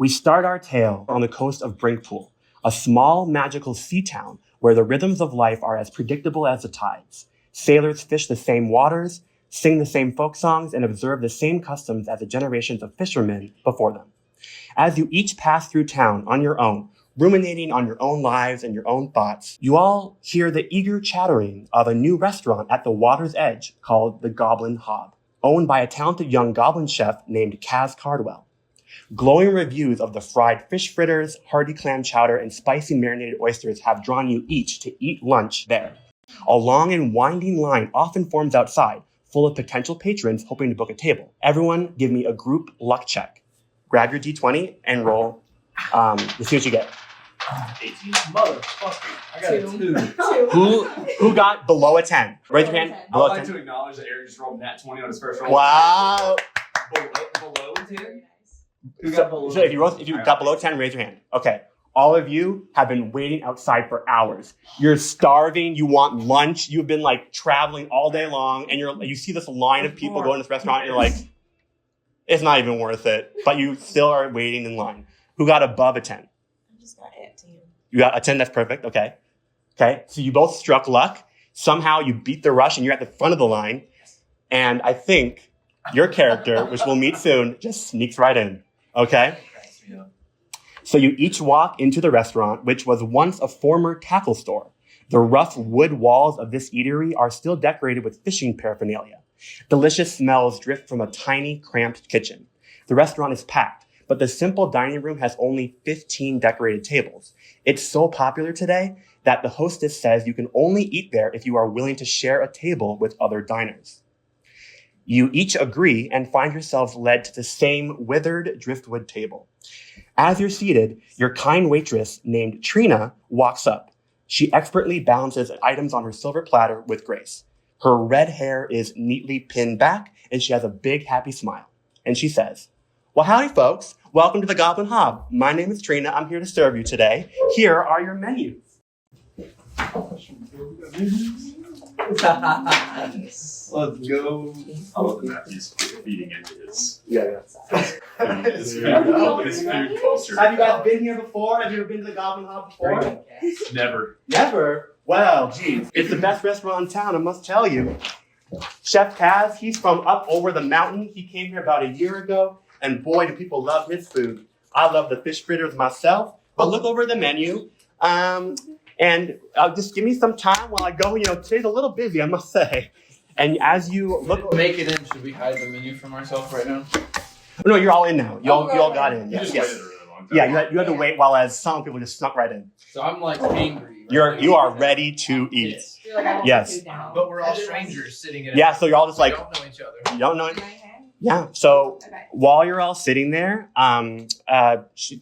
We start our tale on the coast of Brinkpool, a small magical sea town where the rhythms of life are as predictable as the tides. Sailors fish the same waters, sing the same folk songs, and observe the same customs as the generations of fishermen before them. As you each pass through town on your own, ruminating on your own lives and your own thoughts, you all hear the eager chattering of a new restaurant at the water's edge called the Goblin Hob, owned by a talented young goblin chef named Kaz Cardwell. Glowing reviews of the fried fish fritters, hearty clam chowder, and spicy marinated oysters have drawn you each to eat lunch there. A long and winding line often forms outside, full of potential patrons hoping to book a table. Everyone give me a group luck check. Grab your D20 and roll. Let's see what you get. 18? Motherfucker. I got a 2. Who got below a 10? Raise your hand. I would like to acknowledge that Eric just rolled nat 20 on his first roll. Wow. Below 10? Who got below? So if you got below 10, raise your hand. Okay. All of you have been waiting outside for hours. You're starving. You want lunch. You've been like traveling all day long, and you see this line of people going to this restaurant, and you're like, it's not even worth it. But you still are waiting in line. Who got above a 10? I just got it, 10. You got a 10. That's perfect. Okay. Okay. So you both struck luck. Somehow you beat the rush, and you're at the front of the line. And I think your character, which we'll meet soon, just sneaks right in. Okay. So you each walk into the restaurant, which was once a former tackle store. The rough wood walls of this eatery are still decorated with fishing paraphernalia. Delicious smells drift from a tiny, cramped kitchen. The restaurant is packed, but the simple dining room has only 15 decorated tables. It's so popular today that the hostess says you can only eat there if you are willing to share a table with other diners. You each agree and find yourselves led to the same withered driftwood table. As you're seated, your kind waitress named Trina walks up. She expertly balances items on her silver platter with grace. Her red hair is neatly pinned back, and she has a big, happy smile. And she says, well, howdy, folks. Welcome to the Goblin Hob. My name is Trina. I'm here to serve you today. Here are your menus. Let's go. I love the Matthew's feeding into his. Yeah. His food culture. Have you guys been here before? Have you ever been to the Goblin Hob before? Never. Never? Well, geez. It's the best restaurant in town, I must tell you. Chef Kaz, he's from up over the mountain. He came here about a year ago, and boy, do people love his food. I love the fish fritters myself, but look over the menu. And just give me some time while I go. You know, today's a little busy, I must say. And as you look... Make it in. Should we hide the menu from ourselves right now? No, you're all in now. You all got in. You just waited a really long time. Yeah, you had to wait while as some people just snuck right in. So I'm like angry. Right? You are ready to eat. Yes. But we're all strangers sitting in. Yeah, so you're all just like... We don't know each other. You don't know... Yeah, so while you're all sitting there,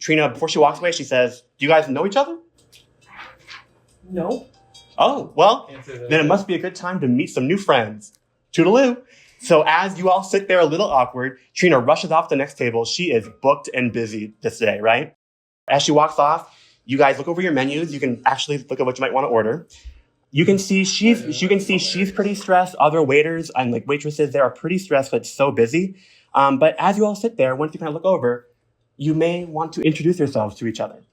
Trina, before she walks away, she says, do you guys know each other? No. Oh, well, then it must be a good time to meet some new friends. Toodaloo. So as you all sit there a little awkward, Trina rushes off to the next table. She is booked and busy this day, right? As she walks off, you guys look over your menus. You can actually look at what you might want to order. You can see she's pretty stressed. Other waiters and like waitresses there are pretty stressed, but it's so busy. But as you all sit there, once you kind of look over, you may want to introduce yourselves to each other.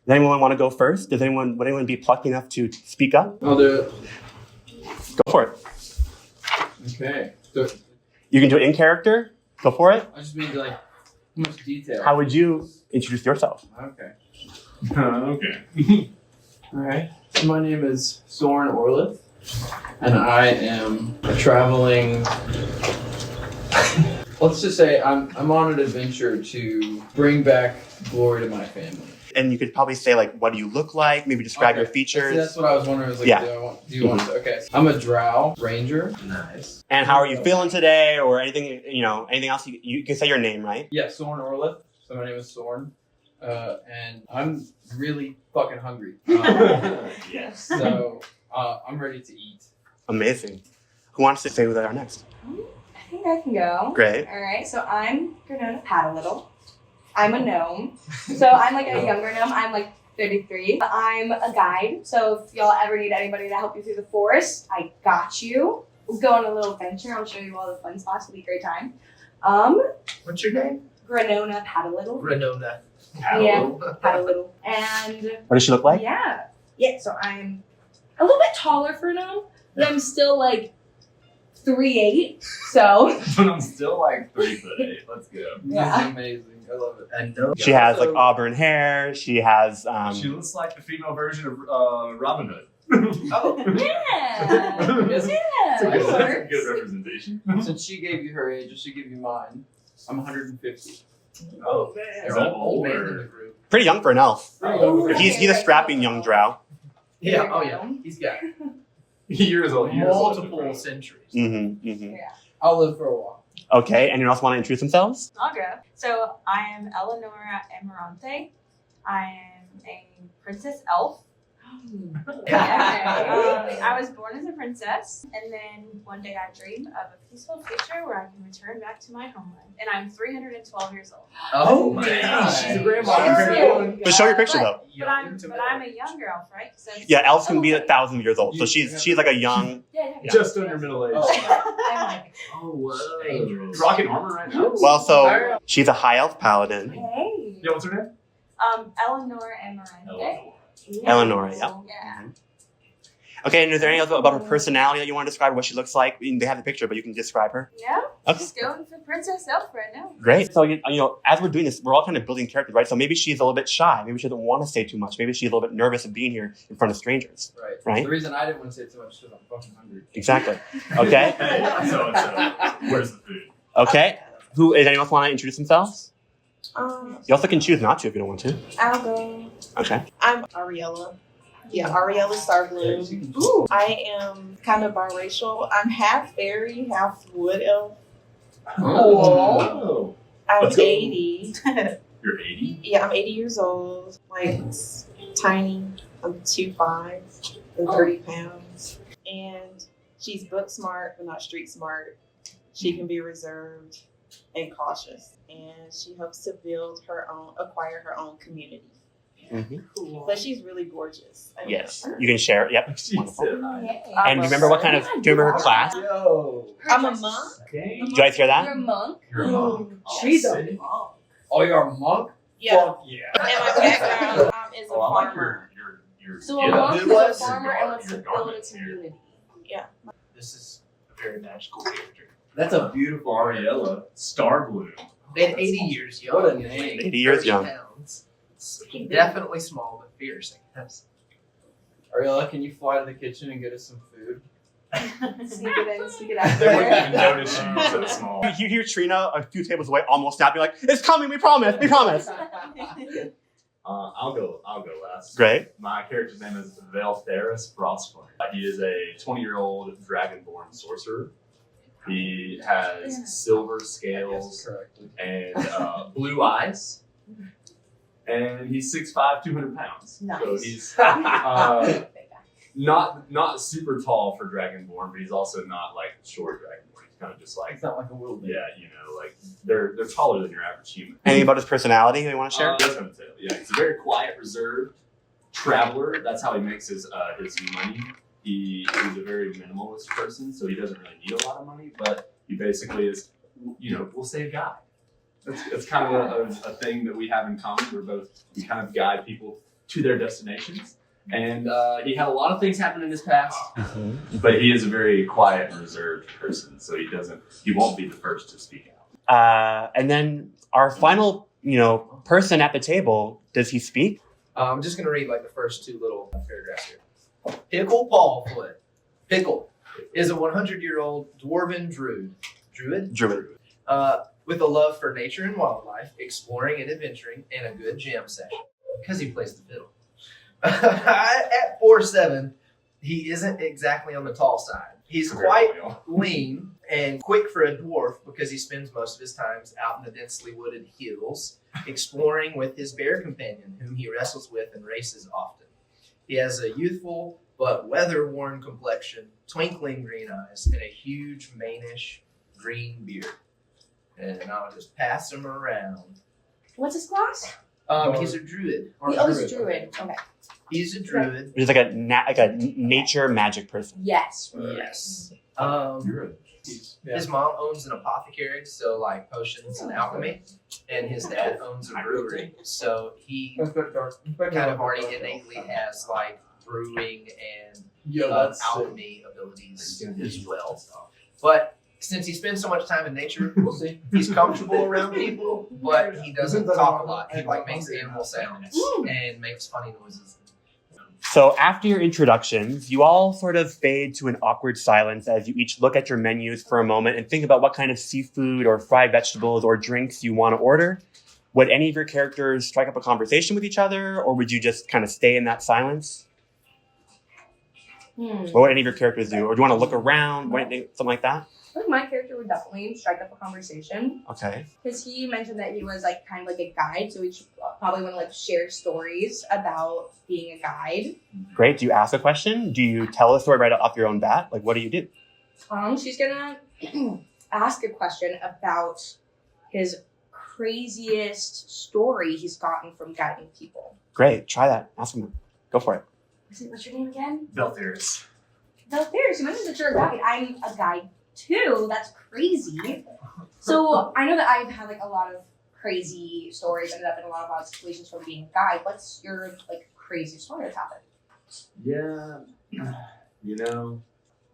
Does anyone want to go first? Would anyone be plucky enough to speak up? I'll do it. Go for it. Okay. You can do it in character. Go for it. I just mean like how much detail. How would you introduce yourself? Okay. Okay. All right. So my name is Soren Orlith, and I am a traveling. Let's just say I'm on an adventure to bring back glory to my family. And you could probably say, like, what do you look like? Maybe describe your features. That's what I was wondering. Do you want to? Okay. I'm a drow ranger. Nice. And how are you feeling today, or anything? Anything else? You can say your name, right? Yeah, Soren Orlith. So my name is Soren, and I'm really fucking hungry. Yes. So I'm ready to eat. Amazing. Who wants to say who they are next? I think I can go. Great. All right, so I'm gonna pat a little. I'm a gnome. So I'm like a younger gnome. I'm like 33. I'm a guide. So if y'all ever need anybody to help you through the forest, I got you. We'll go on a little adventure. I'll show you all the fun spots. It'll be a great time. What's your name? Granona Paddle-Little. Renona. Yeah, had a little. And What does she look like? yeah. So I'm a little bit taller for a gnome, but I'm still like 3'8". So But I'm still like 3'8". Let's go. This is amazing. I love it. I know. She has like auburn hair. She has She looks like the female version of Robin Hood. Oh, yeah. That's Yeah. a That good works. representation. Since she gave you her age, I should give you mine. I'm 150. oh Is man. that Old man older? in the group. pretty young for an elf. Oh, He's a strapping young drow. Yeah. Oh yeah. He's got Years old. multiple centuries. Mm-hmm, mm-hmm. Yeah. I'll live for a while. Okay, anyone else want to introduce themselves? I'll go. So I am Eleonora Amarante. I am a princess elf. I was born as a princess, and then one day I dream of a peaceful future where I can return back to my homeland. And I'm 312 years old. Oh my Amazing. god. She's a grandma. But show your picture though. But I'm a younger elf, right? So Yeah, elves can be 1,000 years old, so she's like a young. yeah. Just under middle age. I'm like, Oh whoa. Dangerous. Rocking armor right now. Well, so she's a high elf paladin. hey. Yeah, what's her name? Eleonora Amarante. Eleonora, yeah. Yeah. Okay, and is there anything else about her personality that you want to describe? What she looks like? I mean, they have the picture, but you can describe her. No, Okay. just going for princess elf right now. Great. So you know, as we're doing this, we're all kind of building characters, right? So maybe she's a little bit shy. Maybe she doesn't want to say too much. Maybe she's a little bit nervous of being here in front of strangers. Right. Right. The reason I didn't want to say too much is because I'm fucking hungry. Exactly. Okay. Hey, so where's the food? Okay. Who is anyone else want to introduce themselves? You also can choose not to if you don't want to. I'll go. Okay. I'm Ariella. Yeah, Ariella Starbloom. Ooh. I am kind of biracial. I'm half fairy, half wood elf. Oh. I'm Let's go. 80. You're 80? Yeah, I'm 80 years old. Like, tiny. I'm 2'5" and 30 pounds. And she's book smart, but not street smart. She can be reserved and cautious. And she hopes to acquire her own community. Mm-hmm. But she's really gorgeous. I mean, Yes. You can share it. Yep. She said And do you remember what kind of? Do you remember her class? Yo. I'm a monk. Okay. Did you guys hear that? You're a monk. You're a monk. She's a Sick. monk. Oh, you're a monk? Yeah. Fuck yeah. And my background is a Oh, I like farmer. your So yeah. a monk Who is a was? farmer and wants to Your build a garments here. community. This is a very magical character. That's a beautiful Ariella Starbloom. And 80 years young. What a name. 80 years 30 young. Pounds. Definitely small, but fierce. Yes. Ariella, can you fly to the kitchen and get us some food? Sneak it in, sneak it out. They wouldn't even notice you so small. You hear Trina a few tables away, almost snapping, like, "It's coming! We promise! We promise!" I'll go last. Great. My character's name is Vestavia Hills. He is a 20-year-old dragonborn sorcerer. He has silver scales Correctly. and blue eyes. And he's 6'5", 200 pounds. Nice. So he's not super tall for dragonborn, but he's also not like short dragonborn. He's kind of just like, It's not like a wilderness. yeah, you know, like they're taller than your average human. Anything about his personality you want to share? That's what I'm saying. Yeah, he's a very quiet, reserved traveler. That's how he makes his money. He's a very minimalist person, so he doesn't really need a lot of money, but he basically is, you know, we'll say a guide. It's kind of a thing that we have in common. We kind of guide people to their destinations. And he had a lot of things happen in his past, but he is a very quiet and reserved person, so he won't be the first to speak out. And then our final, person at the table, does he speak? I'm just going to read like the first two little paragraphs here. Pickle Ballfoot. Pickle is a 100-year-old dwarven druid. Druid. With a love for nature and wildlife, exploring and adventuring, and a good jam session. Because he plays the fiddle. At 4'7", he isn't exactly on the tall side. He's quite lean and quick for a dwarf because he spends most of his time out in the densely wooded hills, exploring with his bear companion, whom he wrestles with and races often. He has a youthful but weather-worn complexion, twinkling green eyes, and a huge mannish green beard. And I'll just pass him around. What's his class? He's a druid. Oh, he's a druid. Okay. He's a druid. He's like a nature magic person. Yes. Yes. You're a His mom owns an apothecary, so like potions and alchemy, and his dad owns a brewery, so he kind of already innately has like brewing and alchemy abilities as well. But since he spends so much time in nature, he's comfortable around people, but he doesn't talk a lot. He like makes animal sounds and makes funny noises. So after your introductions, you all sort of fade to an awkward silence as you each look at your menus for a moment and think about what kind of seafood or fried vegetables or drinks you want to order. Would any of your characters strike up a conversation with each other, or would you just kind of stay in that silence? What would any of your characters do? Or do you want to look around, something like that? I think my character would definitely strike up a conversation. Okay. Because he mentioned that he was like kind of like a guide, so we should probably want to like share stories about being a guide. Great. Do you ask a question? Do you tell a story right off your own bat? Like, what do you do? She's gonna ask a question about his craziest story he's gotten from guiding people. Great. Try that. Ask him. Go for it. What's your name again? Belthiers. Belthiers. You mentioned that you're a guide. I'm a guide too. That's crazy. So I know that I've had like a lot of crazy stories, ended up in a lot of odd situations from being a guide. What's your like crazy story that's happened? Yeah, you know,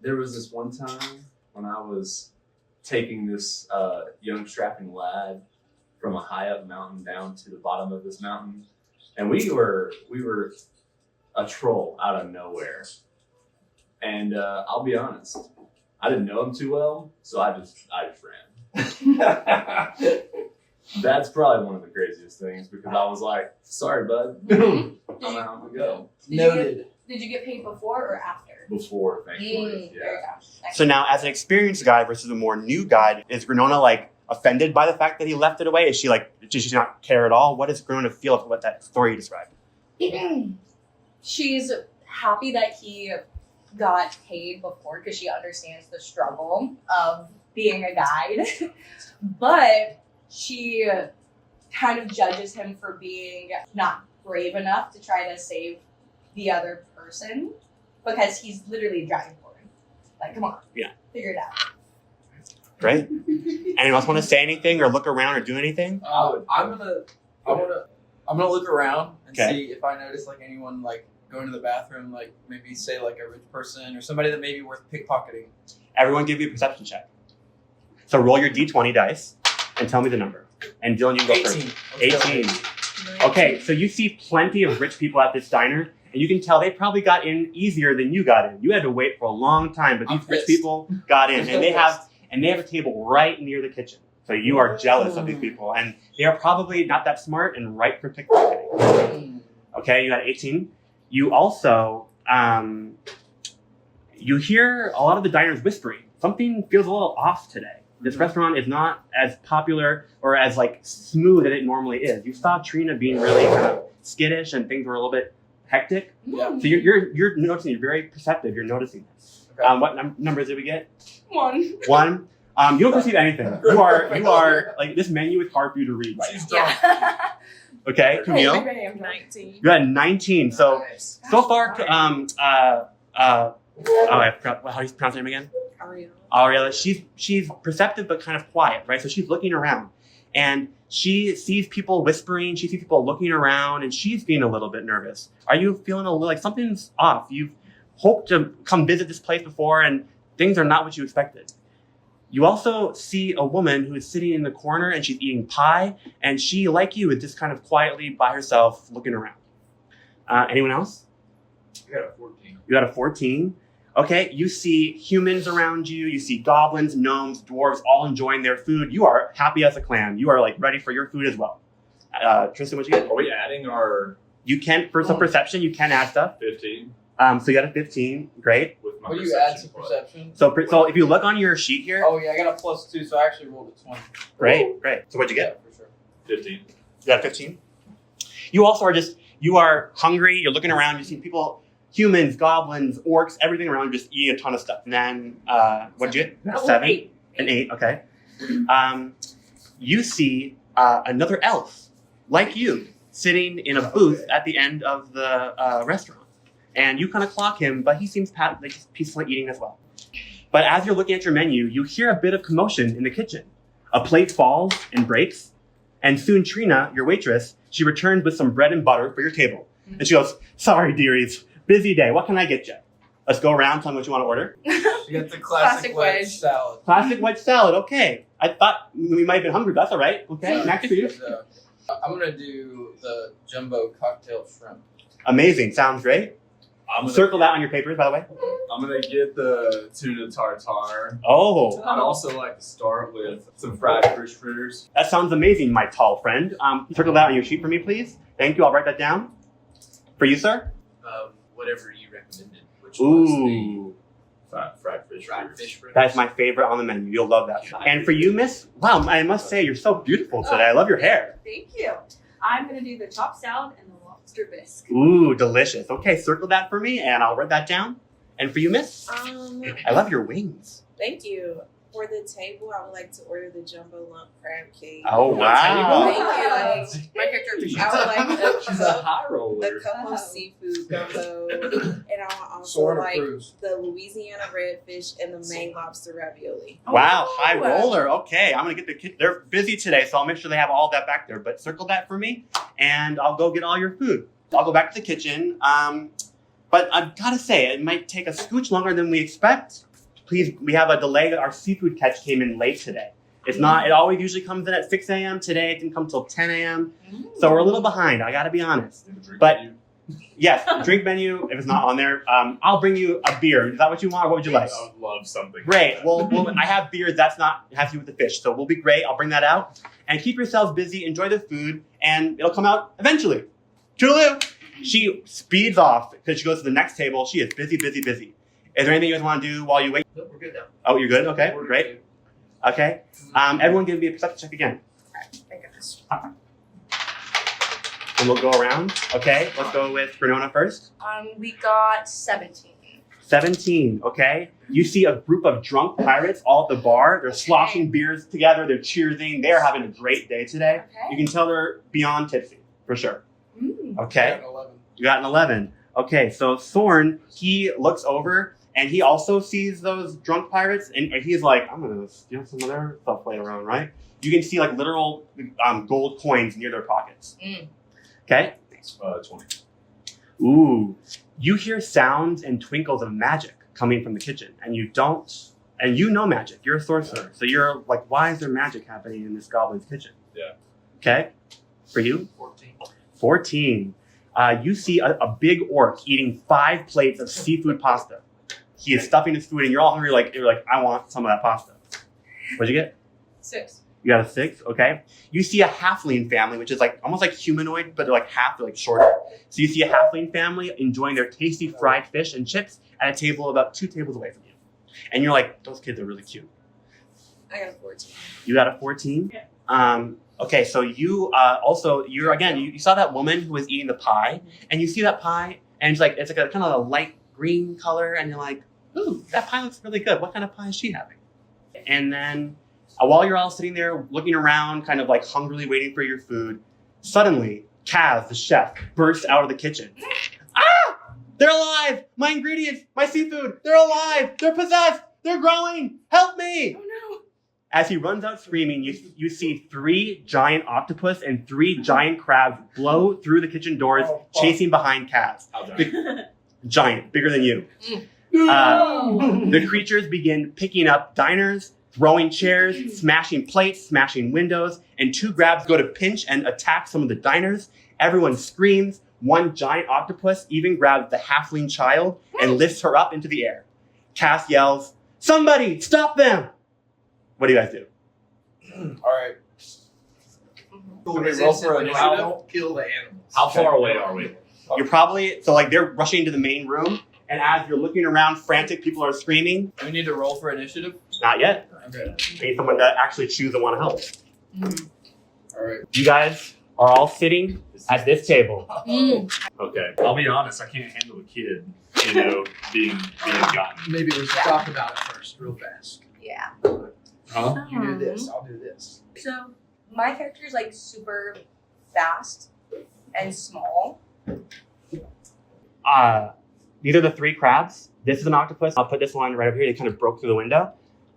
there was this one time when I was taking this young strapping lad from a high up mountain down to the bottom of this mountain, and we were a troll out of nowhere. And I'll be honest, I didn't know him too well, so I just ran. That's probably one of the craziest things because I was like, "Sorry, bud, I'm out to go." Noted. Did you get paid before or after? Before, thankfully, There you go. So now, as an experienced guide versus a more new guide, is Granona like offended by the fact that he left it away? Is she like, does she not care at all? What does Granona feel about what that story you described? She's happy that he got paid before because she understands the struggle of being a guide, but she kind of judges him for being not brave enough to try to save the other person because he's literally driving for him. Like, come on, figure it out. Right? Anyone else want to say anything or look around or do anything? I'm gonna look around and Okay. see if I notice like anyone like going to the bathroom, like maybe say like a rich person or somebody that may be worth pickpocketing. Everyone give you a perception check. So roll your d20 dice and tell me the number. And Dylan, you can go 18. first. 18. Okay, so you see plenty of rich people at this diner, and you can tell they probably got in easier than you got in. You had to wait for a long time, but these rich people got in, and they have a table right near the kitchen. So you are jealous of these people, and they are probably not that smart and ripe for pickpocketing. Okay, you got 18. You also, you hear a lot of the diners whispering. Something feels a little off today. This restaurant is not as popular or as like smooth as it normally is. You saw Trina being really kind of skittish and things were a little bit hectic. Yeah. So you're noticing, you're very perceptive, you're noticing this. Okay. What numbers did we get? 1. 1. You don't perceive anything. You are like, this menu is hard for you to read right now. Yeah. Okay, Camille? 19. You had 19. So far, I forgot how you pronounce her name again? Ariella. She's perceptive but kind of quiet, right? So she's looking around and she sees people whispering, she sees people looking around, and she's being a little bit nervous. Are you feeling a little like something's off? You've hoped to come visit this place before and things are not what you expected. You also see a woman who is sitting in the corner and she's eating pie, and she, like you, is just kind of quietly by herself looking around. Anyone else? I got a 14. You got a 14. Okay, you see humans around you. You see goblins, gnomes, dwarves, all enjoying their food. You are happy as a clam. You are like ready for your food as well. Tristan, what you get? Are we adding our You can, for some perception, you can add stuff. 15 So you got a 15. Great. with my Will you perception? add some perception? So if you look on your sheet here, Oh yeah, I got a +2, so I actually rolled a 20. great. So what'd you Yeah, get? for sure. 15. You got a 15. You also you are hungry. You're looking around. You see people, humans, goblins, orcs, everything around, just eating a ton of stuff. And then, what'd you get? A 7? 8. An 8, okay. You see another elf, like you, sitting in a booth at the end of the restaurant. And you kind of clock him, but he seems like he's peacefully eating as well. But as you're looking at your menu, you hear a bit of commotion in the kitchen. A plate falls and breaks, and soon Trina, your waitress, she returns with some bread and butter for your table. And she goes, sorry, dearies, busy day, what can I get you? Let's go around, tell me what you want to order. You got the classic wedge salad. Classic wedge salad, okay. I thought we might have been hungry, but that's all right. Okay, next for you. So, I'm gonna do the jumbo cocktail shrimp. Amazing, sounds great. Circle that on your papers, by the way. I'm gonna get the tuna tartare. Oh, I'd also like to start with some fried fish fritters. that sounds amazing, my tall friend. Circle that on your sheet for me, please. Thank you, I'll write that down. For you, sir? Whatever you recommended. Which was the Ooh, Fried fish fried fritters. fish fritters. that is my favorite on the menu. You'll love that. And for you, miss? Wow, I must say, you're so beautiful today. I love your hair. Thank you. I'm gonna do the chopped salad and the lobster bisque. Ooh, delicious. Okay, circle that for me, and I'll write that down. And for you, miss? I love your wings. Thank you. For the table, I would like to order the jumbo lump crab cake. Oh, wow. Thank you. My character, I would like She's a high roller. the couple seafood gumbo, and I would also Soren like approves. the Louisiana redfish and the Maine lobster ravioli. Wow, high Oh. roller. Okay, I'm gonna get the kid. They're busy today, so I'll make sure they have all that back there. But circle that for me, and I'll go get all your food. I'll go back to the kitchen. But I've got to say, it might take a scooch longer than we expect. Please, we have a delay. Our seafood catch came in late today. It's not. It always usually comes in at 6 a.m. Today it didn't come till 10 a.m. So we're a little behind. I got to be honest. But yes, drink menu. If it's not on there, I'll bring you a beer. Is that what you want, or what would you like? I would love something. Great. Well, I have beers. That's not it has to do with the fish, so we'll be great. I'll bring that out. And keep yourselves busy. Enjoy the food, and it'll come out eventually. Toodaloo. She speeds off because she goes to the next table. She is busy, busy, busy. Is there anything you guys want to do while you wait? No, we're good now. Oh, you're good. Okay, We're great. good. Okay. Everyone, give me a perception check again. Thank goodness. And we'll go around. Okay, let's go with Renona first. We got 17. 17, okay? You see a group of drunk pirates all at the bar. They're sloshing beers together. They're cheersing. They're having a great day today. You Okay. can tell they're beyond tipsy, for sure. Okay? Got an 11. You got an 11. Okay, so Thorn, he looks over and he also sees those drunk pirates and he's like, I'm going to steal some of their stuff later on, right? You can see like literal gold coins near their pockets. Okay? 20. Ooh, you hear sounds and twinkles of magic coming from the kitchen, and you know magic. You're a sorcerer, so you're like, why is there magic happening in this goblin's kitchen? Yeah. Okay, for you, 14. 14. You see a big orc eating 5 plates of seafood pasta. He is stuffing his food, and you're all hungry. You're like, I want some of that pasta. What'd you get? 6. You got a 6, okay. You see a halfling family, which is like almost like humanoid, but they're like half, they're like shorter. So you see a halfling family enjoying their tasty fried fish and chips at a table about 2 tables away from you. And you're like, those kids are really cute. I got a 14. You got a 14? Yeah. Okay, so you you saw that woman who was eating the pie, and you see that pie, and it's like a kind of a light green color, and you're like, ooh, that pie looks really good. What kind of pie is she having? And then while you're all sitting there looking around, kind of like hungrily waiting for your food, suddenly Kaz, the chef, bursts out of the kitchen. Ah! They're alive! My ingredients, my seafood, they're alive! They're possessed! They're growing! Help me! Oh no. As he runs out screaming, you see 3 giant octopus and 3 giant crabs blow through the kitchen doors, chasing behind Kaz. How giant? Giant, bigger than you. The creatures begin picking up diners, throwing chairs, smashing plates, smashing windows, and 2 grabs go to pinch and attack some of the diners. Everyone screams. 1 giant octopus even grabs the halfling child and lifts her up into the air. Cass yells, "Somebody, stop them!" What do you guys do? All right. Can we roll for initiative? Don't kill the animals. How far away are we? You're probably, so like they're rushing into the main room, and as you're looking around frantic, people are screaming. Do we need to roll for initiative? Not yet. Okay. I need someone to actually choose and want to help. All right. You guys are all sitting at this table. Okay. I'll be honest, I can't handle a kid, being gotten. Maybe we should talk about it first, real fast. Yeah. Huh? You do this, I'll do this. So my character is like super fast and small. These are the 3 crabs. This is an octopus. I'll put this one right over here. They kind of broke through the window.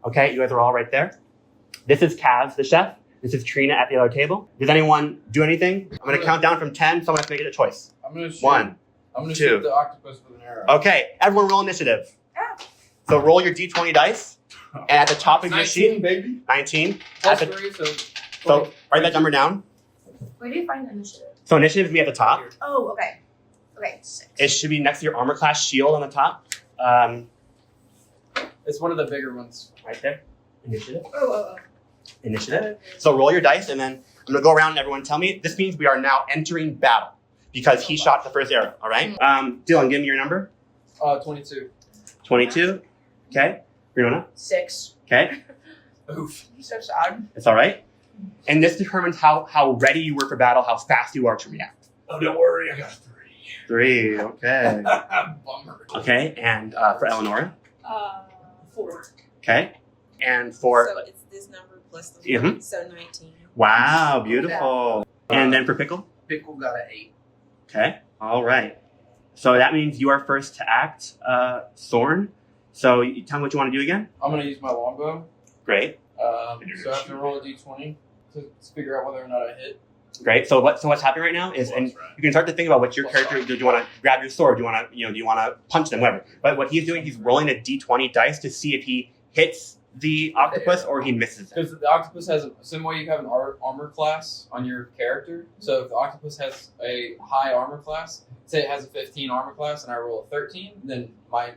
Okay, you guys are all right there. This is Kaz, the chef. This is Trina at the other table. Does anyone do anything? I'm going to count down from 10. Someone has to make it a choice. I'm gonna shoot. 1, I'm gonna 2. shoot the octopus with an arrow. Okay, everyone roll initiative. So roll your D20 dice. And at the top of your 19, sheet, baby. 19. Plus At the, 3, so so write that number down. Where do you find the initiative? So initiative is me at the top. Oh, okay. Okay, 6. It should be next to your armor class shield on the top. it's one of the bigger ones. Right there. Initiative. Oh. Initiative. So roll your dice, and then I'm going to go around and everyone tell me. This means we are now entering battle because he shot the first arrow. All right. Dylan, give me your number. 22. 22. Okay. Brianna. 6. Okay. Oof. I'm so sad. It's all right. And this determines how ready you were for battle, how fast you are to react. Oh, don't worry, I got 3. 3. Okay. Bummer. Okay. And for Eleonora. 4. Okay. And for So it's this number plus the Mhm. 1, so 19. wow, beautiful. And then for Pickle. Pickle got an 8. Okay. All right. So that means you are first to act, Thorn. So you tell me what you want to do again. I'm gonna use my longbow. Great. So I have to roll a d20 to figure out whether or not I hit. Great. So what's happening right now is, and you can start to think about what your character. Do you want to grab your sword? Do you want to, do you want to punch them? Whatever. But what he's doing, he's rolling a d20 dice to see if he hits the octopus or he misses it. Because the octopus has same way you have an armor class on your character. So if the octopus has a high armor class, say it has a 15 armor class, and I roll a 13, then my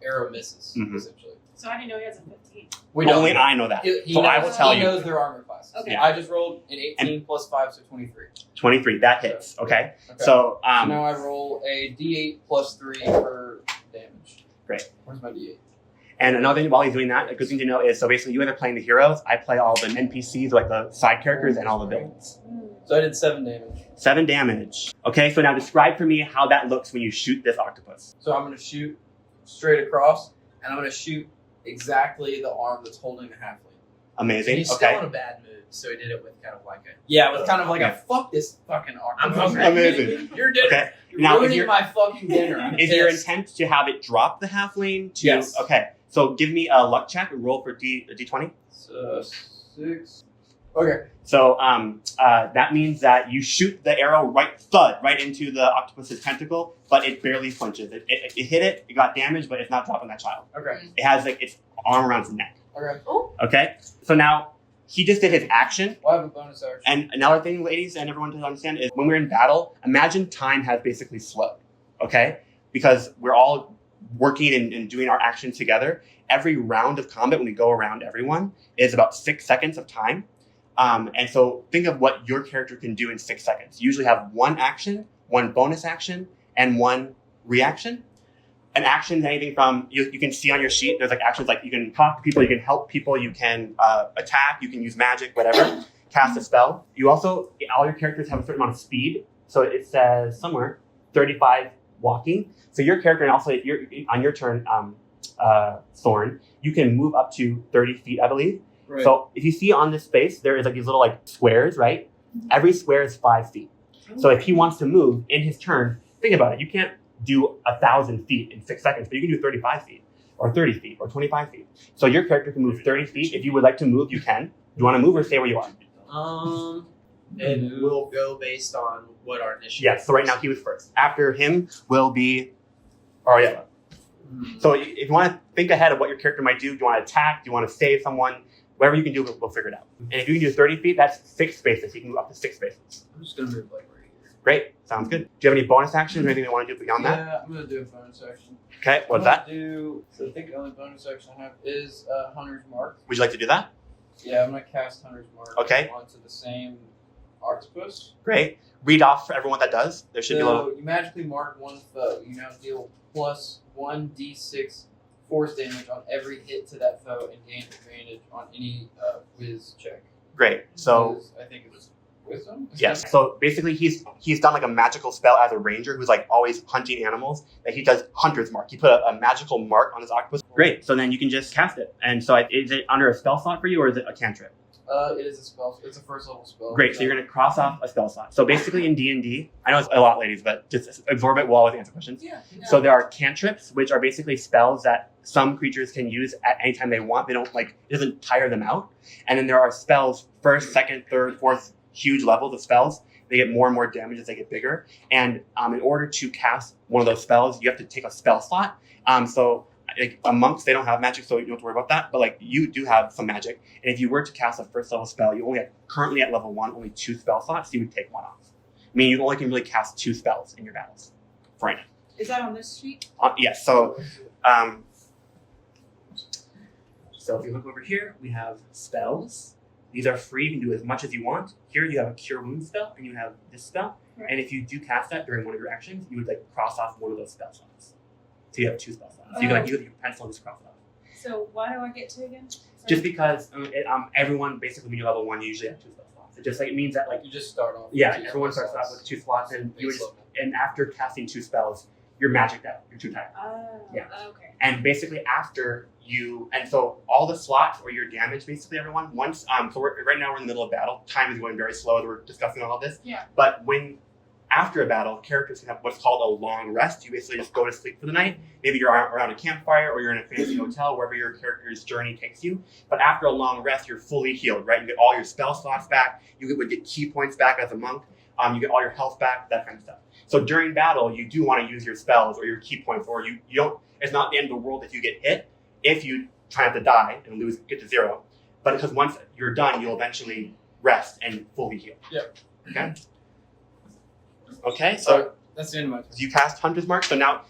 arrow misses essentially. So how do you know he has a 15? We don't. Only I know that. He So knows, I will tell he you. knows their armor classes. Okay. I just rolled an 18 plus 5, so 23. 23. That hits. Okay. Okay. So So now I roll a d8 plus 3 for damage. Great. Where's my d8? and another thing while he's doing that, a good thing to know is so basically you guys are playing the heroes. I play all the NPCs, like the side characters, and all the villains. So I did 7 damage. 7 damage. Okay, so now describe for me how that looks when you shoot this octopus. So I'm going to shoot straight across, and I'm going to shoot exactly the arm that's holding the halfling. Amazing. He's still Okay. in a bad mood, so he did it with kind of like a. Yeah, it was kind of like Yeah. a fuck this fucking arm. I'm hungry. Amazing. You're dinner. Okay. You're Now, if ruining you're- my fucking dinner. I'm Is your pissed. intent to have it drop the halfling to? Yes. Okay. So give me a luck check. Roll for a D20. So 6. Okay. So that means that you shoot the arrow right into the octopus's tentacle, but it barely flinches. It hit it. It got damaged, but it's not dropping that child. Okay. It has like its arm around its neck. Okay. Okay. So now he just did his action. Well, I have a bonus action. And another thing, ladies, and everyone to understand is when we're in battle, imagine time has basically slowed. Okay, because we're all working and doing our actions together. Every round of combat, when we go around everyone, is about 6 seconds of time. And so think of what your character can do in 6 seconds. You usually have one action, one bonus action, and one reaction. An action is anything from, you can see on your sheet, there's like actions like you can talk to people, you can help people, you can attack, you can use magic, whatever, cast a spell. You also, all your characters have a certain amount of speed. So it says somewhere 35 walking. So your character, and also on your turn, Thorn, you can move up to 30 feet, I believe. Right. So if you see on this space, there is like these little like squares, right? Every square is 5 feet. So if he wants to move in his turn, think about it. You can't do 1,000 feet in 6 seconds, but you can do 35 feet or 30 feet or 25 feet. So your character can move 30 feet. If you would like to move, you can. You want to move or stay where you are? And we'll go based on what our initiative. Yes. So right now he was first. After him will be Ariella. So if you want to think ahead of what your character might do you want to attack? Do you want to save someone? Whatever you can do, we'll figure it out. And if you can do 30 feet, that's 6 spaces. You can move up to 6 spaces. I'm just going to move like right here. Great. Sounds good. Do you have any bonus actions or anything you want to do beyond that? Yeah, I'm going to do a bonus action. Okay. What's that? So I think the only bonus action I have is Hunter's Mark. Would you like to do that? Yeah, I'm going to cast Hunter's Mark Okay. onto the same octopus. Great. Read off for everyone that does. There should be a little. So you magically mark one foe. You now deal plus 1d6 force damage on every hit to that foe and gain advantage on any whiz check. Great. So Whiz, I think it was wisdom. yes. So basically, he's done like a magical spell as a ranger who's like always hunting animals. That he does Hunter's Mark. He put a magical mark on his octopus. Great. So then you can just cast it. And so is it under a spell slot for you or is it a cantrip? It is a spell. It's a first level spell. Great. So you're going to cross off a spell slot. So basically in D&D, I know it's a lot, ladies, but just absorb it while I always answer questions. Yeah. So there are cantrips, which are basically spells that some creatures can use at any time they want. They don't it doesn't tire them out. And then there are spells, first, second, third, fourth, huge levels of spells. They get more and more damage as they get bigger. And in order to cast one of those spells, you have to take a spell slot. So like monks, they don't have magic, so you don't have to worry about that. But like you do have some magic. And if you were to cast a first level spell, you only have currently at level 1 only 2 spell slots. So you would take one off. Meaning you only can really cast 2 spells in your battles for right now. Is that on this sheet? Yes. So so if you look over here, we have spells. These are free. You can do as much as you want. Here you have a cure wound spell, and you have this spell. Right. And if you do cast that during one of your actions, you would like cross off one of those spell slots. So you have 2 spell slots. So you can like use your pencil and just cross it off. So why do I get 2 again? Sorry. Just because everyone basically when you're level 1, you usually have 2 spell slots. It just like it means that like You just start off. yeah, with 2 everyone spell starts off with 2 slots, and you would Base just, level. and after casting 2 spells, you're magicked out. You're too tired. Yeah. Okay. And basically after you, and so all the slots or your damage, basically everyone, once, so right now we're in the middle of battle. Time is going very slow as we're discussing all of this. Yeah. But after a battle, characters can have what's called a long rest. You basically just go to sleep for the night. Maybe you're around a campfire or you're in a fancy hotel, wherever your character's journey takes you. But after a long rest, you're fully healed, right? You get all your spell slots back. You would get key points back as a monk. You get all your health back, that kind of stuff. So during battle, you do want to use your spells or your key points, or you don't. It's not the end of the world if you get hit. If you try not to die and get to 0, but because once you're done, you'll eventually rest and fully heal. Yep. Okay. Okay. So That's the end of my turn. you cast Hunter's Mark. So now,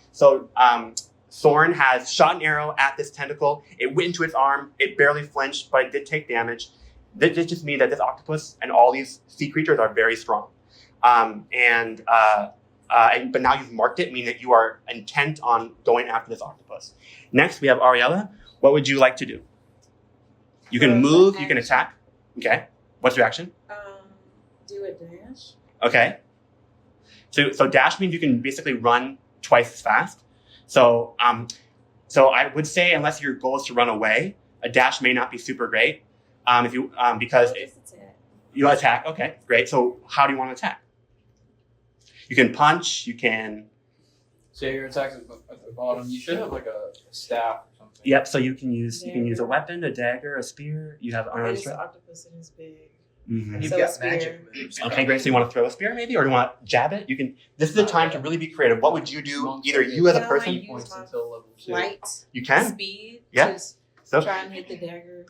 Soren has shot an arrow at this tentacle. It went into its arm. It barely flinched, but it did take damage. This just means that this octopus and all these sea creatures are very strong. But now you've marked it, meaning that you are intent on going after this octopus. Next, we have Ariella. What would you like to do? You can move. You can attack. Okay. What's your action? Do a dash. Okay. So dash means you can basically run twice as fast. So I would say unless your goal is to run away, a dash may not be super great. Because you attack. Okay, great. So how do you want to attack? You can punch. You can. So your attack's at the bottom. You should have like a staff or something. Yep. So you can use a weapon, a dagger, a spear. You have unarmed It's strike. octopus and it's big. Mm-hmm. You've So got a spear. magic moves. Okay, great. So you want to throw a spear, maybe, or do you want to jab it? You can. This is the time to really be creative. What would you do? Monks Either are you as a good. person. Use Points my until level 2. Light You can. speed. Yeah. To So try and hit the dagger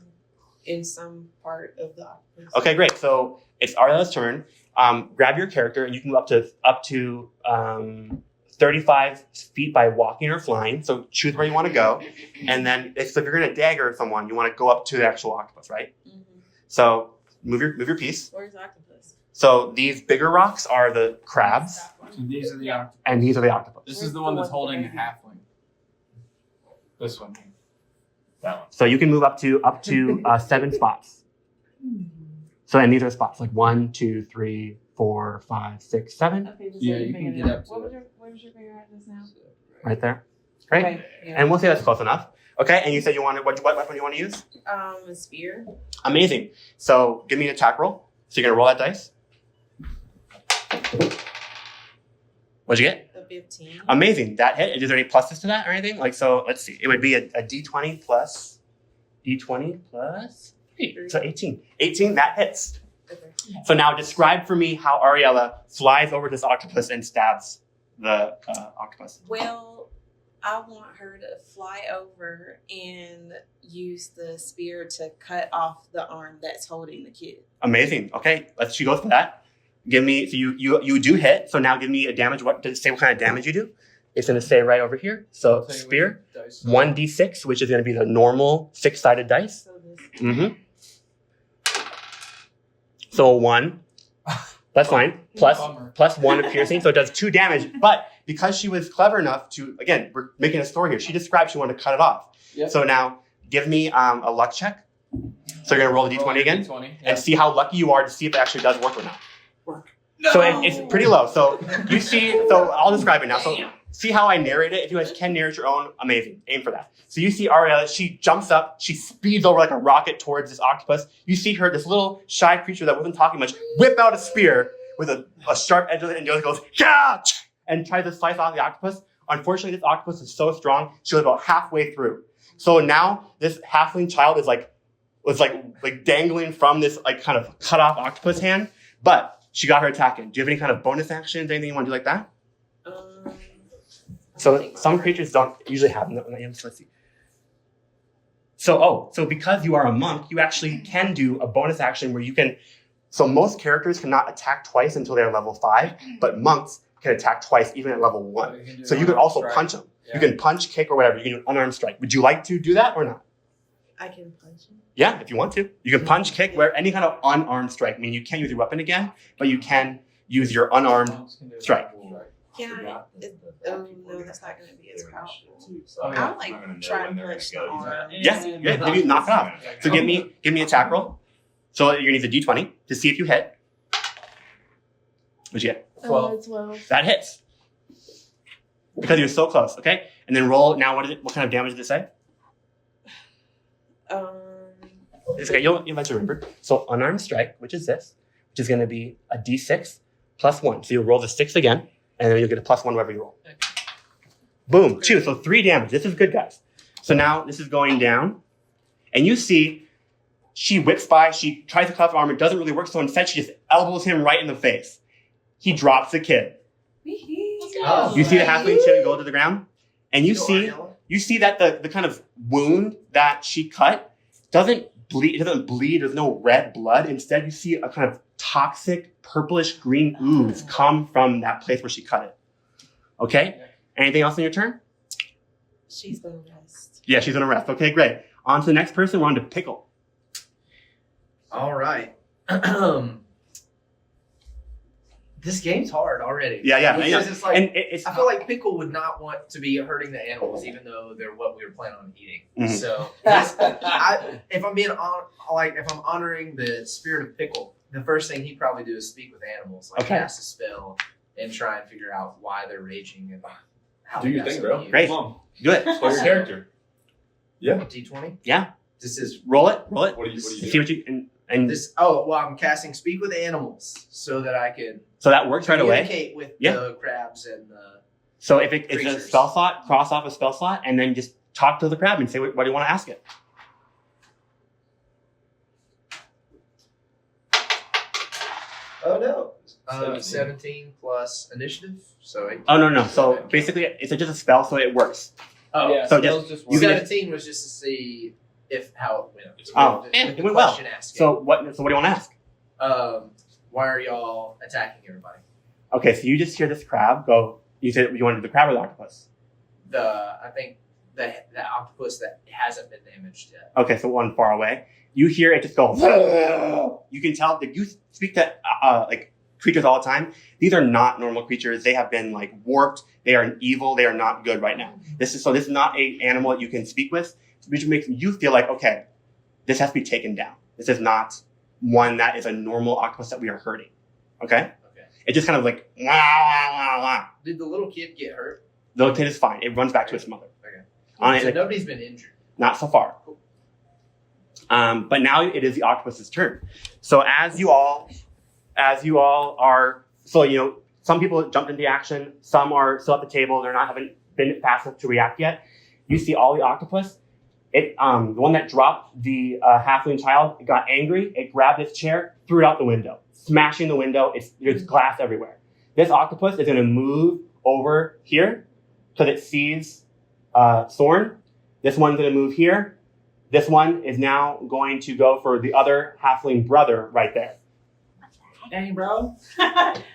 in some part of the octopus. okay, great. So it's Ariela's turn. Grab your character, and you can go up to 35 feet by walking or flying. So choose where you want to go, and then if you're going to dagger someone, you want to go up to the actual octopus, right? Mm-hmm. So move your piece. Where's the octopus? So these bigger rocks are the crabs, So these are the octopus. and these are the octopus. This is the one that's holding a halfling. This one. That one. So you can move up to 7 spots. So and these are spots like 1, 2, 3, 4, 5, 6, 7, Okay, just Yeah, let you me can figure get it up to out. it. Where was your finger at just now? right there. Great. Okay, yeah. And we'll say that's close enough. Okay. And you said you wanted what weapon you want to use? A spear. Amazing. So give me an attack roll. So you're gonna roll that dice. What'd you get? A 15. Amazing. That hit. Is there any pluses to that or anything? Like so. Let's see. It would be a D20 plus 3. So 18. 18. That hits. Okay. So now describe for me how Ariella flies over this octopus and stabs the octopus. Well, I want her to fly over and use the spear to cut off the arm that's holding the kid. Amazing. Okay. She goes for that. Give me. So you do hit. So now give me a damage. What does it say? What kind of damage you do? It's going to say right over here. So Tell you spear. what dice. 1d6, which is going to be the normal 6-sided dice. So this. Mm-hmm. So 1. That's fine. Bummer. Plus 1 of piercing, so it does 2 damage. But because she was clever enough to, again, we're making a story here. She described she wanted to cut it off. Yep. So now give me a luck check. So you're gonna roll the d20 again D20. and see how lucky you are to see if it actually does work or not. No! So it's pretty low. So you see. So I'll describe it now. So see how I narrate it? If you guys can narrate your own, amazing. Aim for that. So you see Ariella, she jumps up, she speeds over like a rocket towards this octopus. You see her, this little shy creature that wasn't talking much, whip out a spear with a sharp edge of it, and Joseph goes, yeah, and tries to slice off the octopus. Unfortunately, this octopus is so strong, she was about halfway through. So now this halfling child is like dangling from this like kind of cut off octopus hand, but she got her attack in. Do you have any kind of bonus actions, anything you want to do like that? So some creatures don't usually have them. So let's see. So because you are a monk, you actually can do a bonus action where you can. So most characters cannot attack twice until they're level 5, but monks can attack twice even at level 1. So you can also punch them. Yeah. You can punch, kick, or whatever. You can do an unarmed strike. Would you like to do that or not? I can punch him. Yeah, if you want to. You can punch, kick, where any kind of unarmed strike. I mean, you can't use your weapon again, but you can use your unarmed strike. Can I? Oh no, that's not going to be as powerful. Oh, I'll like try and punch the arm. Yes, yeah, maybe knock it off. So give me an attack roll. So you're gonna need the d20 to see if you hit. What'd you get? 12. That hits. Because you're so close, okay? And then roll. Now, what is it? What kind of damage did it say? It's okay. You'll eventually remember. So unarmed strike, which is this, which is going to be a d6 plus 1. So you'll roll the 6 again, and then you'll get a plus 1 wherever you roll. Boom. 2. So 3 damage. This is good, guys. So now this is going down, and you see she whips by. She tries to cut off armor. It doesn't really work. So instead, she just elbows him right in the face. He drops the kid. Oh, You see the halfling chin go to the ground, and you see that the kind of wound that she cut doesn't bleed. It doesn't bleed. There's no red blood. Instead, you see a kind of toxic purplish green ooze come from that place where she cut it. Okay. Anything else on your turn? She's gonna rest. Yeah, she's gonna rest. Okay, great. On to the next person. We're on to Pickle. All right. This game's hard already. Yeah. Because it's like, and it's I feel like Pickle would not want to be hurting the animals, even though they're what we were planning on eating. Mhm. So, if I'm honoring the spirit of Pickle, the first thing he'd probably do is speak with animals, like Okay. cast a spell and try and figure out why they're raging and how Do they your got thing, so bro. used. Great. Come on. good. Play your character. Yeah. D20. Yeah. This is Roll it. What do you See do? what you and this. Oh well, I'm casting speak with animals so that I can so that works right away. communicate with Yeah. the crabs and the. So if it's a Creatures. spell slot, cross off a spell slot, and then just talk to the crab and say what do you want to ask it. Oh no. 17. 17 plus initiative, so 18. Oh no. So basically, it's just a spell, so it works. Oh, yeah, so spells just- work. you can- 17 was just to see how it went. Oh, The- yeah, the it went well. question asking. So what do you want to ask? Why are y'all attacking everybody? Okay, so you just hear this crab go. You said you wanted the crab or the octopus. I think the octopus that hasn't been damaged yet. Okay, so one far away. You hear it just go. You can tell that you speak to like creatures all the time. These are not normal creatures. They have been like warped. They are evil. They are not good right now. This is not a animal that you can speak with, which makes you feel like, okay, this has to be taken down. This is not one that is a normal octopus that we are hurting. Okay? Okay. It just kind of like wah, wah, wah, wah. Did the little kid get hurt? The little kid is fine. It runs back to its mother. Okay. On it, So like, nobody's been injured. not so far. But now it is the octopus's turn. So as you all are, so some people jumped into action. Some are still at the table. Haven't been fast enough to react yet. You see all the octopus. The one that dropped the halfling child, it got angry. It grabbed its chair, threw it out the window, smashing the window. There's glass everywhere. This octopus is going to move over here because it sees Soren. This one's going to move here. This one is now going to go for the other halfling brother right there. Dang, bro.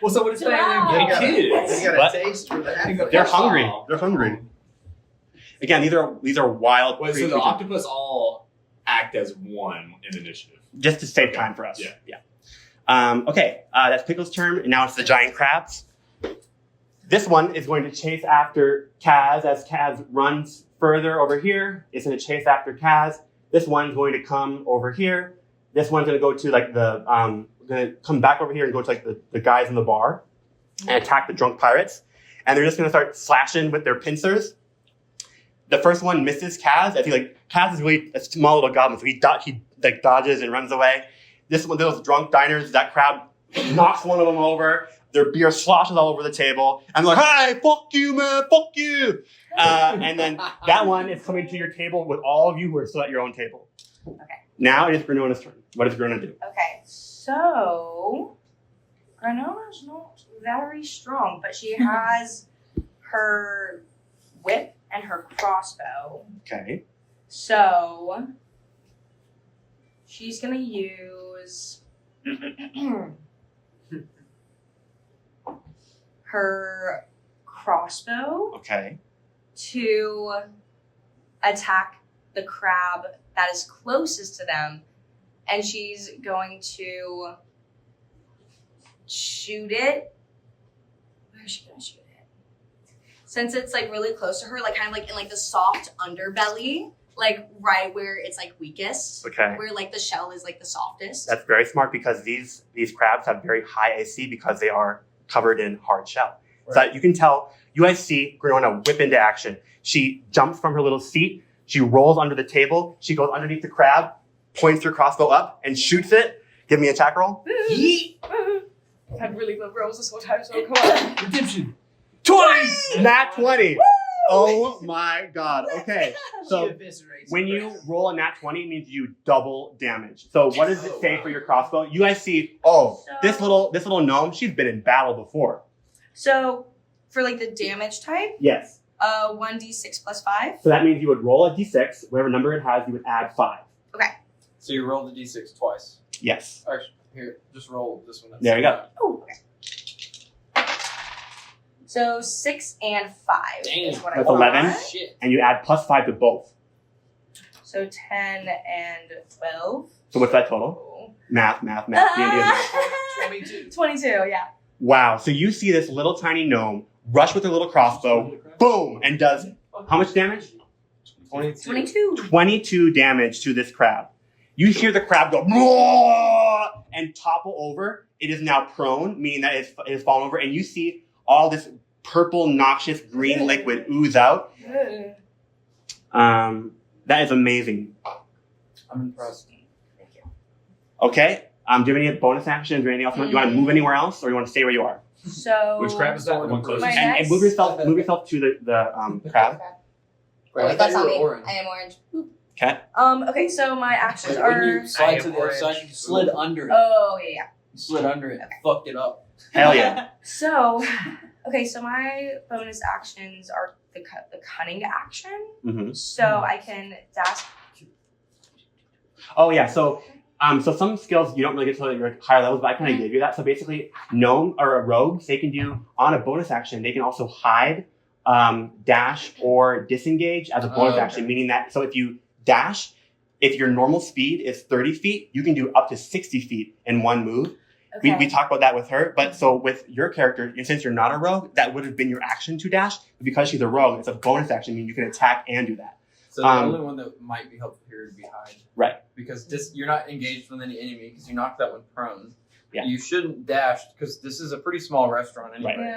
What's up with this thing? Wow. You got Kids. a What? taste for the halfling. They're hungry. They're hungry. Again, these are wild Wait, so creatures. the octopus all act as one in initiative. Just to save time for us. Yeah. Okay, that's Pickle's turn, and now it's the giant crabs. This one is going to chase after Kaz as Kaz runs further over here. It's going to chase after Kaz. This one's going to come over here. This one's going to go to like going to come back over here and go to like the guys in the bar and attack the drunk pirates. and they're just gonna start slashing with their pincers. The first one misses Kaz. I feel like Kaz is really a small little goblin, so he like dodges and runs away. This one, those drunk diners, that crowd knocks one of them over. Their beer sloshes all over the table, and they're like, "Hey, fuck you, man, fuck you!" And then that one is coming to your table with all of you who are still at your own table. Okay. Now it is Granona's turn. What does Granona do? Okay, so Granona's not very strong, but she has her whip and her crossbow. Okay. So she's gonna use her crossbow Okay. to attack the crab that is closest to them, and she's going to shoot it. Where is she gonna shoot it? Since it's like really close to her, like kind of like in like the soft underbelly, like right where it's like weakest, Okay. where like the shell is like the softest. That's very smart because these crabs have very high AC because they are covered in hard shell. So you can tell, you guys see Granona whip into action. She jumps from her little seat, she rolls under the table, she goes underneath the crab, points her crossbow up, and shoots it. Give me an attack roll. I've had really good rolls this whole time, so come on. Redemption. 20! Nat 20! Oh my god. Okay. So She eviscerates when the you crab. roll a nat 20, it means you double damage. So what does it say for your crossbow? You guys see, oh, this little gnome, she's been in battle before. So for like the damage type, Yes. 1d6 plus 5. So that means you would roll a d6, whatever number it has, you would add 5. So you roll the d6 twice. Yes. Actually, here, just roll this one. There you go. Oh, okay. So 6 and 5 is Damn. what I That's want. 11. Shit. And you add +5 to both. So 10 and 12. So what's that total? Oh. Math. D&D is math. 22. 22, yeah. Wow. So you see this little tiny gnome rush with her little crossbow, boom, and does how much damage? 22. 22 damage to this crab. You hear the crab go "Roar!" and topple over. It is now prone, meaning that it has fallen over, and you see all this purple, noxious green liquid ooze out. That is amazing. I'm impressed. Thank you. Okay. Do you have any bonus actions or anything else? You want to move anywhere else, or you want to stay where you are? So Which crab is that? The one closest? My And move yourself to the crab. Oh, wait, that's not me. I am orange. Okay. Okay, so my actions When are. you slide to the other orange. side, you slid under it. Oh yeah. You slid under it. Fucked it up. Hell yeah. So, okay, so my bonus actions are the cunning action. hmm So I can dash. Oh yeah. So some skills you don't really get to your higher levels, but I kind of gave you that. So basically, gnome or a rogue, they can do on a bonus action. They can also hide, dash, or disengage as a bonus okay. action. Meaning that if you dash, if your normal speed is 30 feet, you can do up to 60 feet in one move. Okay. We talked about that with her, but so with your character, since you're not a rogue, that would have been your action to dash. But because she's a rogue, it's a bonus action, meaning you can attack and do that. So the only one that might be helpful here would be hide. Right. Because you're not engaged with any enemy because you knocked that one prone. Yeah. You shouldn't dash because this is a pretty small restaurant anyway. Right.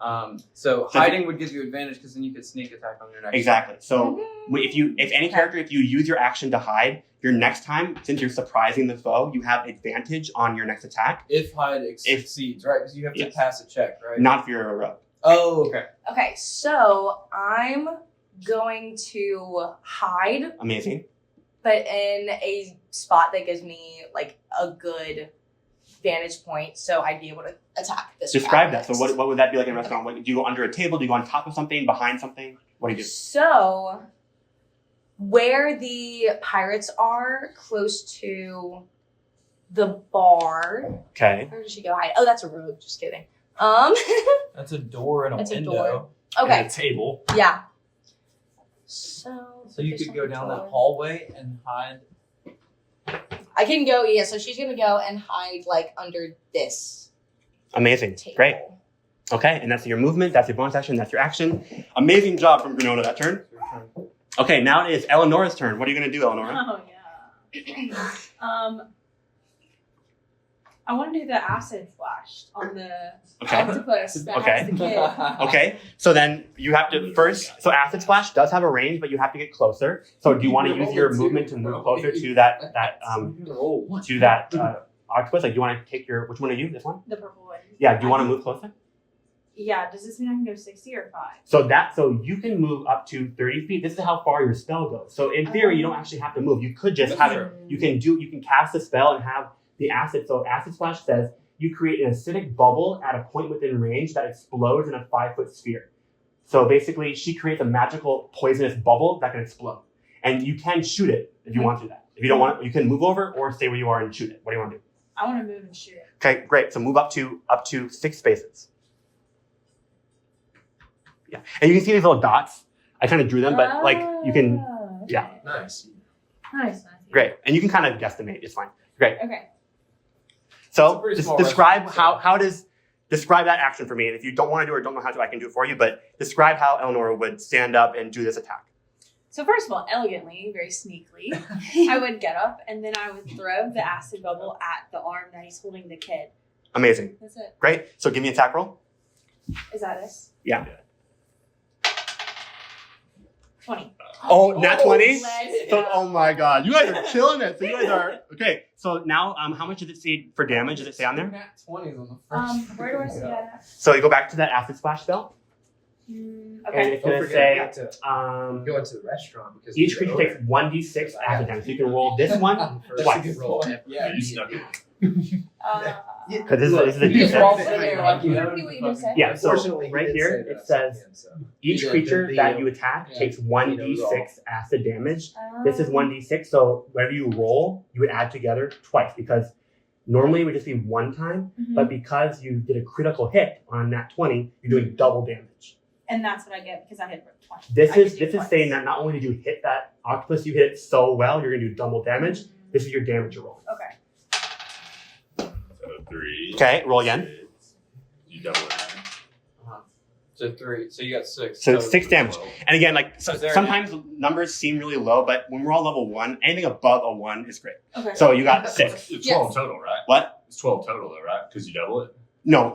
Yeah. So hiding would give you advantage because then you could sneak attack on your next. Exactly. So if any character, if you use your action to hide, your next time, since you're surprising the foe, you have advantage on your next attack. If hide succeeds, right? Because you have to Yes. pass a check, right? Not if you're a rogue. Oh, okay. Okay, so I'm going to hide, Amazing. but in a spot that gives me like a good vantage point, so I'd be able to attack this. Describe crab that. So next. what would that be like in a restaurant? What, do you go under a table? Do you go on top of something? Behind something? What do you do? So, where the pirates are, close to the bar. Okay. Where did she go hide? Oh, that's a rogue. Just kidding. That's a door and a That's a window. door. Okay. And a table. Yeah. So. So you there's could go some down door. that hallway and hide. I can go. Yeah. So she's gonna go and hide like under this Amazing. table. Great. Okay. And that's your movement. That's your bonus action. That's your action. Amazing job from Granona that turn. Okay. Now it is Eleanor's turn. What are you going to do, Eleanor? Oh yeah. I want to do the acid flash on the Okay. octopus that Okay. has the kid. Okay, so then you have to first. So acid splash does have a range, but you have to get closer. So do you want to use your movement to move closer to that octopus? Like, do you want to take your which one are you? This one? The purple one. Yeah. Do you want to move closer? Yeah. Does this mean I can go 60 or 5? So you can move up to 30 feet. This is how far your spell goes. So in theory, you don't actually have to move. You could just have it. You can cast a spell and have the acid. So acid splash says you create an acidic bubble at a point within range that explodes in a 5-foot sphere. So basically, she creates a magical poisonous bubble that can explode, and you can shoot it if you want to do that. If you don't want it, you can move over or stay where you are and shoot it. What do you want to do? I want to move and shoot it. Okay, great. So move up to 6 spaces. Yeah, and you can see these little dots. I kind of drew them, but like you can. Oh, okay. Yeah. Nice. Nice. Great, and you can kind of guesstimate. It's fine. Great. Okay. It's a So pretty small describe restaurant, describe that action for me. And if you don't want to do it or don't know how to, I can do it for you. But describe how Eleanor would stand up and do this attack. So first of all, elegantly, very sneakily, I would get up and then I would throw the acid bubble at the arm that he's holding the kid. Amazing. That's it. Great. So give me an attack roll. Is that this? Yeah. 20. Oh, nat 20? Let's So, go. oh my God. You guys are killing it. So you guys are, okay. So now, how much does it say for damage? Does it say on there? Nat 20s on the first. Where do I see that at? So you go back to that acid splash spell. And Okay. it's Don't going to forget say, go into the restaurant because each creature takes 1d6 acid damage. So you can roll this one That's twice. a good roll. Yeah, You stuck it. Because this is a You just roll d6. sitting there like you know. Repeat what you just said. Yeah, so Unfortunately, he right did here, say it that says again, so. each Yeah, creature the- that you attack yeah. takes 1d6 acid damage. This is Um, 1d6, so whenever you roll, you would add together twice because normally it would just be one time, mhm. but because you did a critical hit on that 20, you're doing double damage. And that's what I get because I hit for 20. This I could is do this is twice. saying that not only did you hit that octopus, you hit it so well, you're gonna do double damage. This is your damage you're rolling. Okay. So 3. Okay, roll again. 6. You double it. So 3. So you got 6. So 6 damage. 12. And again, like Is there sometimes numbers seem really low, but when we're all level 1, anything above a 1 is great. Okay. So you got 6. It's 12 Yes. total, right? What? It's 12 total, though, right? Because you double it. No.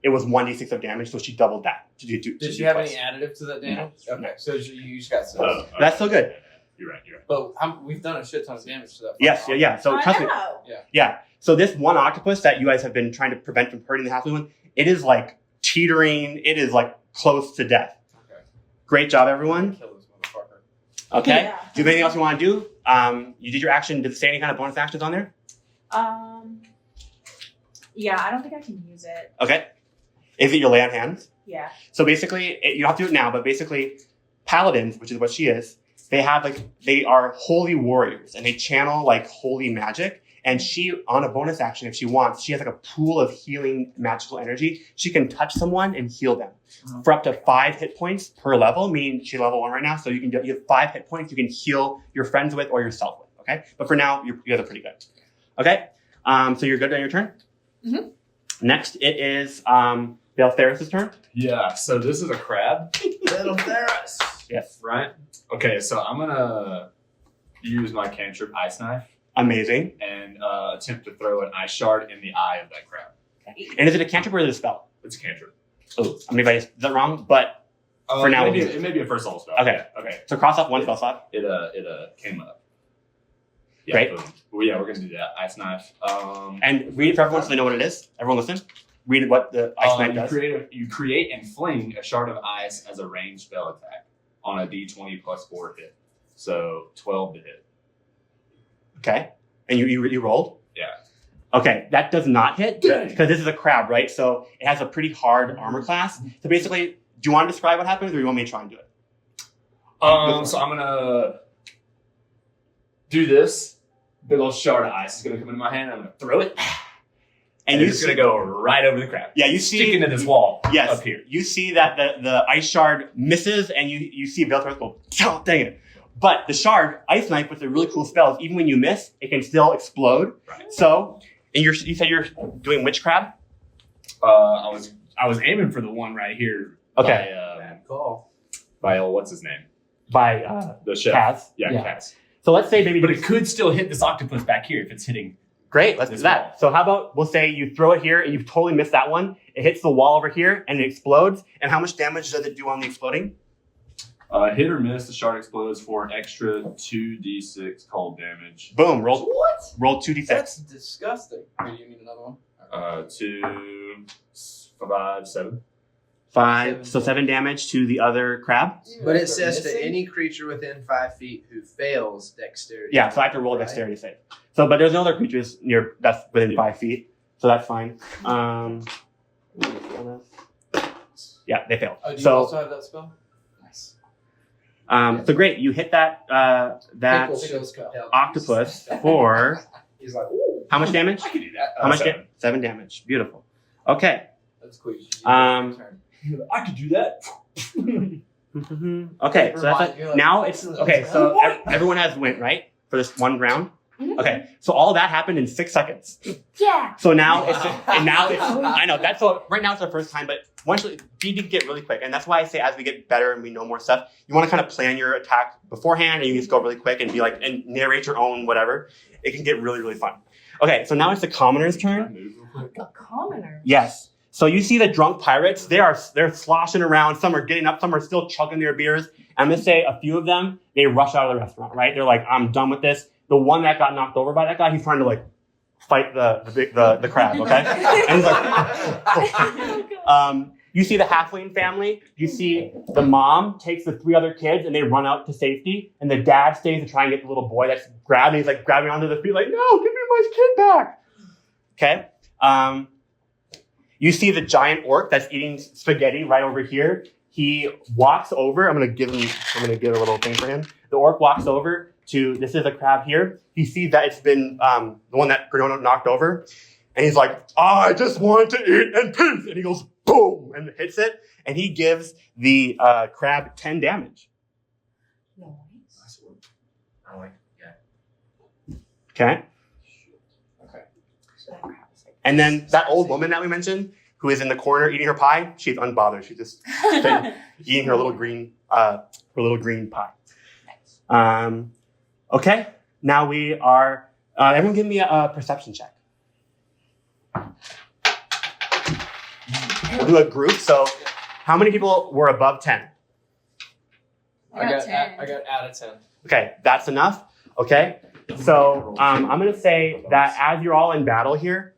It was 1d6 of damage, so she doubled that. Did you have any additive to that damage? Okay, so you just got 6. Oh, That's still good. You're right. But we've done a shit ton of damage to that. Yes, yeah. So I trust me. know. Yeah. So this one octopus that you guys have been trying to prevent from hurting the halfling one, it is like teetering. It is like close to death. Okay. Great job, everyone. Kill this motherfucker. Okay. Yeah. Do you have anything else you want to do? You did your action. Did it say any kind of bonus actions on there? Yeah, I don't think I can use it. Okay. Is it your lay on hands? Yeah. So basically, you don't have to do it now, but basically, paladins, which is what she is, they are holy warriors and they channel like holy magic. And she, on a bonus action, if she wants, she has like a pool of healing magical energy. She can touch someone and heal them for up to 5 hit points per level. Meaning she's level 1 right now, so you have 5 hit points you can heal your friends with or yourself with. Okay, but for now, you guys are pretty good. Okay, so you're good on your turn. Mhm. Next, it is Beltheris' turn. Yeah. So this is a crab, Little Theros. Yes. right? Okay. So I'm gonna use my cantrip ice knife Amazing. and attempt to throw an ice shard in the eye of that crab. And is it a cantrip or is it a spell? It's a cantrip. Oh, I mean, if I did that wrong, but For now, maybe, we'll do it. it may be a first level spell. Okay. Okay. so cross off one spell slot. It came up. Yeah, Great. boom. Well, yeah, we're gonna do that. Ice knife. And read it for everyone so they know what it is. Everyone listen. Read what the ice knife does. You create and fling a shard of ice as a ranged spell attack on a d20 plus 4 hit. So 12 to hit. Okay. And you rolled? Yeah. Okay, that does not hit Dang. because this is a crab, right? So it has a pretty hard armor class. So basically, do you want to describe what happens or do you want me to try and do it? So I'm gonna do this. Big old shard of ice is gonna come into my hand. I'm gonna throw it, and you it's see, gonna go right over the crab. Yeah, you Stick see. into this wall. Yes. Up here. You see that the ice shard misses, and you see Belthorus go, oh, dang it. But the shard, ice knife, with the really cool spells, even when you miss, it can still explode. Right. So, and you said you're doing which crab? I was aiming for the one right here. Okay. Bad call. By what's his name? By The chef. Kaz. Yeah, Yeah. Kaz. So let's say maybe. But it could still hit this octopus back here if it's hitting Great, let's do that. So how about we'll say you throw it here and you totally missed that one. It hits the wall over here and it explodes. And how much damage does it do on the exploding? Hit or miss, the shard explodes for an extra 2d6 cold damage. Boom, roll What? 2d6. That's disgusting. Wait, do you need another one? 2, 5, 7. 5, so 7 damage to the other crab. But it says to any creature within 5 feet who fails dexterity. Yeah, so I have to roll a right? dexterity save. So, but there's no other creatures near that's within 5 feet, so that's fine. Yeah, they failed. Oh, do you So, also have that spell? Nice. so great, you hit that that Pickles cup. octopus for He's like, ooh. how much damage? I can do that. How much? 7. 7 damage. Beautiful. Okay. That's cool. You should do Um, that turn. I could do that. Okay, so that's You're like, now it's okay. So everyone has went right for this one round. Okay, so all that happened in 6 seconds. Yeah. So now it's and now it's I know that's so right now it's our first time, but once D&D can get really quick, and that's why I say as we get better and we know more stuff, you want to kind of plan your attack beforehand, and you just go really quick and be like and narrate your own whatever. It can get really fun. Okay, so now it's the commoner's turn. A commoner. Yes. So you see the drunk pirates, they're sloshing around, some are getting up, some are still chugging their beers. I'm gonna say a few of them, they rush out of the restaurant, right? They're like, I'm done with this. The one that got knocked over by that guy, he's trying to like fight the crab, okay? And he's like, you see the halfling family, you see the mom takes the 3 other kids and they run out to safety, and the dad stays to try and get the little boy that's grabbed, and he's like grabbing onto the feet, like, no, give me my kid back. Okay. You see the giant orc that's eating spaghetti right over here. He walks over. I'm gonna give a little thing for him. The orc walks over to, this is a crab here. He sees that it's been the one that Granona knocked over. And he's like, I just wanted to eat in peace. And he goes, boom, and hits it. And he gives the crab 10 damage. Nice work. I like it. Okay. Okay. And then that old woman that we mentioned, who is in the corner eating her pie, she's unbothered. She's just been eating her little green pie. Okay. Now we are. Everyone, give me a perception check. We'll do a group. So, how many people were above 10? I got 10. I got out of 10. Okay, that's enough. Okay. So I'm going to say that as you're all in battle here,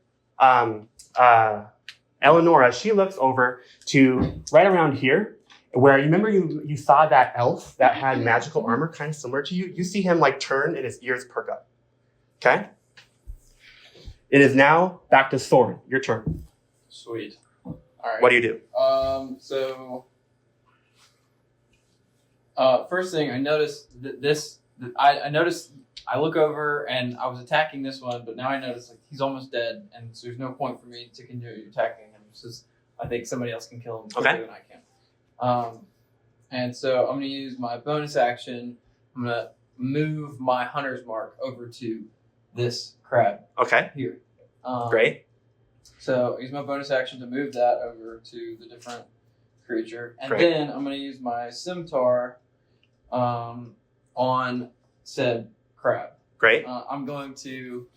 Eleonora, she looks over to right around here, where you remember you saw that elf that had magical armor, kind of similar to you. You see him like turn and his ears perk up. Okay. It is now back to Soren. Your turn. Sweet. All right. What do you do? First thing I noticed I noticed I look over and I was attacking this one, but now I notice like he's almost dead, and so there's no point for me to continue attacking him. Because I think somebody else can kill him quicker than I can. And so I'm gonna use my bonus action. I'm gonna move my hunter's mark over to this crab Okay. here. Great. So I use my bonus action to move that over to the different creature, and Great. then I'm going to use my scimitar on said crab. Great. I'm going to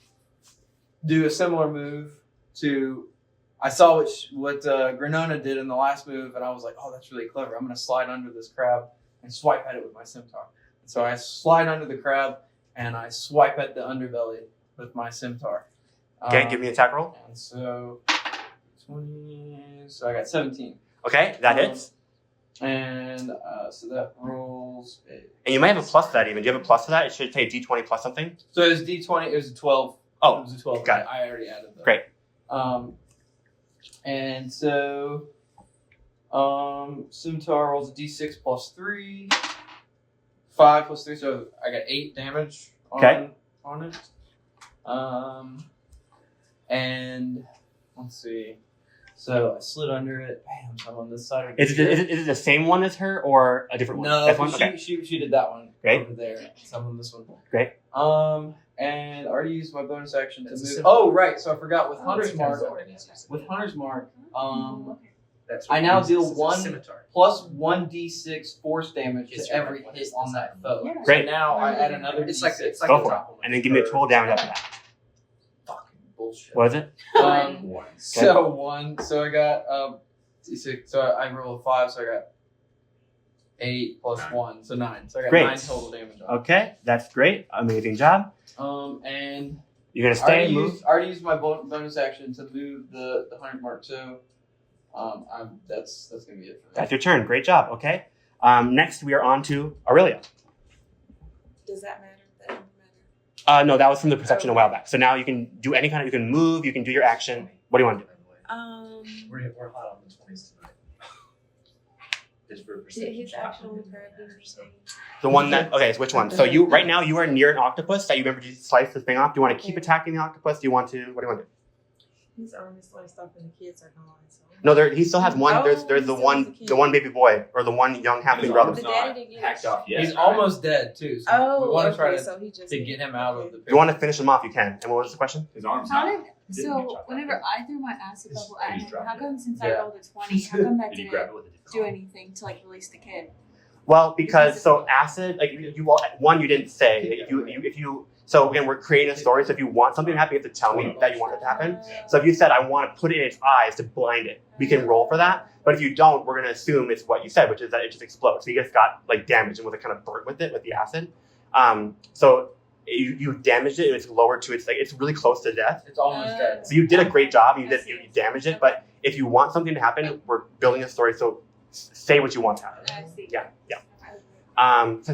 do a similar move to. I saw what Granona did in the last move, and I was like, "Oh, that's really clever." I'm going to slide under this crab and swipe at it with my scimitar. And so I slide under the crab and I swipe at the underbelly with my scimitar. Okay. Give me an attack roll. And so 20. So I got 17. Okay. That hits. And so that rolls. And you might have a plus to that even. Do you have a plus to that? It should say D20 plus something. So it was D20. It was a 12. Oh, it was a 12. got it. I already added that. Great. And so scimitar rolls a D6 plus 3. 5 plus 3. So I got 8 damage on it. And let's see. So I slid under it. Bam, so I'm on this side of Is it the same one as her or a different one? No, That's one? she, Okay. she did that one Great. over there. So I'm on this one. Great. And I already used my bonus action to That's a move. simple- Oh, right. So I forgot with Oh, Hunter's it's Mark. sword. With Hunter's Mark, That's I what now it is. deal This is a one- scimitar. plus 1d6 force damage It's to your every right hit one. on that foe. Yeah. So Great. now I add another It's d6. like Go the for it. top one. And then give me a total damage after that. Fuck. bullshit. What is it? One. So one. So I got D6. So I rolled a 5. So I got 8 plus 9. 1. So 9. So I got Great. 9 total damage on it. Okay, that's great. Amazing job. And You're gonna I already, stay, move. used, I already used my bonus action to move the 100 mark. So that's gonna be it for me. That's your turn. Great job. Okay. Next, we are on to Aurelia. Does that matter? That doesn't matter. No, that was from the perception a while back. So now you can do any kind of, you can move, you can do your action. What do you want to do? We're hot on the 20s tonight. Just for perception. His actual character. The one that, okay, so which one? So you, right now, you are near an octopus that you remember to slice the thing off. Do you want to keep attacking the octopus? Do you want to, what do you want to do? His arm is sliced off and the kids are gone. So. No, he still has one, Oh, there's he the still one, has a kid. the one baby boy, or the one young halfling His brother. arm's The not daddy didn't get hacked it. off yet. He's right? almost dead too. So we want to try to, so he just get him out of the If you want to finish him off, you can. And what was the question? His arm's How not. did Didn't get so chopped whenever off. I threw my acid His bubble at face him, dropped how it. come since I Yeah. rolled a 20, how come that Did he didn't grab it with a do anything to like release the kid? Well, because so acid, like you didn't say. If you so again, we're creating a story. So if you want something to happen, you have to tell me that you want it to happen. So if you said I want to put it in its eyes to blind it, we can roll for that. But if you don't, we're gonna assume it's what you said, which is that it just explodes. So you just got like damaged and was kind of burnt with it with the acid. So you damaged it and it's lowered to it's really close to death. It's almost dead. So you did a great job. You damaged it. But if you want something to happen, we're building a story. So say what you want to happen. I see. Yeah. So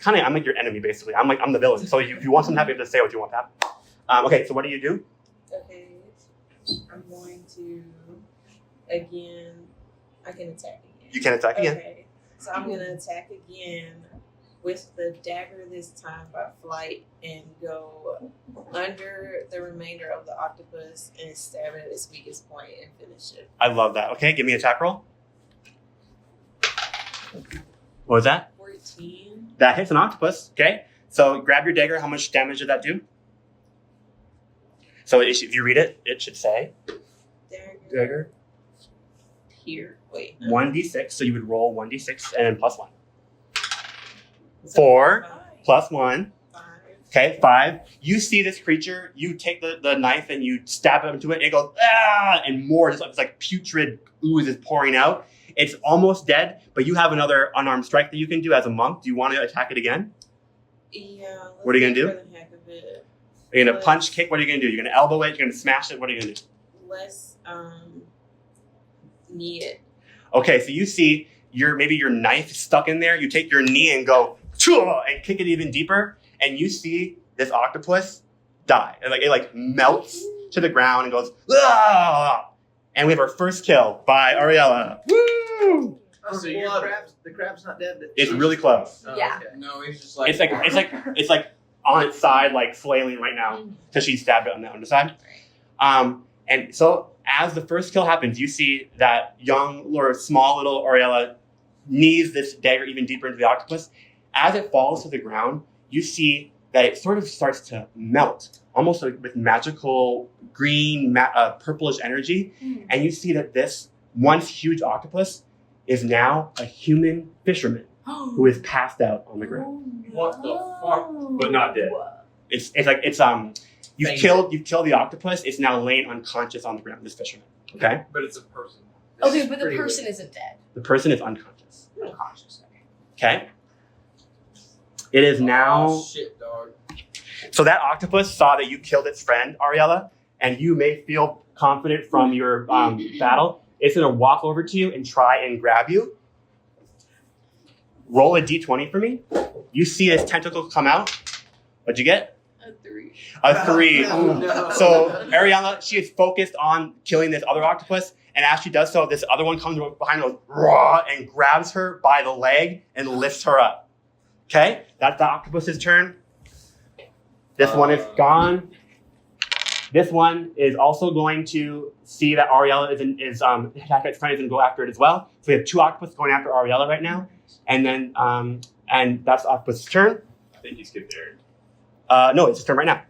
kind of, I'm like your enemy basically. I'm the villain. So if you want something to happen, you have to say what you want to happen. Okay, so what do you do? Okay. I'm going to again. I can attack again. You can attack again. Okay. So I'm gonna attack again with the dagger this time by flight and go under the remainder of the octopus and stab it at its weakest point and finish it. I love that. Okay, give me an attack roll. What was that? 14. That hits an octopus. Okay, so grab your dagger. How much damage did that do? So if you read it, it should say dagger Here. Wait. 1d6. So you would roll 1d6 and then plus 1. 4 plus 1. 5. Okay, 5. You see this creature, you take the knife and you stab it into it, and it goes, ah, and more, it's like putrid ooze is pouring out. It's almost dead, but you have another unarmed strike that you can do as a monk. Do you want to attack it again? Yeah. What are you gonna do? For the heck of it. Are you going to punch, kick? What are you going to do? You're going to elbow it? You're going to smash it? What are you going to do? Let's knee it. Okay, so you see maybe your knife stuck in there. You take your knee and go, "Chua," and kick it even deeper, and you see this octopus die. And it melts to the ground and goes, ah! And we have our first kill by Ariella. Woo! Oh, so the crab's not dead. It's really close. Oh, Yeah. okay. No, he's just like It's like on its side, like flailing right now because she stabbed it on the underside. And so as the first kill happens, you see that young or small little Ariella knees this dagger even deeper into the octopus. As it falls to the ground, you see that it sort of starts to melt, almost like with magical green, purplish energy. And you see that this once huge octopus is now a human fisherman who is passed out on the ground. what the fuck? But not dead. You've killed the octopus. It's now laying unconscious on the ground. This fisherman. Okay. But it's a person. Okay, but the Pretty person isn't dead. The person is unconscious. Unconscious. Okay. Okay. It is now. Oh, shit, dog. So that octopus saw that you killed its friend, Ariella, and you may feel confident from your battle. It's going to walk over to you and try and grab you. Roll a d20 for me. You see its tentacle come out. What'd you get? A 3. A 3. Oh, Ooh. no. So Ariella, she is focused on killing this other octopus, and as she does so, this other one comes behind her raw and grabs her by the leg and lifts her up. Okay, that's the octopus's turn. This one is gone. This one is also going to see that Ariella is attacking its friend, is going to go after it as well. So we have 2 octopus going after Ariella right now, and then and that's the octopus's turn. I think you skipped Aaron. No, it's his turn right now.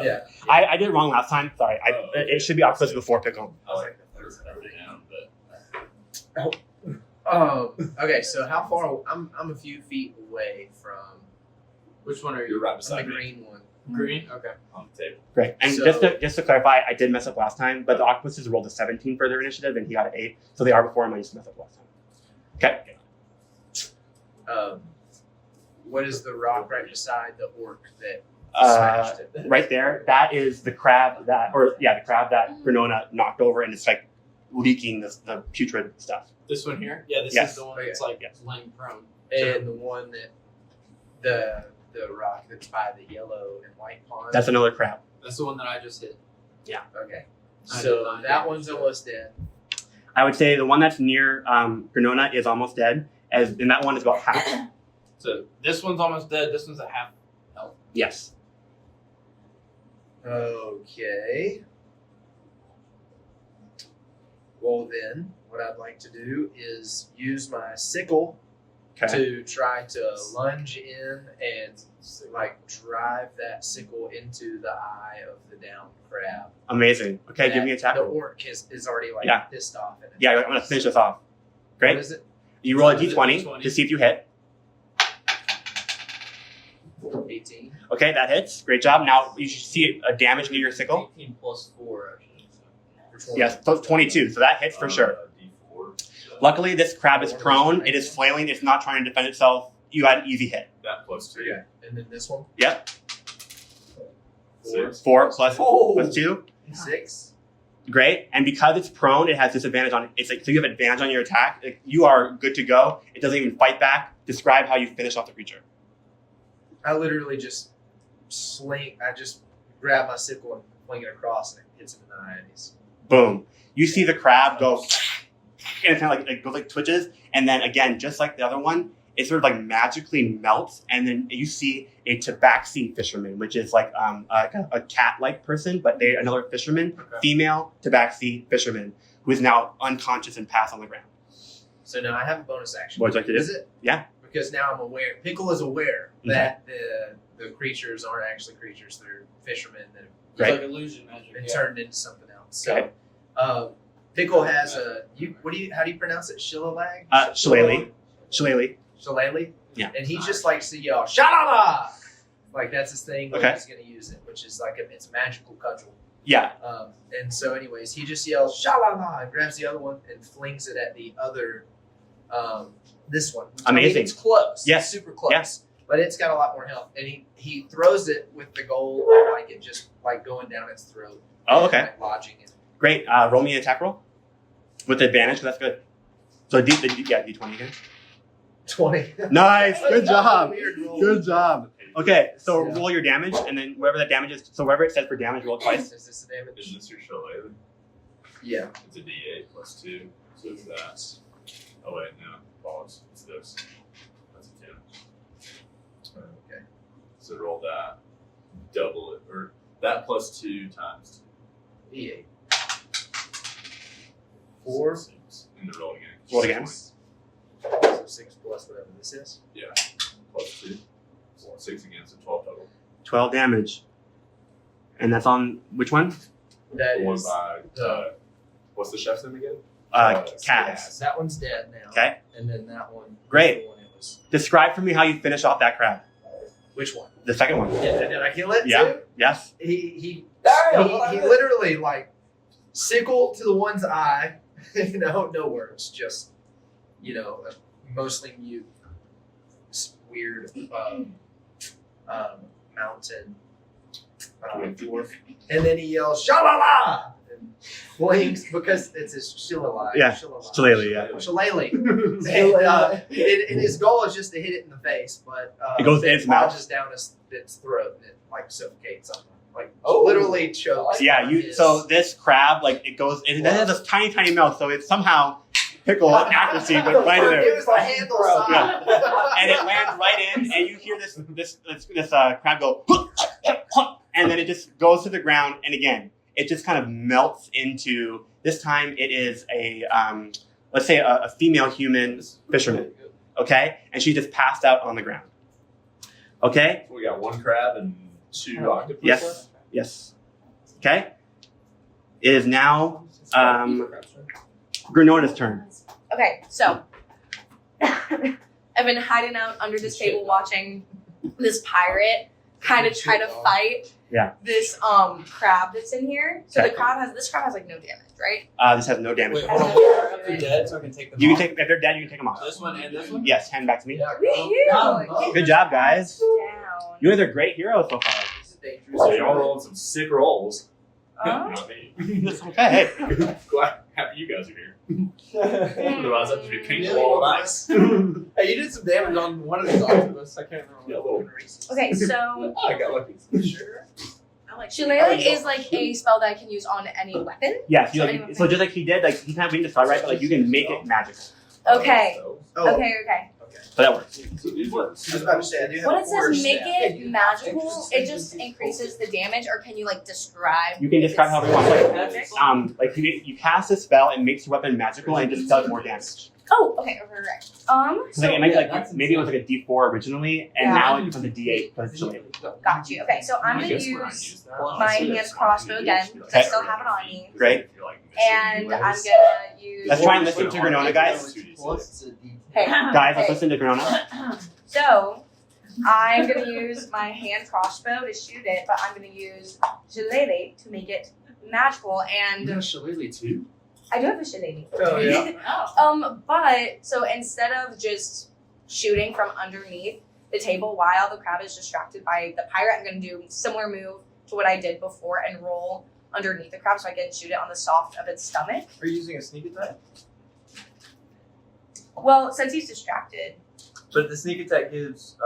Yeah. I did it wrong last time. Sorry. It should be octopus before pickle. I was like, there's everything down, but Okay, so how far? I'm a few feet away from Which one are you're you? right the beside me. green one. Green. Okay. on the table. Great. And So- just to clarify, I did mess up last time, but the octopuses rolled a 17 for their initiative, and he got an 8. So they are before him. I used to mess up last time. Okay. What is the rock right beside the orc that Uh, smashed it? right there, that is the crab that Granona knocked over, and it's like leaking the putrid stuff. This one here. Yeah, this Yes. is the one that's like Yes. laying prone. And the one that the rock that's by the yellow and white pond. That's another crab. That's the one that I just hit. Okay. I So did not that damage one's to it. almost dead. I would say the one that's near Granona is almost dead, and that one is about half. So this one's almost dead. This one's a half health. Yes. Okay. Well then, what I'd like to do is use my sickle Okay. to try to lunge in and like drive that sickle into the eye of the downed crab. Amazing. Okay, give me a The tackle. orc is already like Yeah. pissed off. And Yeah, I'm gonna finish this off. What Great. is it? You roll a Is it d20 D20? to see if you hit. 18. Okay, that hits. Great job. Now you should see a damage near your sickle. 18 plus 4 actually. For 20. Yes, so it's 22. So that hits for sure. D4. Luckily, this crab is prone. It is flailing. It's not trying to defend itself. You had an easy hit. That plus 2. Okay. And then this one? Yep. 4. 4 plus, Oh. plus 2. 6. Great. And because it's prone, it has disadvantage on it. It's like, so you have advantage on your attack. Like, you are good to go. It doesn't even fight back. Describe how you finish off the creature. I literally just grab my sickle and fling it across and it hits him in the eye and he's Boom. You see the crab go, and it kind of like goes like twitches, and then again, just like the other one, it sort of like magically melts, and then you see a tabaxi fisherman, which is like a cat-like person, but they're another fisherman, Okay. female tabaxi fisherman, who is now unconscious and passed on the ground. So now I have a bonus action. What would you like to do? Is it? Yeah. Because now I'm aware. Pickle is aware Okay. that the creatures aren't actually creatures. They're fishermen that have It's Right. like illusion magic. been Yeah. turned into something else. So, Okay. Pickle has a how do you pronounce it? Shillelagh? Shillelagh. Shillelagh. Shillelagh? Yeah. And he just likes to yell, "Shalala!" Like that's his thing when Okay. he's going to use it, which is like it's a magical cudgel. Yeah. And so, anyways, he just yells "Shalala" and grabs the other one and flings it at the other, this one. I mean, Amazing. it's close. Yes. It's super close. Yes. But it's got a lot more health, and he throws it with the goal of like it just like going down its throat. Oh, and, okay. like, lodging it. Great. Roll me an attack roll with advantage. That's good. So D20 again. 20. Nice. Good job. Weird roll. Good job. Okay, so Yeah. roll your damage, and then whatever that damage is, so wherever it says for damage, roll it twice. Is this the damage? Is this your shillelagh? Yeah. It's a D8 plus 2. So it's that. Oh, wait, no. Balls. It's this. That's a 10. Okay. So roll that. Double it. Or that plus 2 times 2. E8. 4. 6. And then roll again. Roll it again. So 6 plus whatever this is. Yeah. Plus 2. 6 again, so 12 total. 12 damage. And that's on which one? That The one is. by, what's the chef's name again? Cats. Yes, that one's dead now. Okay. And then that one. Great. The one it was. Describe for me how you finish off that crab. Which one? The second one. Did I kill it? Yeah. Too? Yes. He literally like sickle to the one's eye. No words, just mostly mute, weird mountain dwarf, and then he yells "Shalala!" and blinks because it's his shillelagh. Yeah, shillelagh, yeah. Shillelagh. And his goal is just to hit it in the face, but It goes in its mouth. lodges down its throat and it like suffocates something. Like Oh. literally chokes. Yeah, on his- so this crab, like, it goes, it has this tiny mouth, so it's somehow pickle accuracy, but right in It there. was the handle side. And it lands right in, and you hear this crab go, and then it just goes to the ground, and again, it just kind of melts into, this time it is a, let's say a female human fisherman, okay? And she just passed out on the ground. Okay? We got 1 crab and 2 octopus Yes. left? Yes. Okay? It is now Granona's turn. Okay, so I've been hiding out under this table watching this pirate kind of try to fight this crab that's in here. So Okay. this crab has like no damage, right? This has no damage. Wait, hold on. If they're dead, so I can take them You off. can take if they're dead. You can take them off. This one and this one? Yes, hand back to me. Woo-hoo! Good job, guys. Down. You guys are great heroes so far. So y'all rolling some sick rolls. Oh. Not me. That's okay. Hey. Glad happy you guys are here. Otherwise, I'd just be painting Really? all nice. Hey, you did some damage on one of these octopus. I can't remember. Yeah, a what little. Okay, so I got lucky. Sure. I like Shillelagh is like a spell that I can use on any weapon. Yes. So anyone So just like he did, like he kind of beat the spell, right? But like you can make it magical. Okay. Oh, Okay. So that works. So these works. I was about to say, I do have When a it quarter says make staff. it magical, it just increases the damage, or can you like describe? You can describe however you want. Like you cast a spell and makes your weapon magical and it just does more damage. Oh, okay, right. So So like, it might, yeah, like that's maybe it was like a D4 originally, and Yeah. now it becomes a D8 because it's Shillelagh. got you. Okay, so I'm I gonna guess we're use use that. my hand crossbow again, because I still have it on me. Great. And I'm gonna use. Let's try and listen to Granona, guys. Hey, Guys, let's hey. listen to Granona. So I'm gonna use my hand crossbow to shoot it, but I'm gonna use Shillelagh to make it magical. You And got a shillelagh too? I do have a Shillelagh. Oh, yeah. But so instead of just shooting from underneath the table while the crab is distracted by the pirate, I'm gonna do a similar move to what I did before and roll underneath the crab so I can shoot it on the soft of its stomach. Are you using a sneak attack? Well, since he's distracted. But the sneak attack gives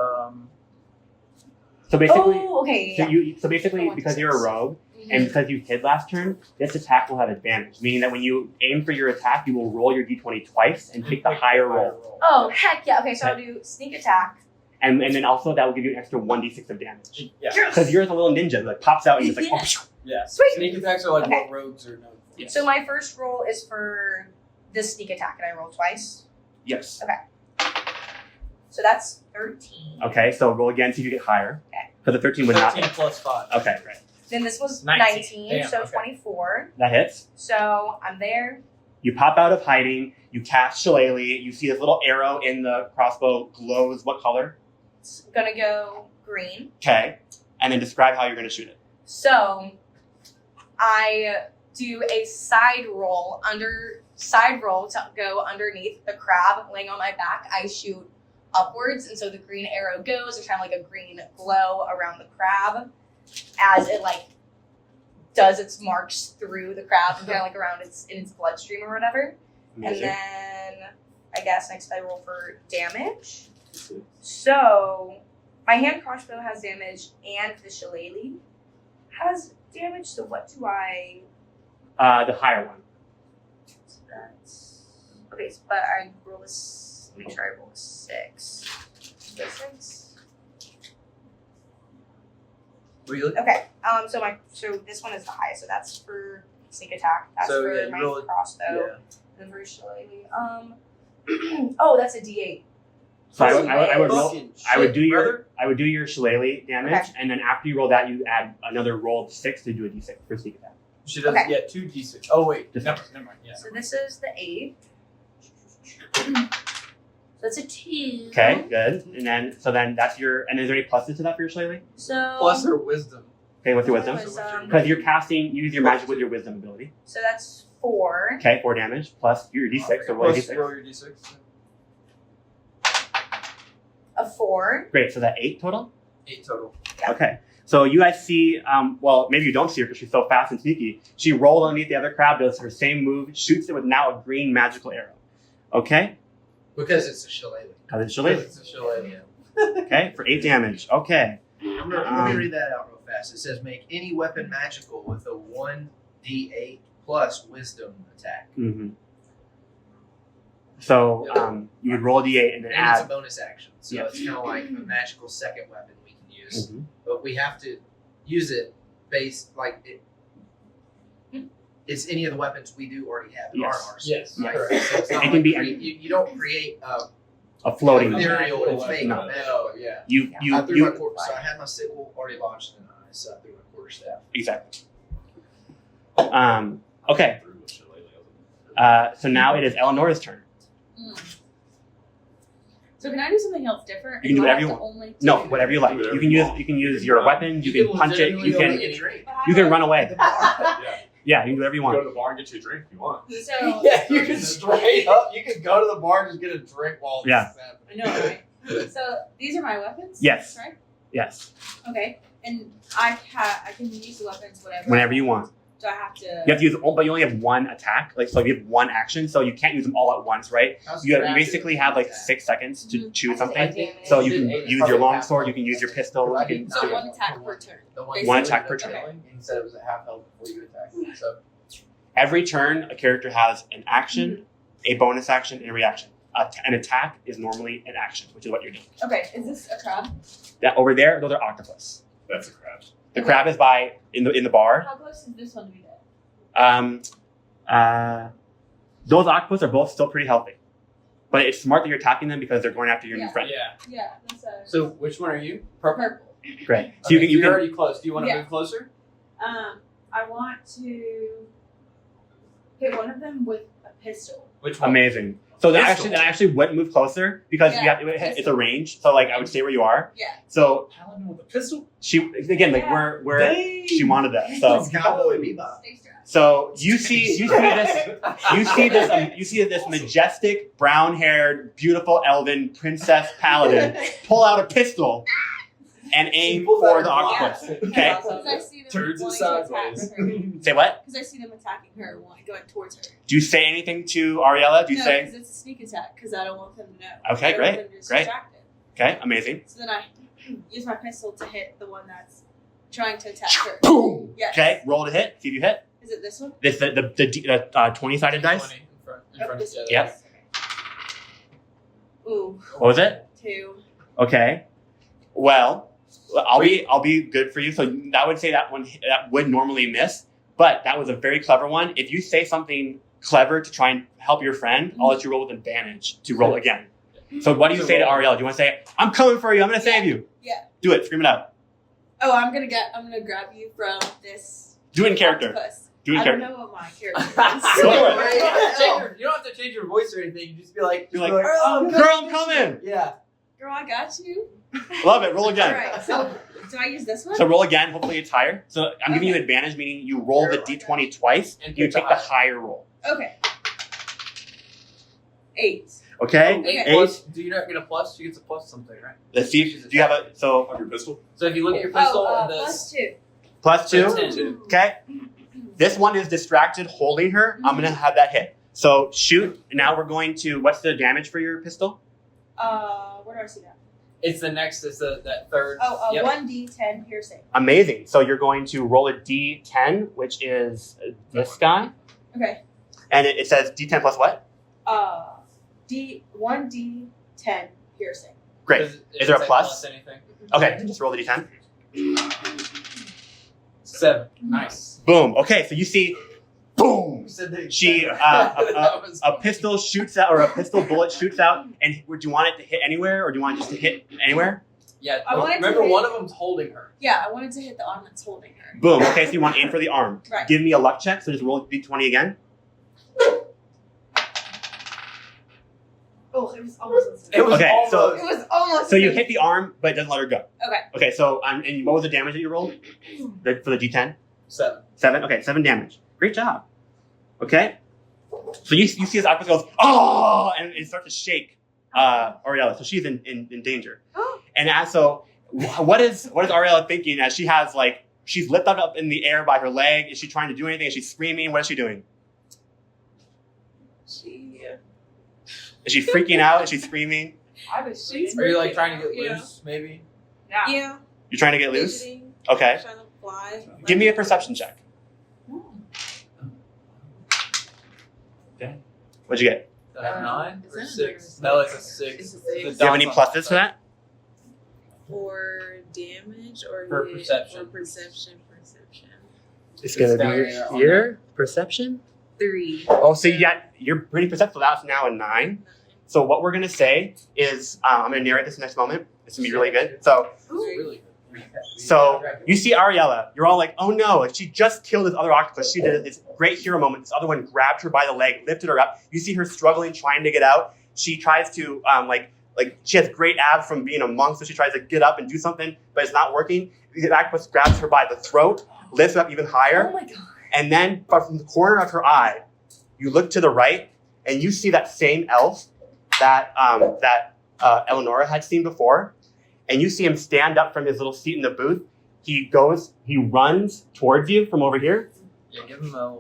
So basically, Oh, okay. so Yeah. so basically, because you're a rogue and because you hid last turn, this attack will have advantage. Meaning that when you aim for your attack, you will roll your d20 twice and take the higher roll. Oh, heck yeah. Okay, so I'll do sneak attack. And then also that will give you an extra 1d6 of damage. Yeah. Because yours is a little ninja, like pops out and just like, Yeah. Yeah. Sweet. Sneak attacks are like Okay. what rogues are known for. Yes. So my first roll is for this sneak attack, and I roll twice. Yes. So that's 13. Okay, so roll again, see if you get higher. Okay. Because the 13 would not 13 hit. plus 5. Okay, right. Then this was 19. 19, Damn, so okay. 24. That hits. So I'm there. You pop out of hiding, you cast Shillelagh, you see this little arrow in the crossbow glows. What color? It's gonna go green. Okay. And then describe how you're going to shoot it. So I do a side roll to go underneath the crab laying on my back. I shoot upwards, and so the green arrow goes. There's kind of like a green glow around the crab as it like does its march through the crab and kind of like around its bloodstream or whatever. Amazing. And then I guess next I roll for damage. So my hand crossbow has damage and the Shillelagh has damage. So what do I? The higher one. So that's okay. But I roll this. Make sure I roll a 6. So 6. What are you looking Okay. So this one is the highest. So that's for sneak attack. That's So, for yeah, you my roll it- crossbow. Yeah. And for Shillelagh. Oh, that's a D8. So I would roll. Fucking I would shit, do your brother. Shillelagh damage, Okay. and then after you roll that, you add another roll of 6 to do a d6 for sneak attack. She does Okay. 2d6. Oh wait, Just- never mind. Yeah. So this is the 8. So that's a 2. Okay, good. And then that's your. And is there any pluses to that for your Shillelagh? So Plus her wisdom. Okay, what's your Mine wisdom? was, Because you're casting, you use your magic with your wisdom ability. so that's 4. Okay, 4 damage plus your d6. So roll a Plus d6. roll your d6. A 4. Great. So that 8 total. 8 total. Yeah. Okay. So you guys see, well, maybe you don't see her because she's so fast and sneaky. She rolled underneath the other crab, does her same move, shoots it with now a green magical arrow. Okay? Because it's a shillelagh. Because it's Shillelagh. It's a shillelagh. Okay, for 8 damage. Okay. Let me read that out real fast. It says, make any weapon magical with a 1d8 plus wisdom attack. Mm-hmm. So you would roll a d8 and then And it's a add. bonus action. So Yeah. it's kind of like a magical second weapon we can use. Mhm. But we have to use it based, like, it's any of the weapons we do already have in Yes. our arsenal. Yes. Right? Correct. So it's not It can like be you don't create A floating. ethereal and fake No. magic. Oh yeah. You I threw my you so I had my sickle already launched in the eye, so I threw my quarterstaff. exactly. Okay. Through a shillelagh. So now it is Eleanor's turn. So can I do something else different? You can do Or I whatever you have to want. only No, do- whatever you like. You can use your weapon. You can punch it. You can run away. Yeah, you can do whatever you Go want. to the bar and get you a drink if you want. So Yeah, you can straight up. You can go to the bar and just get a drink while this Yeah. is I know, right? So these are my weapons. Yes. Right. Yes, Okay. And I can use the weapons whatever. whenever you want. Do I have to? You have to use, but you only have one attack. Like, so you have one action, so you can't use them all at once, right? You basically have like 6 seconds to choose something. So you can use your longsword, you can use your pistol. You can, So one attack per turn. One attack per turn. And he said it was a half health before you attack. So every turn, a character has an action, a bonus action, and a reaction. An attack is normally an action, which is what you're doing. Okay. Is this a crab? That over there, those are octopus. That's a crab. The crab is by in the bar. How close is this one to be dead? Those octopus are both still pretty healthy, but it's smart that you're attacking them because they're going after your new Yeah. friend. yeah. Yeah. That's a So which one are you? Purple. purple. Great. So Okay, you you're can already close. Do you want to Yeah. move closer? I want to hit one of them with a pistol. Which one? amazing. So that Pistol. actually wouldn't move closer because you Yeah, have it's a range. So like I would stay where you are. Yeah. So Paladin with a pistol? she again like Yeah. where she wanted that. So Cowboy Bebop. Stay strapped. so you see this majestic brown-haired beautiful elven princess paladin pull out a pistol and aim Pull for out the a octopus. Yeah. Okay. Because I see them Turns it wanting to attack sideways. her. Say what? Because I see them attacking her, going towards her. Do you say anything to Ariella? Do you No, say? because it's a sneak attack. Because I don't want them to know. Okay, I don't great, want them to be great. distracted. Okay, amazing. So then I use my pistol to hit the one that's trying to attack her. Boom. Yes. Okay, roll to hit. See if you hit. Is it this one? This the 20-sided dice. 20 in front Oh, of this the one. other. Yep. Ooh, What was it? 2. Okay. Well, I'll be good for you. So that would say that would normally miss, but that was a very clever one. If you say something clever to try and help your friend, I'll let you roll with advantage to roll again. So what do you say to Ariel? Do you want to say, "I'm coming for you. I'm going to save you"? Yeah. Do it. Scream it out. Oh, I'm gonna grab you from this. Do it in character. octopus. Do it in I don't character. know what my character is. Go for it. You don't have to change your voice or anything. You just be like, You're like, "Oh, Girl, I'm coming. Yeah. Girl, I got you. Love it. Roll again. All right. So do I use this one? So roll again. Hopefully it's higher. So I'm giving you Okay. advantage, meaning you roll the d20 twice. And You pick the take the higher roll. Okay. 8. Okay. Okay. 8. Plus, do you not get a plus? She gets a plus something, right? Let's see. Do you have a On your pistol? So if you look at your pistol Oh, and plus 2. plus 2? Plus 2. Okay. This one is distracted holding her. I'm going to have that hit. So shoot. Now we're going to, what's the damage for your pistol? Where do I see that? It's the next, it's that third. Oh, Yep. 1d10 piercing. Amazing. So you're going to roll a d10, which is this guy. Okay. And it says d10 plus what? 1d10 piercing. Great. Does it Is there a say plus? anything? Okay, just roll the d10. 7. Nice. Boom. Okay, so you see, boom. You said that- She, That was a funny. pistol shoots out, or a pistol bullet shoots out. And would you want it to hit anywhere, or do you want it just to hit anywhere? Yeah. I wanted to Remember, hit- one of them's holding her. Yeah, I wanted to hit the arm that's holding her. Boom. Okay, so you want to aim for the arm. Right. Give me a luck check. So just roll d20 again. Oh, it was almost. It was Okay, almost. so- It was almost. So you hit the arm, but it doesn't let her go. Okay. Okay, so and what was the damage that you rolled for the d10? 7. 7. Okay, 7 damage. Great job. Okay. So you see this octopus goes, oh, and it starts to shake Ariella. So she's in danger. Oh. And what is Ariella thinking as she has she's lifted up in the air by her leg? Is she trying to do anything? Is she screaming? What is she doing? Is she freaking out? Is she screaming? I was shooting. Are you like trying to get Yeah. loose, maybe? Yeah. You're trying to get loose? Fidgeting, Okay. Trying to fly. Give me a perception check. What'd you get? Is that a 9 is or that 6? a- No, it's a 6. It's a 6. The Do you have any dots on pluses for that? For damage or For hit? perception. Or perception. It's gonna be your perception. 3. Oh, so you're pretty perceptive. That's now a 9. So what we're gonna say is, I'm gonna narrate this in the next moment. It's gonna be really good. So It's really good. you see Ariella. You're all like, oh no! Like, she just killed this other octopus. She did this great hero moment. This other one grabbed her by the leg, lifted her up. You see her struggling, trying to get out. She tries to like she has great abs from being a monk, so she tries to get up and do something, but it's not working. The octopus grabs her by the throat, lifts her up even higher, Oh my god. and then from the corner of her eye, you look to the right, and you see that same elf that Eleonora had seen before, and you see him stand up from his little seat in the booth. He runs towards you from over here. Yeah, give him a.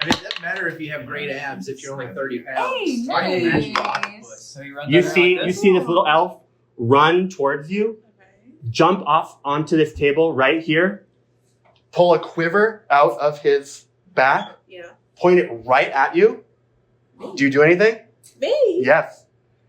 I mean, it doesn't matter if you have great abs if you're only 30 pounds. Hey, I can imagine nice. octopus. So he runs You around see like this. this little elf run towards you, Okay. jump off onto this table right here, pull a quiver out of his back, Yeah. point it right at you. Do you do anything? Me? Yes.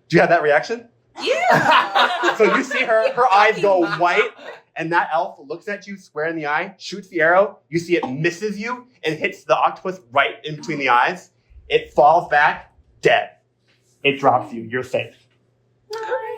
Do you have that reaction? Yeah. So you see her eyes go white, and that elf looks at you square in the eye, shoots the arrow. You see it misses you and hits the octopus right in between the eyes. It falls back, dead. It drops you. You're safe.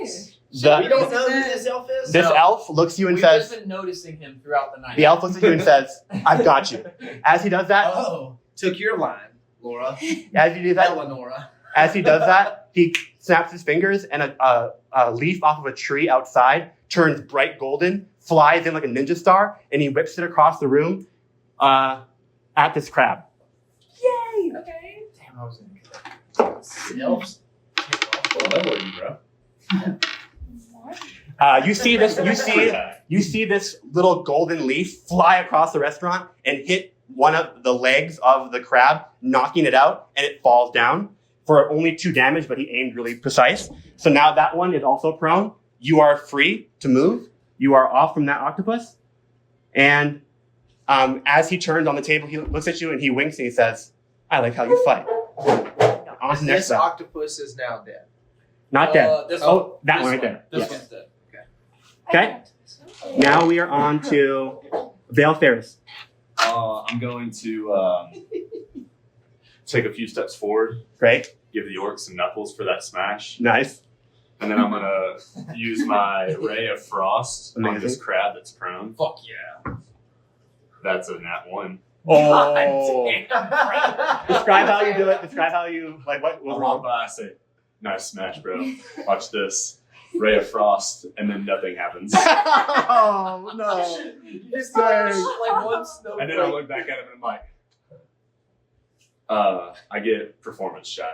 Nice. We The, don't know who this elf is? this No. elf looks at you and We've just says, been noticing him throughout the night. the elf looks at you and says, I've got you. As he does that, Oh, took your line, Laura. as you do that, Eleonora. as he does that, he snaps his fingers and a leaf off of a tree outside turns bright golden, flies in like a ninja star, and he whips it across the room at this crab. Yay. Okay. Damn, I was in. Elves. What level are you, bro? You see this little golden leaf fly across the restaurant and hit one of the legs of the crab, knocking it out, and it falls down for only 2 damage, but he aimed really precise. So now that one is also prone. You are free to move. You are off from that octopus. And as he turns on the table, he looks at you and he winks and he says, I like how you fight. On to the next This round. octopus is now dead. Not dead. This Oh, that this one right there. This Yes. one's dead. Okay. Now we are on to Vale Ferris. I'm going to take a few steps forward, Great. give the orc some knuckles for that smash, Nice. and then I'm going to use my Ray of Frost on Amazing. this crab that's prone. Fuck yeah. That's a nat 1. Oh. Describe how you do it. Describe how you, like, what was I'll wrong? walk by, I say, nice smash, bro. Watch this. Ray of Frost, and then nothing happens. Oh, no. Just Dang. like one snowflake. And then I look back at him and I'm like, I get performance shy.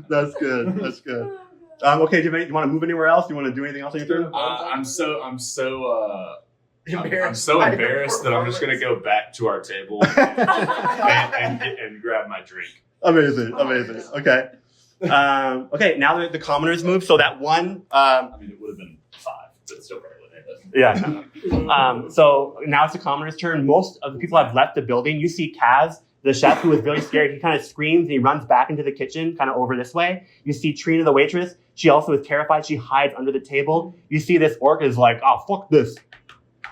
That's good. That's good. Okay, do you want to move anywhere else? Do you want to do anything else on your turn? I'm so Embarrassed that I'm just gonna go back to our table and grab my drink. Amazing. Amazing. Okay. Okay, now that the commoners move, so that one, I mean, it would have been 5, but it's still probably wouldn't. yeah. So now it's the commoner's turn. Most of the people have left the building. You see Kaz, the chef, who is really scared. He kind of screams and he runs back into the kitchen, kind of over this way. You see Trina, the waitress. She also is terrified. She hides under the table. You see this orc is like, oh, fuck this.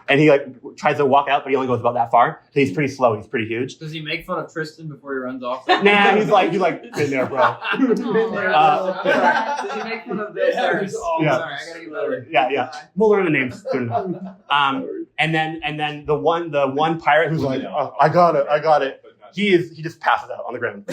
And he like tries to walk out, but he only goes about that far. So he's pretty slow. He's pretty huge. Does he make fun of Tristan before he runs off? Nah, he's like, been there, bro. Does he make fun of Bill Ferris? Oh, Yeah. sorry, I gotta get better. Yeah. We'll learn the names soon enough. And then the one pirate who's like, oh, I got it. He just passes out on the ground.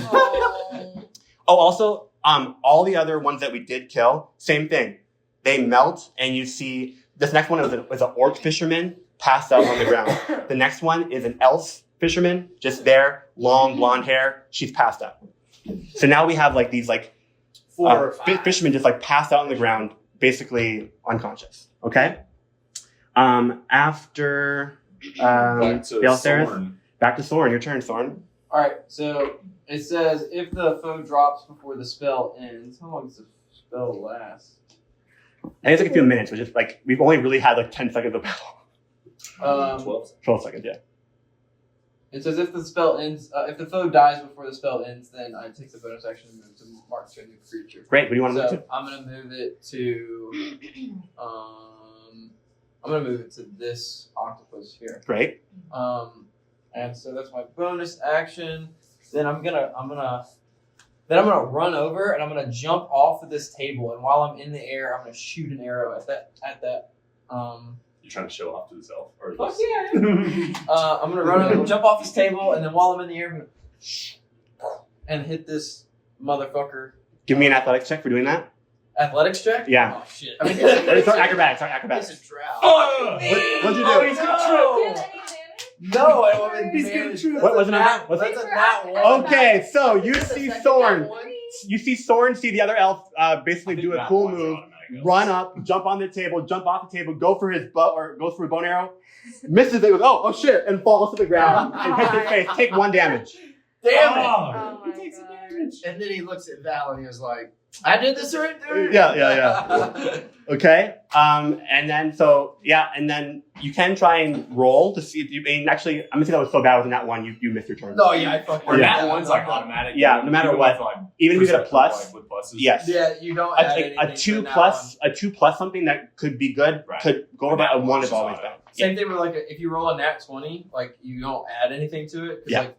Oh, also, all the other ones that we did kill, same thing. They melt, and you see this next one is an orc fisherman passed out on the ground. The next one is an elf fisherman, just there, long blonde hair. She's passed out. So now we have like these like 4 or 5. fishermen just like passed out on the ground, basically unconscious. Okay. After Back to Vale Ferris, Sorn. back to Soren. Your turn, Soren. Alright, so it says if the foe drops before the spell ends, how long does the spell last? I think it's like a few minutes, but just like we've only really had like 10 seconds of battle. 12 seconds, yeah. It says if the spell ends, if the foe dies before the spell ends, then I take the bonus action and move to mark to a new creature. Great. What do you want to move So to? I'm gonna move it to, I'm gonna move it to this octopus here. Great. And so that's my bonus action. Then I'm gonna run over and I'm gonna jump off of this table. And while I'm in the air, I'm gonna shoot an arrow at that. You trying to show off to this elf? Or Fuck this? yeah! I'm gonna run over, jump off this table, and then while I'm in the air, I'm gonna and hit this motherfucker. Give me an athletics check for doing that. Athletics check? Yeah. Oh shit. I mean, Sorry, acrobatics. Sorry, acrobatics. It's a drought. What'd you do? Oh, he's gonna trip. No, I won't. He's gonna trip. What was the number? What's That's it? a nat one. Okay, so you That's a see second Thorn. nat one. You see Soren see the other elf basically do a cool move, run up, jump on the table, jump off the table, go for his bow or goes for a bone arrow, misses it, goes, oh shit, and falls to the ground and hits his face. Take 1 damage. Damn it! Oh my takes a gosh. And then he looks at Val and he was like, I did this right there. Yeah. Okay. And then you can try and roll to see if you. I mean, actually, I'm gonna say that was so bad with that one. You missed your turn. No, yeah, I fucking. Or Yeah. that one's like automatic. Yeah, no matter Even what. with, like, Even if you get a plus, like, with pluses. yes. Yeah, you don't add anything. A 2 plus, something that could be good Right. could go over. A 1 is is always automatic. bad. Same thing with like if you roll a nat 20, like you don't add anything to it. 'Cause, Yeah. like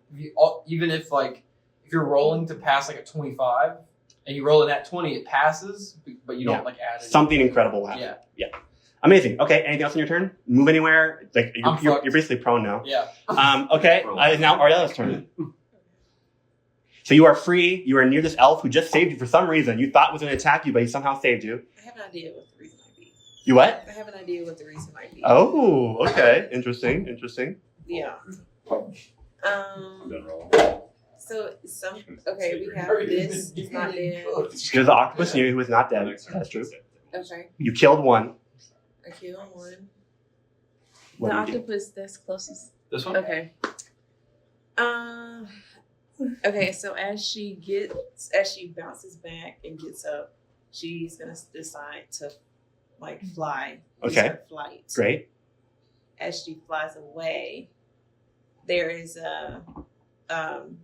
even if you're rolling to pass like a 25 and you roll a nat 20, it passes, but you Yeah. don't like add anything. Something incredible will happen. Yeah. Amazing. Okay. Anything else on your turn? Move anywhere. Like I'm you're fucked. basically prone now. Yeah. Okay. Now Ariella's turn. So you are free. You are near this elf who just saved you for some reason. You thought was going to attack you, but he somehow saved you. I have an idea what the reason might be. You what? I have an idea what the reason might be. Oh, okay. Interesting. Yeah. So okay, we have this. It's not dead. There's the octopus near you who is not dead. That's true. Okay, You killed one. I killed one. What The do you do? octopus that's closest. This one? Okay. Okay, so as she bounces back and gets up, she's gonna decide to fly. Use Okay. her flight. Great. As she flies away, there is a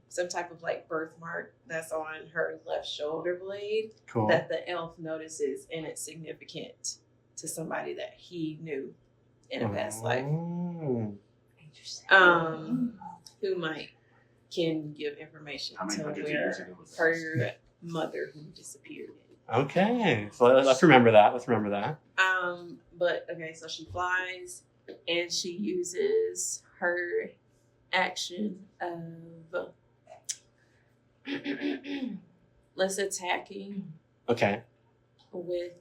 some type of birthmark that's on her left shoulder blade Cool. that the elf notices, and it's significant to somebody that he knew in a past life. Oh. Who can give information How many to hundreds of years ago where was her this? mother who disappeared. Okay. So let's remember that. But okay, so she flies and she uses her action of let's attacking Okay. with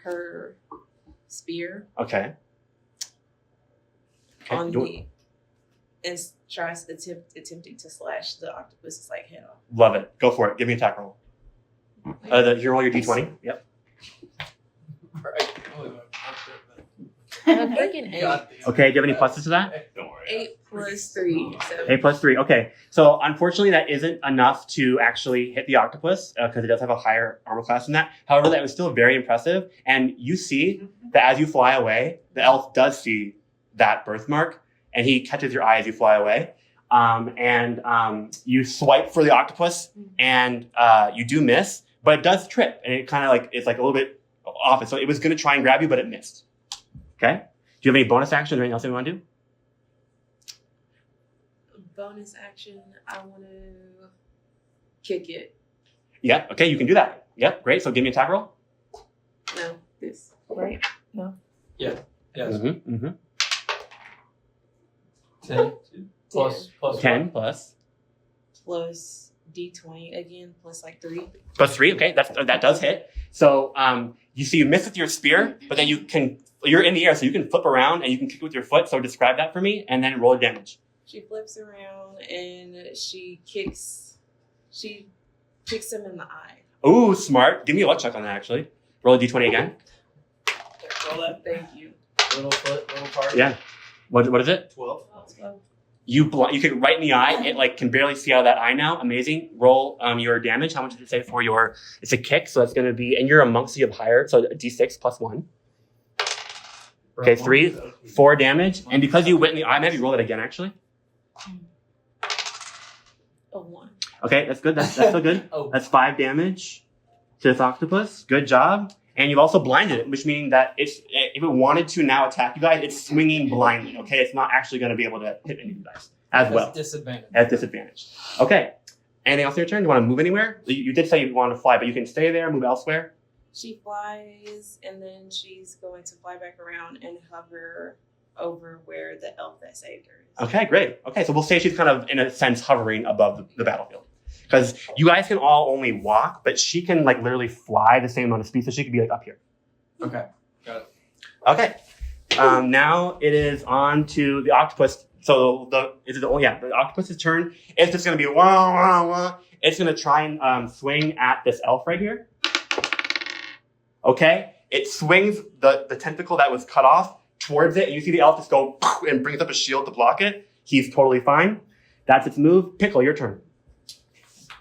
her spear Okay. on You- the and tries attempting to slash the octopus's head off. Love it. Go for it. Give me an attack roll. You roll your d20. Yep. Right. I'm freaking 8. Okay. Do you have any pluses to that? Don't worry. 8 plus 3. 7. 8 plus 3. Okay. So unfortunately, that isn't enough to actually hit the octopus because it does have a higher armor class than that. However, that was still very impressive. And you see that as you fly away, the elf does see that birthmark, and he catches your eye as you fly away. You swipe for the octopus, and you do miss, but it does trip, and it kind of it's a little bit off. So it was going to try and grab you, but it missed. Okay. Do you have any bonus action or anything else you want to do? Bonus action, I want to kick it. Yeah. Okay. You can do that. Yep. Great. So give me an attack roll. No, this. Right? No. Yes. Mm-hmm. Mm-hmm. 10 plus 10 plus. Plus D20 again, plus 3. Plus 3. Okay. That does hit. So you see you miss with your spear, but then you're in the air, so you can flip around and you can kick with your foot. So describe that for me, and then roll damage. She flips around and she kicks him in the eye. Ooh, smart. Give me a luck check on that, actually. Roll a d20 again. Roll up. Thank you. Little foot, little part. Yeah. What is it? 12. You kick it right in the eye. It can barely see out of that eye now. Amazing. Roll your damage. How much did it say for your? It's a kick, so that's going to be, and you're a monk, so you have higher, so a d6 plus 1. Okay, 3, 4 damage, and because you went in the eye, maybe roll it again. Actually. A 1. Okay, that's good. That's still good. Oh. That's 5 damage to this octopus. Good job. And you've also blinded it, which means that if it wanted to now attack you guys, it's swinging blindly. Okay, it's not actually going to be able to hit any of you guys as well. Disadvantage. At disadvantage. Okay. Anything else on your turn? Do you want to move anywhere? You did say you want to fly, but you can stay there, move elsewhere. She flies and then she's going to fly back around and hover over where the elf that saved her is. Okay, great. Okay, so we'll say she's kind of, in a sense, hovering above the battlefield. Because you guys can all only walk, but she can like literally fly the same amount of speed, so she could be like up here. Okay. Got it. Okay. Now it is on to the octopus. So the octopus's turn. It's just gonna be wah wah wah. It's gonna try and swing at this elf right here. Okay. It swings the tentacle that was cut off towards it, and you see the elf just go and brings up a shield to block it. He's totally fine. That's its move. Pickle, your turn.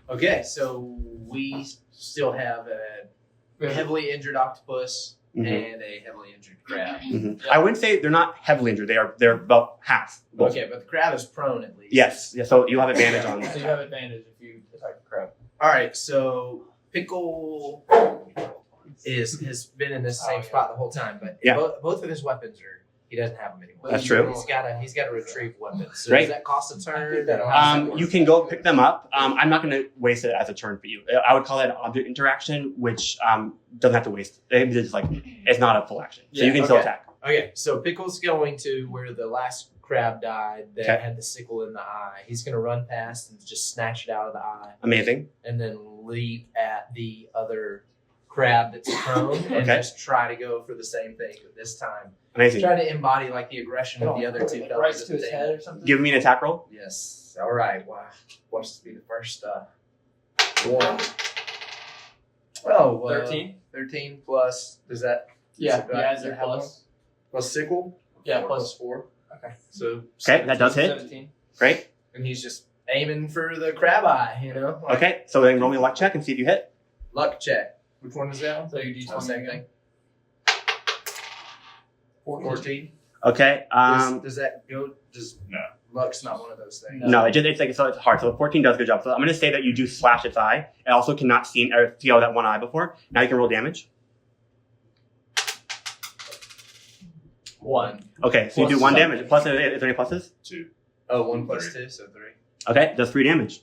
Okay, so we still have a heavily injured octopus Mhm. and a heavily injured crab. Mhm. I wouldn't say they're not heavily injured. They're about half. Both. Okay, but the crab is prone at least. Yes. Yeah. So you'll have advantage on So that. you have advantage if you attack the crab. All right, so Pickle has been in this same spot the whole time, but Yeah. both of his weapons he doesn't have them anymore. That's true. He's got to retrieve weapons. So Right. does that cost a turn? You can go pick them up. I'm not going to waste it as a turn for you. I would call that an object interaction, which doesn't have to waste. It's just like it's not a full action, so Yeah, you can still okay. attack. Okay, so Pickle's going to where the last crab died that Okay. had the sickle in the eye. He's going to run past and just snatch it out of the eye, Amazing. and then leap at the other crab that's prone and Okay. just try to go for the same thing, but this time Amazing. try to embody like the aggression of the other two Right fellas at to the his table. head or something. Give me an attack roll. Yes. All right. Wow. Wants to be the first one. Oh, 13. 13 plus. Does that? Yeah. Does it- Yeah. does Is it it have plus? plus sickle? Yeah. Four Plus 4. Okay. So Okay, that does hit. 17. Great. and he's just aiming for the crab eye. Like, Okay, so then roll me a luck check and see if you hit. Luck check. Which one is that? So you Oh, D20 same again. thing. 14. 14. Okay. Does that go? No. Luck's not one of those things. No, it's like so it's hard. So 14 does a good job. So I'm going to say that you do slash its eye. It also cannot see out that one eye before. Now you can roll damage. 1. Okay, so you do Plus 1 something. damage. Plus, is there any pluses? 2. Oh, 1 plus 2, so 3. Okay, does 3 damage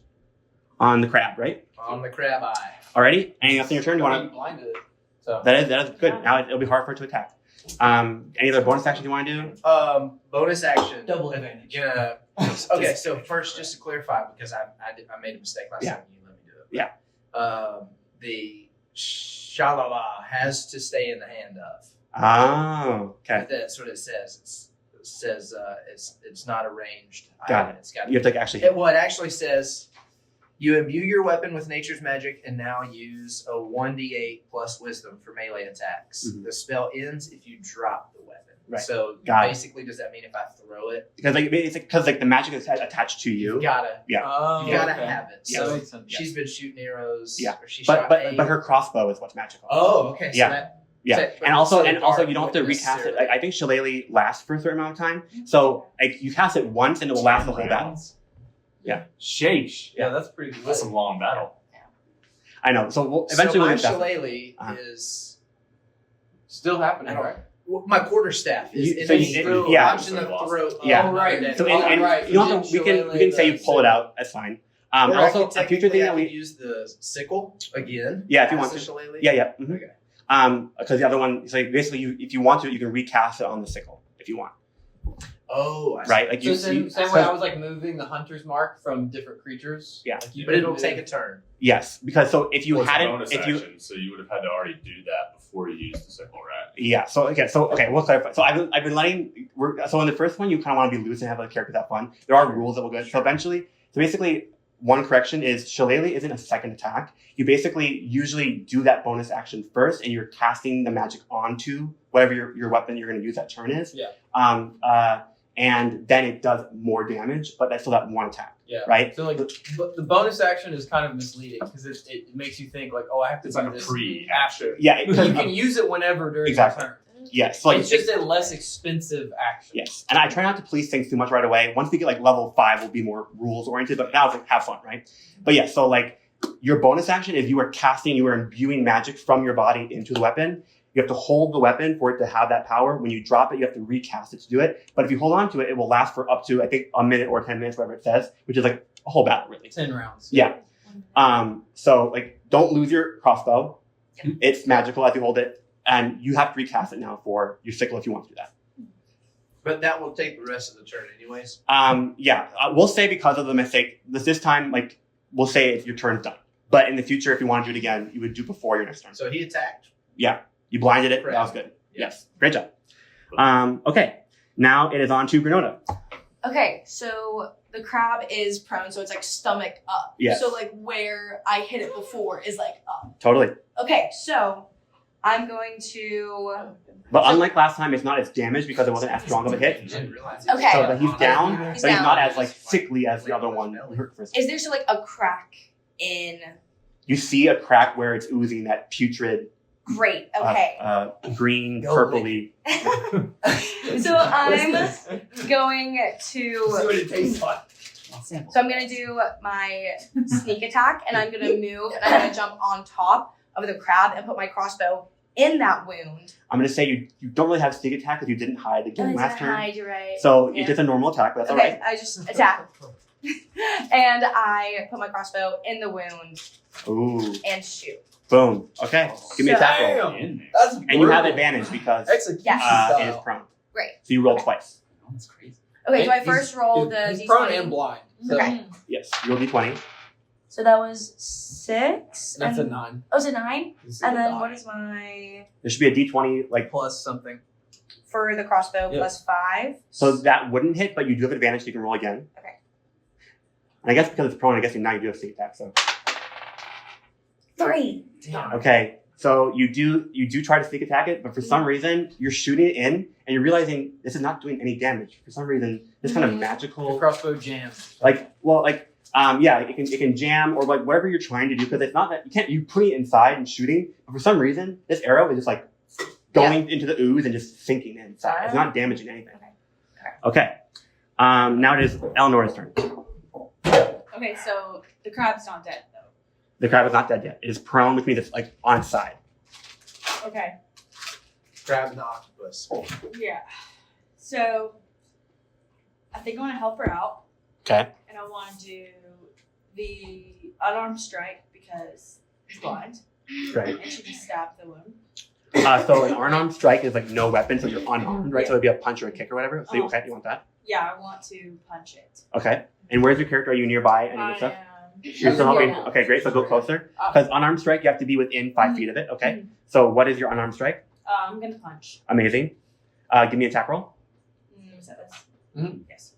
on the crab, right? On the crab eye. Alrighty. Anything else in your turn? You want to? blinded it. So That is good. Now it'll be hard for it to attack. Any other bonus actions you want to do? Bonus action. double advantage. Yeah. Okay, so first, just to clarify, because I made a mistake last Yeah. time you let me do it. The shalala has to stay in the hand of. Oh, okay. That's what it says. It says it's not arranged. Got it. It's got You have to actually hit. it actually says you imbue your weapon with nature's magic and now use a 1d8 plus wisdom for melee attacks. Mhm. The spell ends if you drop the weapon. Right. So Got it. basically, does that mean if I throw it, Because the magic is attached to you. you gotta Oh, you gotta okay. have it. Yeah. So That makes sense. she's been shooting arrows. Yeah. Or she But shot but her crossbow is what's magical. Oh, okay. So Yeah. that, Yeah, so- but and also dark you don't have to wouldn't recast it. necessarily- I think Shillelagh lasts for a certain amount of time, so like you cast it once and it will last the whole battle. Yeah. Sheesh. Yeah, that's pretty good. That's a long battle. I know. So eventually so we'll my get that. shillelagh Uh-huh. is Still happening, right? my quarterstaff is So yeah. lodged in the throat. Yeah. of right. that So guy. and right. you don't have to, we can say you pull it out. That's fine. Or I Also could a future thing technically, I that could we use the sickle again. Yeah, if you as want the to. shillelagh. yeah. Mhm. Okay. Because the other one, so basically, if you want to, you can recast it on the sickle if you want, Oh, I see. right? Like So you, same way I was like moving the hunter's mark from different creatures. Yeah. Like you But it'll take a turn. yes, because so if you Well, it's a hadn't, bonus if you action, so you would have had to already do that before you used the sickle, right? yeah, so we'll clarify. So I've been letting so in the first one you kind of want to be loose and have the characters have fun. There are rules that will go. So eventually, so basically, one correction is Shillelagh isn't a second attack. You basically usually do that bonus action first, and you're casting the magic onto whatever your weapon you're going to use that turn is. Yeah. And then it does more damage, but that's still that one attack, Yeah. right? So like the bonus action is kind of misleading because it makes you think like, oh, I have to It's do like a this pre after. Yeah. You can use it whenever during Exactly. the turn. Yes. So like, It's just a less expensive action. yes, and I try not to police things too much right away. Once we get like level 5, we'll be more rules oriented. But now it's like have fun, right? But yeah, so like your bonus action is you are imbuing magic from your body into the weapon. You have to hold the weapon for it to have that power. When you drop it, you have to recast it to do it. But if you hold on to it, it will last for up to I think a minute or 10 minutes, whatever it says, which is like a whole battle, really. 10 rounds. Yeah. So like don't lose your crossbow. It's magical as you hold it, and you have to recast it now for your sickle if you want to do that. But that will take the rest of the turn anyways. We'll say because of the mistake, this time, like, we'll say it's your turn's done. But in the future, if you want to do it again, you would do before your next turn. So he attacked. Yeah, you blinded it. Crap. That was good. Yeah. Yes, great job. Okay, now it is on to Granota. Okay, so the crab is prone, so it's like stomach up. Yes. So like where I hit it before is like up. Totally. Okay, so I'm going to. But unlike last time, it's not as damaged because it wasn't as strong of a hit. Didn't realize Okay. So that he's down, He's but he's down. not as like sickly as the other one. Is there still like a crack in? You see a crack where it's oozing that putrid, Great. Okay. green, Go purpley. So I'm going See what to. it tastes like. So I'm gonna do my sneak attack, and I'm gonna move, and I'm gonna jump on top of the crab and put my crossbow in that wound. I'm going to say you don't really have sneak attack because you didn't hide again And I last didn't turn. hide, you're right. So Yeah. it's just a normal attack, but that's Okay, all right. I just attack. And I put my crossbow in the wound Ooh, and shoot. boom. Okay, give me a attack roll. Damn. In there. That's And you have advantage because Execution Yes. it is style. prone. Great. So you roll Okay. twice. That's crazy. Okay, so I He's- first roll the He's d20. prone and blind. So Okay. Yes, you roll d20. So that was 6. that's a and, 9. Oh, it's a 9? It's And a then 9. what is my. There should be a d20, like, Plus something. For the crossbow, Yeah. plus 5. so that wouldn't hit, but you do have advantage, so you can roll again. Okay. And I guess because it's prone, I guess now you do have sneak attack, so. 3. Damn. Okay, so you do try to sneak attack it, but for some reason, you're shooting it in, and you're realizing this is not doing any damage. For some reason, this kind of Mhm. The magical, crossbow jams. yeah, it can jam or like whatever you're trying to do because it's not that you putting it inside and shooting, but for some reason this arrow is just like going into the ooze and just sinking inside. It's not damaging anything. Okay. Now it is Eleanor's turn. Okay, so the crab's not dead though. The crab is not dead yet. It is prone, which means it's like on side. Okay. Crab and the octopus. Yeah. So I think I want to help her out, Okay. and I want to do the unarmed strike because she's blind, Great. and she just stabbed the wound. So an unarmed strike is like no weapon, so you're unarmed, right? So it'd be a punch or a kick or whatever. So you want that? Yeah, I want to punch it. Okay. And where's your character? Are you nearby any of the I stuff? am. You're still helping? Yeah. Okay, great. So go closer. Because unarmed strike, you have to be within 5 feet of it. Okay. Mhm. So what is your unarmed strike? I'm gonna punch. Amazing. Give me an attack roll. Is that this? Mhm. Yes.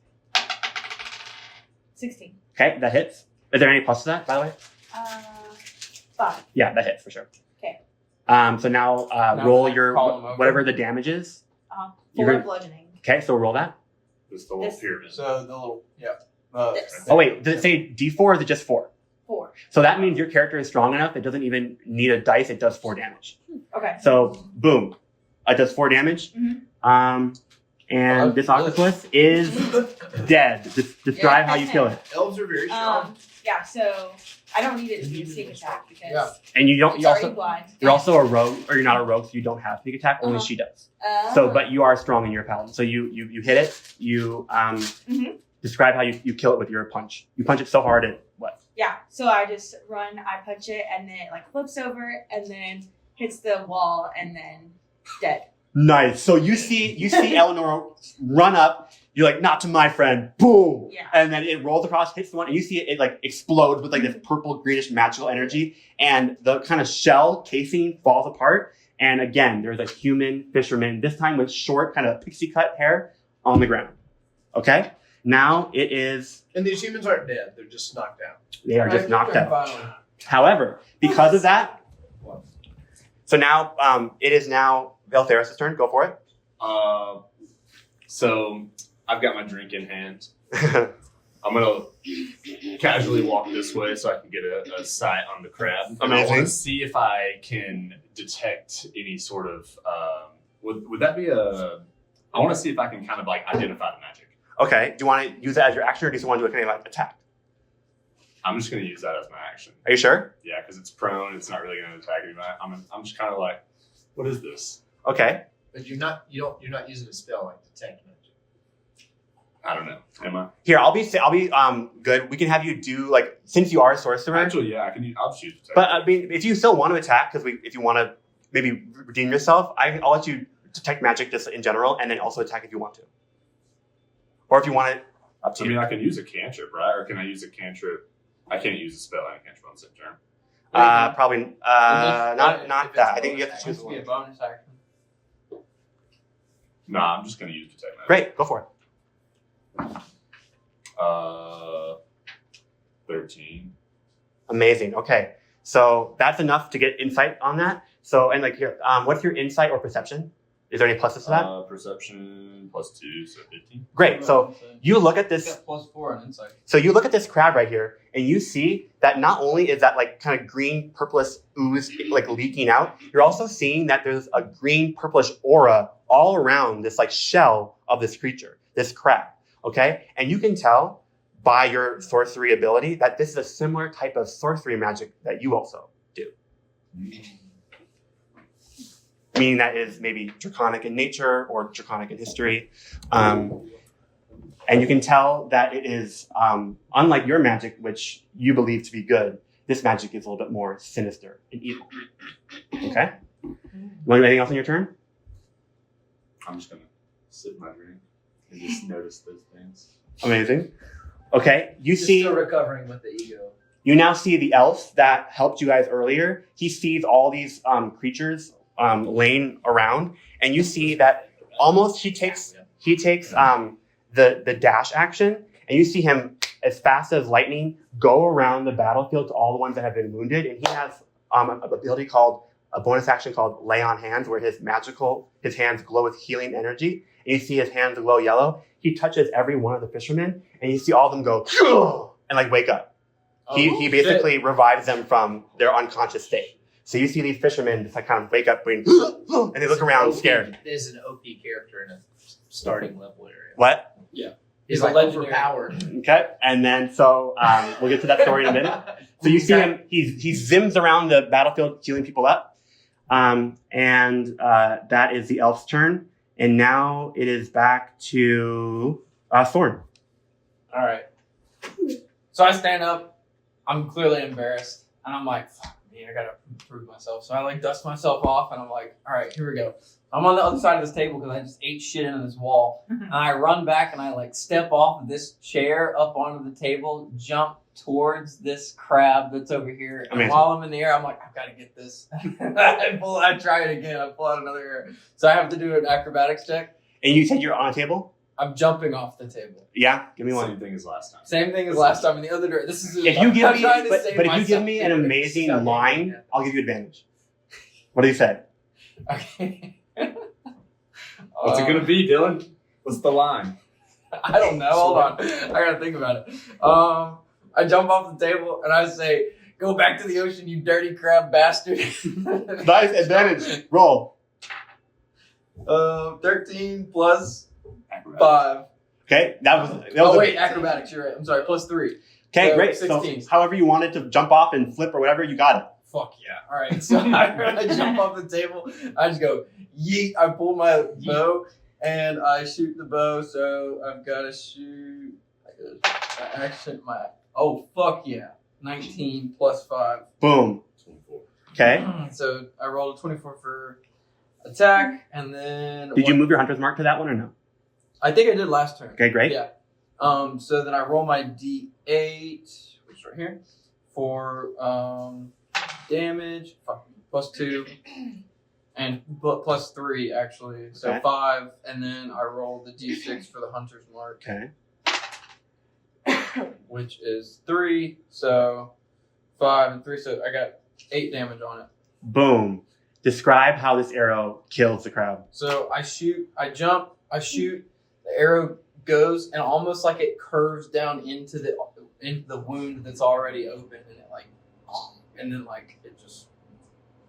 16. Okay, that hits. Is there any plus to that, by the way? 5. Yeah, that hits for sure. Okay. So now Now roll I your call him over. whatever the damage is. 4 You're- bludgeoning. Okay, so roll that. Just the little This- pyramid. So the little This. Oh wait, does it say D4 or is it just 4? 4. So that means your character is strong enough. It doesn't even need a dice. It does 4 damage. Okay. So boom, it does 4 damage. Mhm. And this octopus is dead. Describe how you kill it. Elves are very strong. Yeah, so I don't need it to be a sneak attack because Yeah. And you don't. I'm You sorry, also blind. you're also a rogue, or you're not a rogue, so you don't have sneak attack. Only Uh-huh. she does. Oh. So, but you are strong in your paladin. So you hit it. You Mhm. describe how you kill it with your punch. You punch it so hard it what? Yeah, so I just run, I punch it, and then it like flips over, and then hits the wall, and then dead. Nice. So you see Eleanor run up. You're like, not to my friend. Boom. Yeah. And then it rolls across, hits the one, and you see it like explodes with like this purple greenish magical energy, and the kind of shell casing falls apart. And again, there's a human fisherman, this time with short, kind of pixie cut hair, on the ground. Okay. Now it is. And these humans aren't dead. They're just knocked out. They are just knocked out. Finally. However, because of that, so now it is now Veltheris' turn. Go for it. So I've got my drink in hand. I'm gonna casually walk this way so I can get a sight on the crab. And I Amazing. want to see if I can detect any sort of. Would that be a? I want to see if I can kind of like identify the magic. Okay. Do you want to use that as your action, or do you want to do a kind of attack? I'm just gonna use that as my action. Are you sure? Yeah, because it's prone. It's not really gonna attack anybody. I'm just kind of like, what is this? Okay. But you're not using a spell like detect magic. I don't know. Am I? Here, I'll be good. We can have you do like, since you are a sorcerer. Actually, yeah, I can. I'll choose. But I mean, if you still want to attack, because if you want to maybe redeem yourself, I'll let you detect magic just in general, and then also attack if you want to. Or if you want it, up to I you. mean, I can use a cantrip, right? Or can I use a cantrip? I can't use a spell and I can't on the same turn. Probably not that. I think you have to choose Be a one. bonus action. Nah, I'm just gonna use detect magic. Great, go for it. 13. Amazing. Okay, so that's enough to get insight on that. So, and like here, what's your insight or perception? Is there any pluses to that? Perception +2, so 15. Great. So you look at You this. got +4 on insight. So you look at this crab right here, and you see that not only is that like kind of green purplish ooze like leaking out, you're also seeing that there's a green purplish aura all around this like shell of this creature, this crab. Okay, and you can tell by your sorcery ability that this is a similar type of sorcery magic that you also do. Meaning that is maybe draconic in nature or draconic in history. And you can tell that it is, unlike your magic, which you believe to be good, this magic is a little bit more sinister and evil. Okay? You want to do anything else on your turn? I'm just gonna sip my drink and just notice those things. Amazing. Okay, you Just see, still recovering with the ego. you now see the elf that helped you guys earlier. He sees all these creatures laying around, and you see that almost he takes the dash action, and you see him as fast as lightning go around the battlefield to all the ones that have been wounded, and he has an ability called a bonus action called Lay on Hands, where his hands glow with healing energy, and you see his hands glow yellow. He touches every one of the fishermen, and you see all of them go and like wake up. He basically revives them from their unconscious state. So you see these fishermen just like kind of wake up and they look around scared. There's an OP character in a starting level area. What? He's a like legendary. overpowered. Okay. And then so we'll get to that story in a minute. So you see him, he zims around the battlefield healing people up. And that is the elf's turn. And now it is back to Thorn. All right. So I stand up. I'm clearly embarrassed, and I'm like, "Fuck me, I gotta prove myself." So I like dust myself off, and I'm like, "All right, here we go." I'm on the other side of this table because I just ate shit into this wall, and I run back and I like step off of this chair up onto the table, jump towards this crab that's over here, and Amazing. while I'm in the air, I'm like, "I've got to get this." I try it again. I pull out another air, so I have to do an acrobatics check. And you said you're on a table? I'm jumping off the table. Yeah, give me one. Same thing as last time. Same thing as last time in the other direction. This is If you give I'm me, trying to but save if you give myself me an here. amazing Stop. line, I'll give you advantage. What do you say? Okay. What's it gonna be, Dylan? What's the line? I don't know. Hold on. I gotta think about it. I jump off the table and I say, "Go back to the ocean, you dirty crab bastard." Nice advantage. Roll. 13 plus 5. Okay, that was Oh wait, acrobatics. You're right. I'm sorry. Plus 3. okay, so great. 16. So however you wanted to jump off and flip or whatever, you got it. Fuck yeah. All right. So I jump off the table. I just go yeet. I pull my bow and I shoot the bow. So I've got to shoot. Action my. Oh fuck yeah. 19 plus 5. Boom. 24. Okay. So I rolled a 24 for attack, and then Did you move your hunter's mark to that one or no? I think I did last turn. Okay, great. Yeah. So then I roll my D8, which is right here, for damage, plus 2, and plus 3 actually. So Okay. 5, and then I roll the D6 for the hunter's mark, Okay. which is 3. So 5 and 3. So I got 8 damage on it. Boom. Describe how this arrow kills the crowd. So I shoot, I jump, I shoot. The arrow goes and almost like it curves down into the wound that's already open, and it like, and then like it just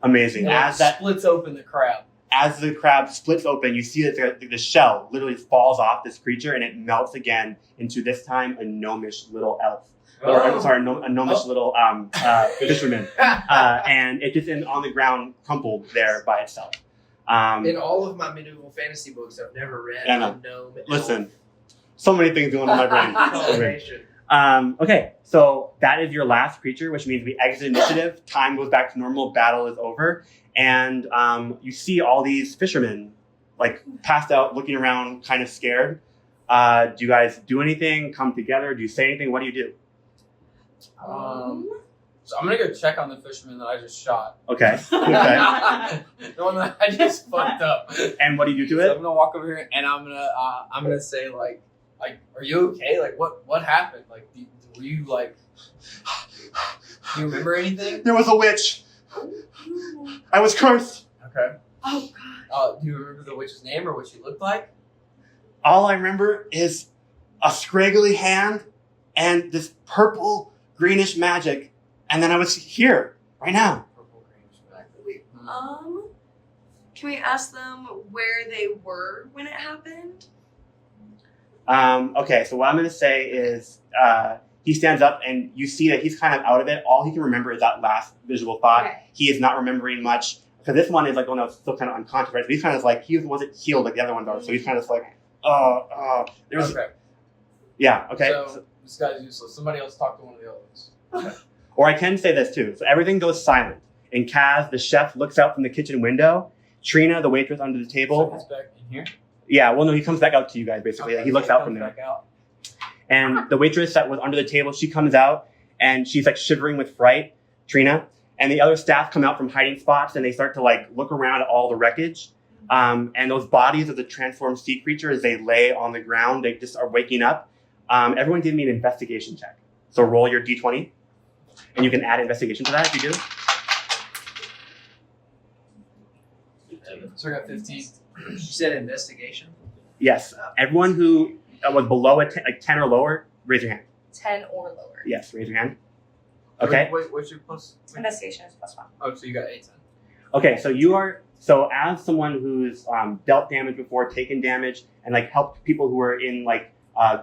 Amazing. and As it that splits open the crab. as the crab splits open, you see that the shell literally falls off this creature and it melts again into this time a gnomish little elf. Or I'm sorry, a gnomish little fisherman. And it just on the ground crumpled there by itself. In all of my medieval fantasy books, I've never read I a know. gnome. Listen, so many things going on in my brain. Combination. Okay, so that is your last creature, which means we exit initiative. Time goes back to normal. Battle is over, and you see all these fishermen like passed out, looking around, kind of scared. Do you guys do anything? Come together? Do you say anything? What do you do? So I'm gonna go check on the fisherman that I just shot. Okay. Okay. The one that I just fucked up. And what do you do to So it? I'm gonna walk over here and I'm gonna say like, are you okay? Like, what happened? Like, were you like, do you remember anything? There was a witch. I was cursed. Okay. Oh god. Do you remember the witch's name or what she looked like? All I remember is a scraggly hand and this purple greenish magic. And then I was here, right now. Purple greenish black. Can we ask them where they were when it happened? Okay, so what I'm going to say is he stands up and you see that he's kind of out of it. All he can remember is that last visual thought. Okay. He is not remembering much. Because this one is like, oh no, it's still kind of unconscious, right? So he's kind of like, he wasn't healed like the other ones are. So he's kind of like, there was, Okay. yeah, okay. So this guy's useless. Somebody else talk to one of the other ones. Or I can say this too. So everything goes silent. And Kaz, the chef, looks out from the kitchen window. Trina, the waitress under the So table. he's back in here. Yeah, well, no, he comes back out to you guys, basically. Okay, He looks so out comes from there. back out. And the waitress that was under the table, she comes out and she's like shivering with fright, Trina. And the other staff come out from hiding spots and they start to like look around at all the wreckage. And those bodies of the transformed sea creatures, they lay on the ground. They just are waking up. Everyone give me an investigation check. So roll your D20 and you can add investigation to that if you do. So I got 15. You said investigation. Yes. Everyone who was below a 10 or lower, raise your hand. 10 or lower. Yes, raise your hand. Okay. Wait, what's your plus? Investigation is +1. Oh, so you got 8 then. Okay, so you are, so as someone who's dealt damage before, taken damage, and like helped people who are in like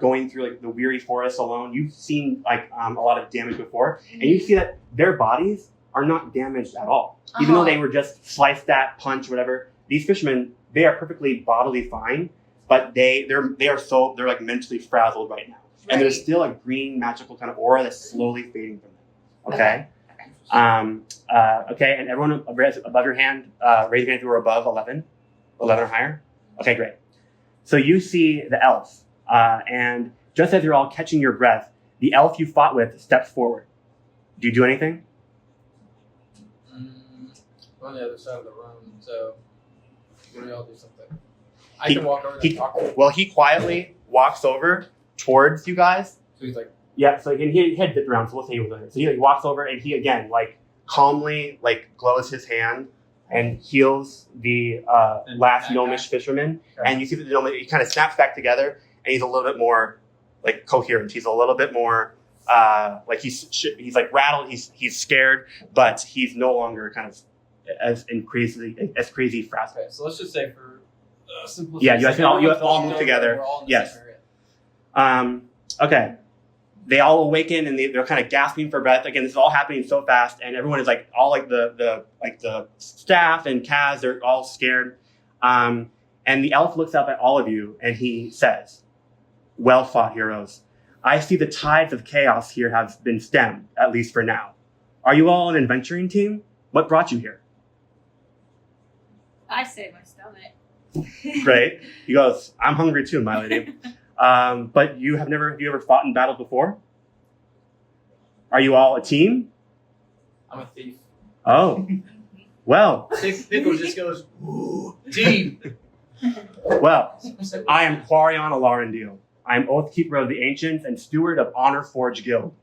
going through like the weary forest alone, you've seen like a lot of damage before, and you see that their bodies are not damaged at all. Even though they were just sliced at, punched, whatever, these fishermen, they are perfectly bodily fine, but they're like mentally frazzled right now. And there's still a green magical kind of aura that's slowly fading from them. Okay? Okay, and everyone above your hand, raise your hand if you were above 11 or higher. Okay, great. So you see the elf, and just as you're all catching your breath, the elf you fought with steps forward. Do you do anything? I'm on the other side of the room, so what do y'all do something? I can walk over and talk to him. Well, he quietly walks over towards you guys. So he's like, Yeah, so he had dipped around, so we'll say he was there. So he like, walks over and he again like calmly like glows his hand and heals the last that gnomish fisherman. Okay. And you see that the gnome, he kind of snaps back together and he's a little bit more like coherent. He's a little bit more like he's like rattled. He's scared, but he's no longer kind of as crazy frazzled. okay, so let's just say for simplicity. Yeah, you guys all move together. We're all in the Yes. same area. Okay. They all awaken and they're kind of gasping for breath. Again, this is all happening so fast, and everyone is like all like the staff and Kaz, they're all scared. And the elf looks up at all of you and he says, "Well fought, heroes. I see the tides of chaos here have been stemmed, at least for now. Are you all an adventuring team? What brought you here?" I saved my stomach. Great. He goes, "I'm hungry too, my lady. But have you ever fought in battles before? Are you all a team?" I'm a thief. Oh, well, Pickle just goes, "Ooh, team." well, I am Quarion Alarëndil. I am Oathkeeper of the Ancients and Steward of Honor Forge Guild.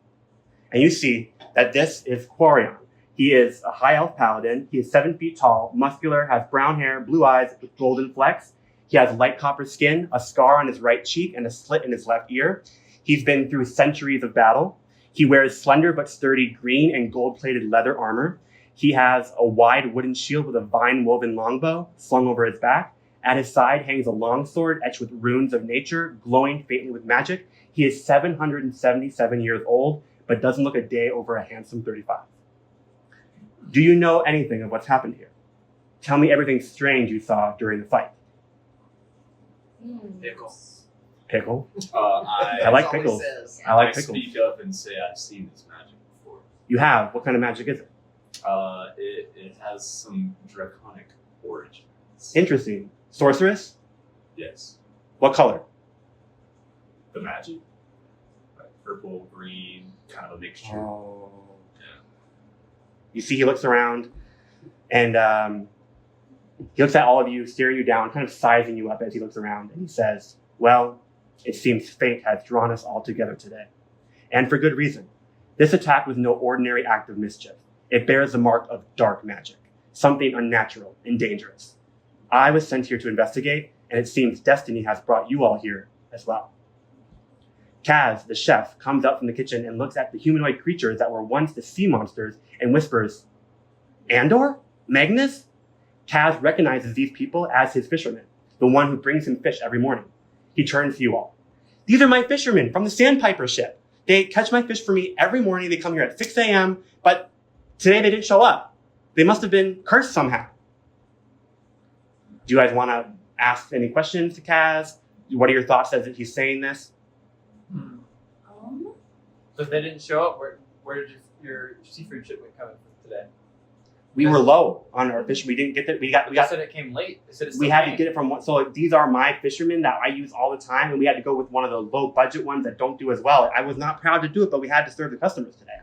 And you see that this is Quarion. He is a high elf paladin. He is 7 feet tall, muscular, has brown hair, blue eyes with golden flecks. He has light copper skin, a scar on his right cheek, and a slit in his left ear. He's been through centuries of battle. He wears slender but sturdy green and gold-plated leather armor. He has a wide wooden shield with a vine-woven longbow slung over his back. At his side hangs a longsword etched with runes of nature, glowing faintly with magic. He is 777 years old, but doesn't look a day over a handsome 35. Do you know anything of what's happened here? Tell me everything strange you saw during the fight. Pickle. Pickle? I I like That's all he pickles. says. I like pickles. speak up and say I've seen this magic before. You have. What kind of magic is it? It has some draconic origins. Interesting. Sorceress? Yes. What color? The magic? purple, green, kind of a mixture. Oh. Yeah. You see, he looks around, and he looks at all of you, staring you down, kind of sizing you up as he looks around, and he says, "Well, it seems fate has drawn us all together today, and for good reason. This attack was no ordinary act of mischief. It bears the mark of dark magic, something unnatural and dangerous. I was sent here to investigate, and it seems destiny has brought you all here as well." Kaz, the chef, comes out from the kitchen and looks at the humanoid creatures that were once the sea monsters and whispers, "Andor? Magnus?" Kaz recognizes these people as his fishermen, the one who brings him fish every morning. He turns to you all. "These are my fishermen from the Sandpiper ship. They catch my fish for me every morning. They come here at 6 a.m., but today they didn't show up. They must have been cursed somehow." Do you guys want to ask any questions to Kaz? What are your thoughts as he's saying this? So if they didn't show up, where did your seafood shipment come in today? We were low on our fish. We didn't get that. We They said it came late. They said it we still had came. to get it from one. So these are my fishermen that I use all the time, and we had to go with one of the low budget ones that don't do as well. I was not proud to do it, but we had to serve the customers today.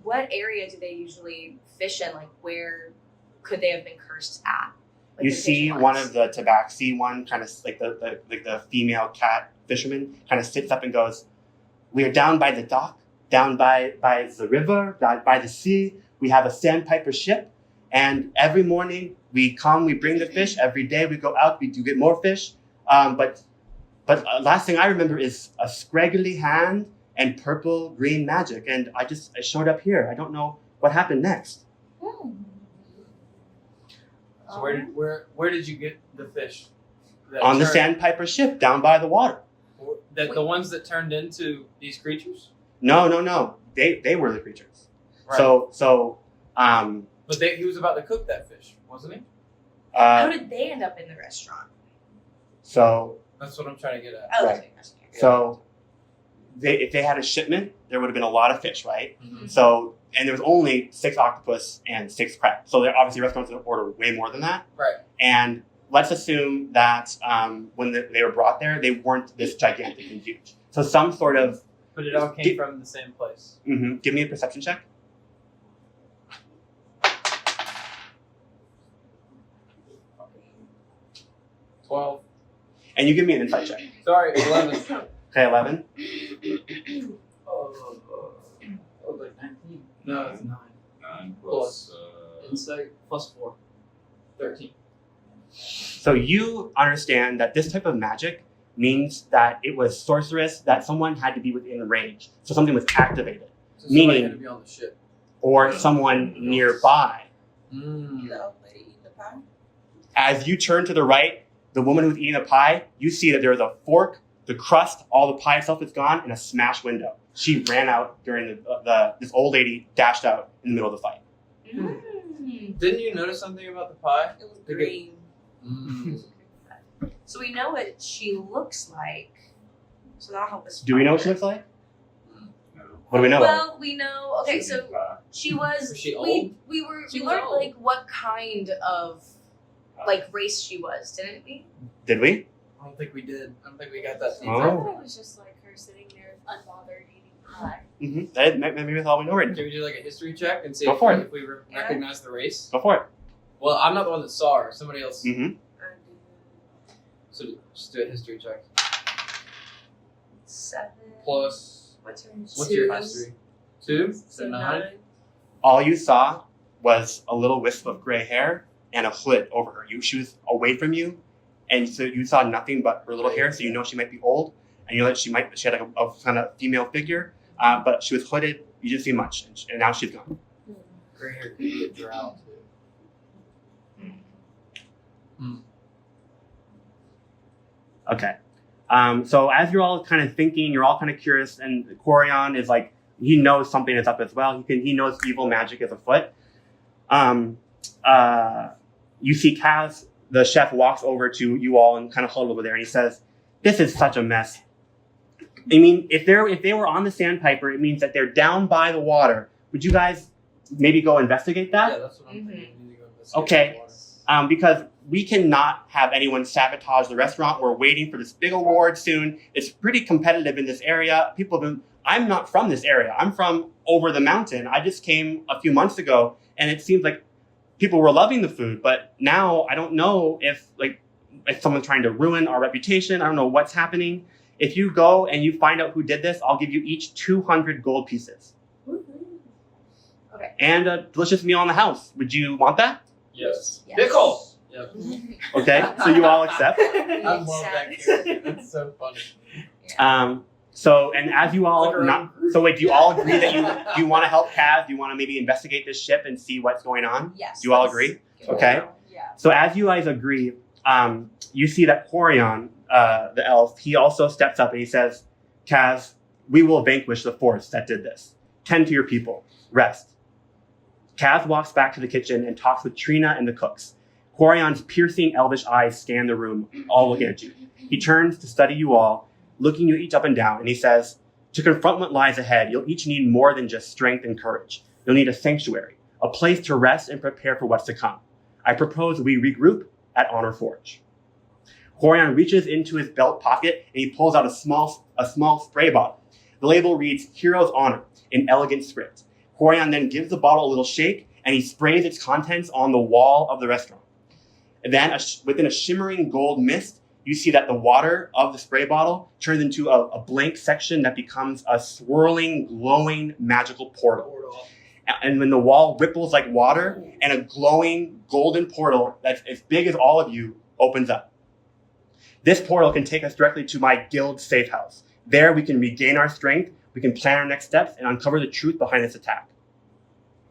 What area do they usually fish in? Like, where could they have been cursed at? Like You the see fish one ones? of the tabaxi one, kind of like the female cat fisherman, kind of sits up and goes, "We are down by the dock, down by the river, by the sea. We have a Sandpiper ship, and every morning we come, we bring the fish. Every day we go out, we do get more fish. But last thing I remember is a scraggly hand and purple green magic, and I showed up here. I don't know what happened next." So where did you get the fish? that On the turned- Sandpiper ship, down by the water. That the ones that turned into these creatures. No. They were the creatures. Right. So But he was about to cook that fish, wasn't he? How did they end up in the restaurant? so That's what I'm trying to get at. Oh, Right. okay. so if they had a shipment, there would have been a lot of fish, right? Mhm. So and there was only 6 octopus and 6 crab. So there obviously restaurants would order way more than that. Right. And let's assume that when they were brought there, they weren't this gigantic and huge. So some sort of But it all came Get- from the same place. give me a perception check. 12. And you give me an insight check. Sorry, 11. Okay, 11. Like 19. No, it's 9. 9 plus. Insight plus 4. 13. So you understand that this type of magic means that it was sorceress, that someone had to be within range. So something was activated. So somebody Meaning- had to be on the ship. Or someone nearby. Mm. The old lady eating the pie. As you turn to the right, the woman who's eating the pie, you see that there is a fork, the crust, all the pie itself is gone, and a smashed window. She ran out during this old lady dashed out in the middle of the fight. Didn't you notice something about the pie? It was Did green. Mm. So we know what she looks like. So that'll help us. Do we know what she looks like? What do we know? Well, we know. Okay, so she was. Was she we learned was old. like what kind of like race she was, didn't we? Did we? I don't think we did. I don't think we got that I detail. Oh. thought it was just like her sitting there unbothered eating pie. Maybe that's all we know right now. Can we do like a history check and see Go for it. if we recognize the race? Go for it. Well, I'm not the one that saw her. Somebody else. Mm-hmm. So just do a history check. 7. Plus, What's her? what's your history? 2? So 9? All you saw was a little wisp of gray hair and a hood over her. She was away from you, and so you saw nothing but her little hair. So you know she might be old, and you know that she had like a kind of female figure, but she was hooded. You didn't see much, and now she's gone. Gray hair could get drowned. Okay. So as you're all kind of thinking, you're all kind of curious, and Quarion is like, he knows something is up as well. He knows evil magic is afoot. You see Kaz, the chef, walks over to you all and kind of huddled over there, and he says, "This is such a mess. I mean, if they were on the Sandpiper, it means that they're down by the water. Would you guys maybe go investigate that?" Yeah, that's what I'm thinking. We need to go investigate Okay. the water. Because we cannot have anyone sabotage the restaurant. We're waiting for this big award soon. It's pretty competitive in this area. People have been I'm not from this area. I'm from over the mountain. I just came a few months ago, and it seems like people were loving the food, but now I don't know if someone's trying to ruin our reputation. I don't know what's happening. If you go and you find out who did this, I'll give you each 200 gold pieces. Okay. And a delicious meal in the house. Would you want that? Yes. Pickle. Yep. Okay, so you all accept. I love that character. That's so funny. So, and as you all Like our own group. so wait, do you all agree that you want to help Kaz? Do you want to maybe investigate this ship and see what's going on? Yes. Do you all agree? Okay. Yeah. So as you guys agree, you see that Quarion, the elf, he also steps up and he says, Kaz, we will vanquish the force that did this. Tend to your people. Rest. Kaz walks back to the kitchen and talks with Trina and the cooks. Quarion's piercing elvish eyes scan the room, all looking at you. He turns to study you all, looking you each up and down, and he says, to confront what lies ahead, you'll each need more than just strength and courage. You'll need a sanctuary, a place to rest and prepare for what's to come. I propose we regroup at Honor Forge. Quarion reaches into his belt pocket and he pulls out a small spray bottle. The label reads, Hero's Honor, in elegant script. Quarion then gives the bottle a little shake and he sprays its contents on the wall of the restaurant. And then, within a shimmering gold mist, you see that the water of the spray bottle turns into a blank section that becomes a swirling, glowing, magical portal. And when the wall ripples like water and a glowing golden portal that's as big as all of you opens up. This portal can take us directly to my guild safe house. There we can regain our strength, we can plan our next steps, and uncover the truth behind this attack.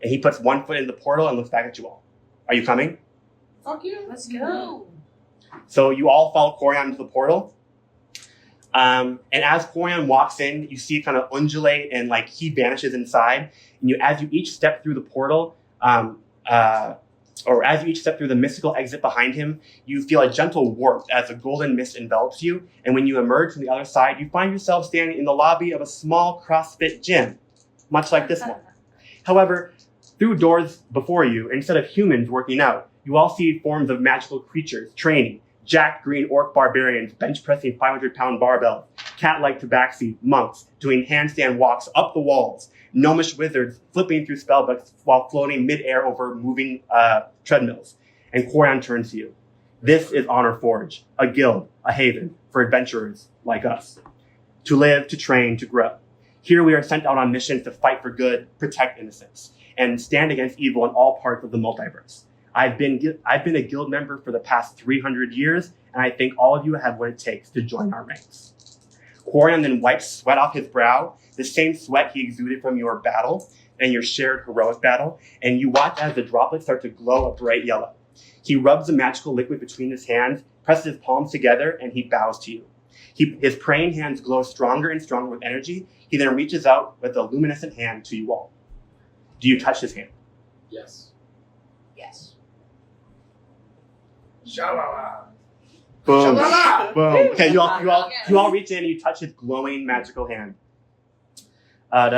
And he puts one foot in the portal and looks back at you all. Are you coming? Fuck yeah. Let's go. So you all follow Quarion into the portal. And as Quarion walks in, you see it kind of undulate and like he vanishes inside. And as you each step through the portal, or as you each step through the mystical exit behind him, you feel a gentle warmth as a golden mist envelops you. And when you emerge from the other side, you find yourself standing in the lobby of a small CrossFit gym, much like this one. However, through doors before you, instead of humans working out, you all see forms of magical creatures training. Jack green orc barbarians bench pressing 500-pound barbells, cat-like tabaxi monks doing handstand walks up the walls, gnomish wizards flipping through spellbooks while floating mid-air over moving treadmills. And Quarion turns to you. This is Honor Forge, a guild, a haven for adventurers like us. To live, to train, to grow. Here we are sent out on missions to fight for good, protect innocence, and stand against evil in all parts of the multiverse. I've been a guild member for the past 300 years, and I think all of you have what it takes to join our ranks. Quarion then wipes sweat off his brow, the same sweat he exuded from your battle and your shared heroic battle, and you watch as the droplets start to glow a bright yellow. He rubs the magical liquid between his hands, presses his palms together, and he bows to you. His praying hands glow stronger and stronger with energy. He then reaches out with a luminescent hand to you all. Do you touch his hand? Yes. Yes. Shalala. Boom. Shalala. Boom. Okay, you all reach in and you touch his glowing magical hand. As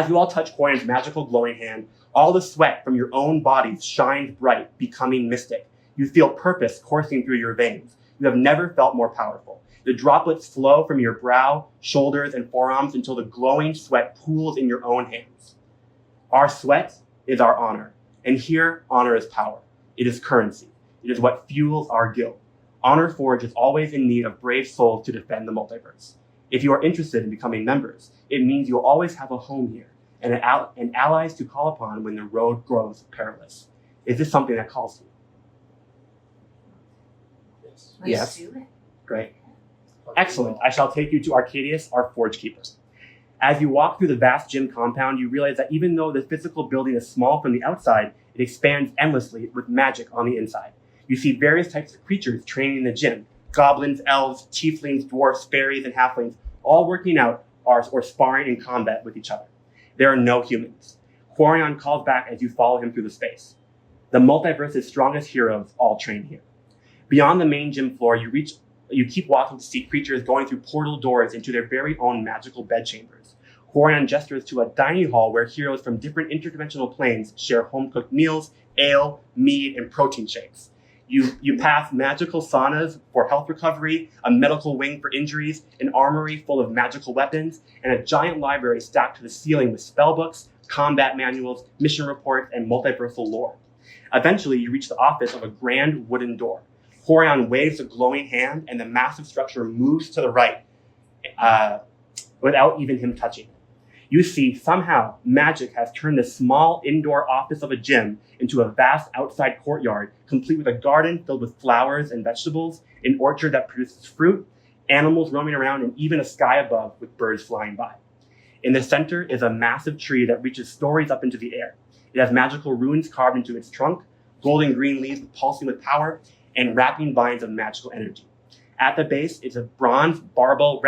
you all touch Quarion's magical glowing hand, all the sweat from your own bodies shines bright, becoming mystic. You feel purpose coursing through your veins. You have never felt more powerful. The droplets flow from your brow, shoulders, and forearms until the glowing sweat pools in your own hands. Our sweat is our honor, and here honor is power. It is currency. It is what fuels our guild. Honor Forge is always in need of brave souls to defend the multiverse. If you are interested in becoming members, it means you'll always have a home here and allies to call upon when the road grows perilous. Is this something that calls to you? Yes. Yes. Do it. Great. Excellent. I shall take you to Arcadius, our Forge Keeper. As you walk through the vast gym compound, you realize that even though the physical building is small from the outside, it expands endlessly with magic on the inside. You see various types of creatures training in the gym. Goblins, elves, tieflings, dwarfs, fairies, and halflings, all working out or sparring in combat with each other. There are no humans. Quarion calls back as you follow him through the space. The multiverse's strongest heroes all train here. Beyond the main gym floor, you keep walking to see creatures going through portal doors into their very own magical bedchambers. Quarion gestures to a dining hall where heroes from different interdimensional planes share home-cooked meals, ale, mead, and protein shakes. You pass magical saunas for health recovery, a medical wing for injuries, an armory full of magical weapons, and a giant library stacked to the ceiling with spellbooks, combat manuals, mission reports, and multiversal lore. Eventually, you reach the office of a grand wooden door. Quarion waves a glowing hand, and the massive structure moves to the right without even him touching it. You see, somehow, magic has turned the small indoor office of a gym into a vast outside courtyard, complete with a garden filled with flowers and vegetables, an orchard that produces fruit, animals roaming around, and even a sky above with birds flying by. In the center is a massive tree that reaches stories up into the air. It has magical runes carved into its trunk, golden green leaves pulsing with power, and wrapping vines of magical energy. At the base is a bronze barbell.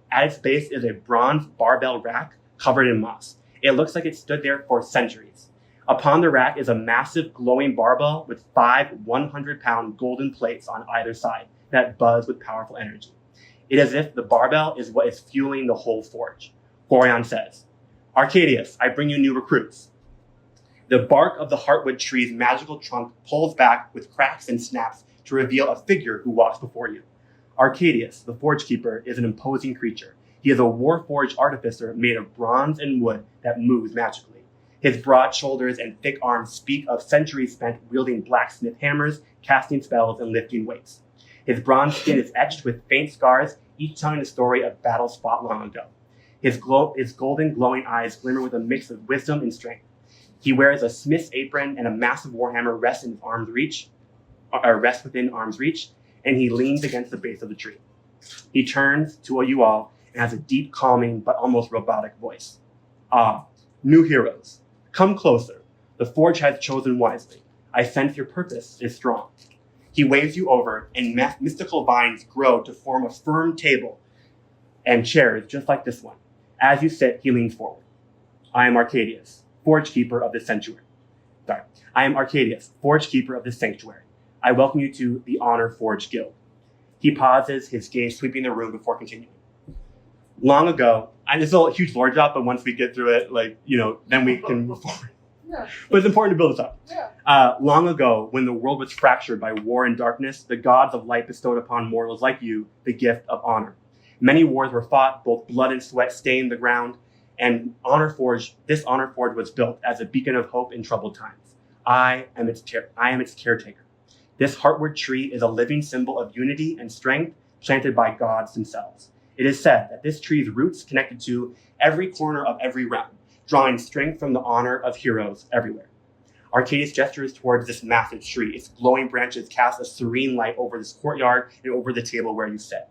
At its base is a bronze barbell rack covered in moss. It looks like it stood there for centuries. Upon the rack is a massive glowing barbell with 5 100-pound golden plates on either side that buzz with powerful energy. It is as if the barbell is what is fueling the whole forge. Quarion says, "Arcadius, I bring you new recruits." The bark of the heartwood tree's magical trunk pulls back with cracks and snaps to reveal a figure who walks before you. Arcadius, the Forge Keeper, is an imposing creature. He is a warforged artificer made of bronze and wood that moves magically. His broad shoulders and thick arms speak of centuries spent wielding blacksmith hammers, casting spells, and lifting weights. His bronze skin is etched with faint scars, each telling the story of battles fought long ago. His golden glowing eyes glimmer with a mix of wisdom and strength. He wears a smith's apron, and a massive warhammer rests within arm's reach, and he leans against the base of the tree. He turns to you all and has a deep, calming, but almost robotic voice. "Ah, new heroes, come closer. The Forge has chosen wisely. I sense your purpose is strong." He waves you over, and mystical vines grow to form a firm table and chairs just like this one. As you sit, he leans forward. "I am Arcadius, Forge Keeper of this sanctuary. I welcome you to the Honor Forge Guild." He pauses, his gaze sweeping the room before continuing. "Long ago," and this is a huge lore drop, but once we get through it, then we can move forward. Yeah. But it's important to build this up. Yeah. Long ago, when the world was fractured by war and darkness, the gods of light bestowed upon mortals like you the gift of honor. Many wars were fought, both blood and sweat stained the ground, and this Honor Forge was built as a beacon of hope in troubled times. I am its caretaker. This heartwood tree is a living symbol of unity and strength planted by gods themselves. It is said that this tree's roots connected to every corner of every realm, drawing strength from the honor of heroes everywhere. Arcadius gestures towards this massive tree. Its glowing branches cast a serene light over this courtyard and over the table where you sit.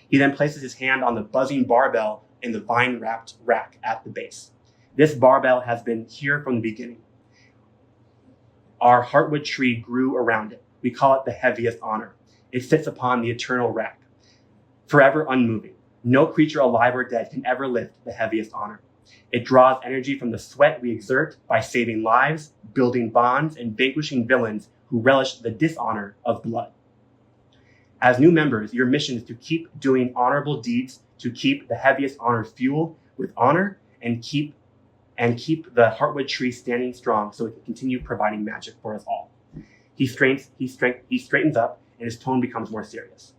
He then places his hand on the buzzing barbell in the vine-wrapped rack at the base. This barbell has been here from the beginning. Our heartwood tree grew around it. We call it the heaviest honor. It sits upon the eternal rack, forever unmoving. No creature alive or dead can ever lift the heaviest honor. It draws energy from the sweat we exert by saving lives, building bonds, and vanquishing villains who relish the dishonor of blood. As new members, your mission is to keep doing honorable deeds, to keep the heaviest honor fueled with honor, and keep the heartwood tree standing strong so it can continue providing magic for us all. He straightens up, and his tone becomes more serious.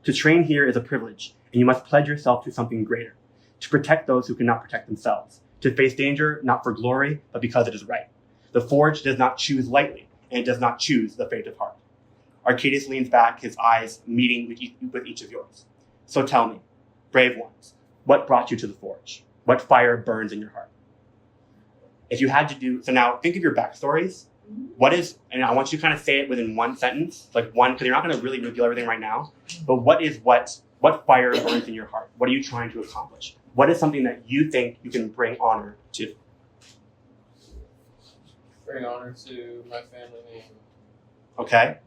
To train here is a privilege, and you must pledge yourself to something greater. To protect those who cannot protect themselves. To face danger, not for glory, but because it is right. The Forge does not choose lightly, and it does not choose the faint of heart. Arcadius leans back, his eyes meeting with each of yours. "So tell me, brave ones, what brought you to the Forge? What fire burns in your heart?" If you had to do, so now think of your backstories. And I want you to kind of say it within one sentence, because you're not going to really reveal everything right now, but what fire burns in your heart? What are you trying to accomplish? What is something that you think you can bring honor to? Bring honor to my family name. Okay.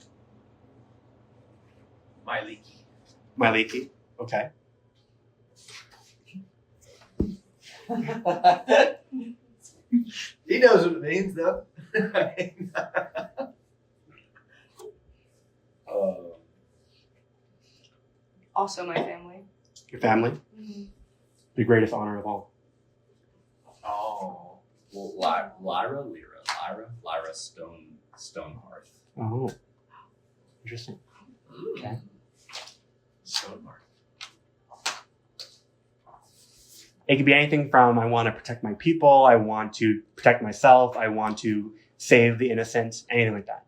Myliki. Okay. He knows what it means, though. Also my family. Your family? Mm-hmm. The greatest honor of all. Oh, well, Lyra Stonehearth. Oh. Interesting. Okay. So smart. It could be anything from I want to protect my people, I want to protect myself, I want to save the innocent, anything like that.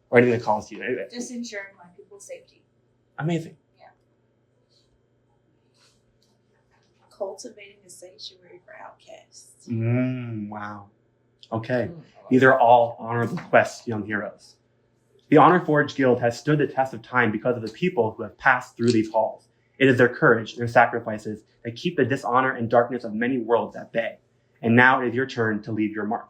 Or anything that calls to you. Anyway, Just ensuring my people's safety. amazing. Cultivating a sanctuary for outcasts. Wow. Okay. These are all honorable quests, young heroes. The Honor Forge Guild has stood the test of time because of the people who have passed through these halls. It is their courage, their sacrifices, that keep the dishonor and darkness of many worlds at bay. And now it is your turn to leave your mark.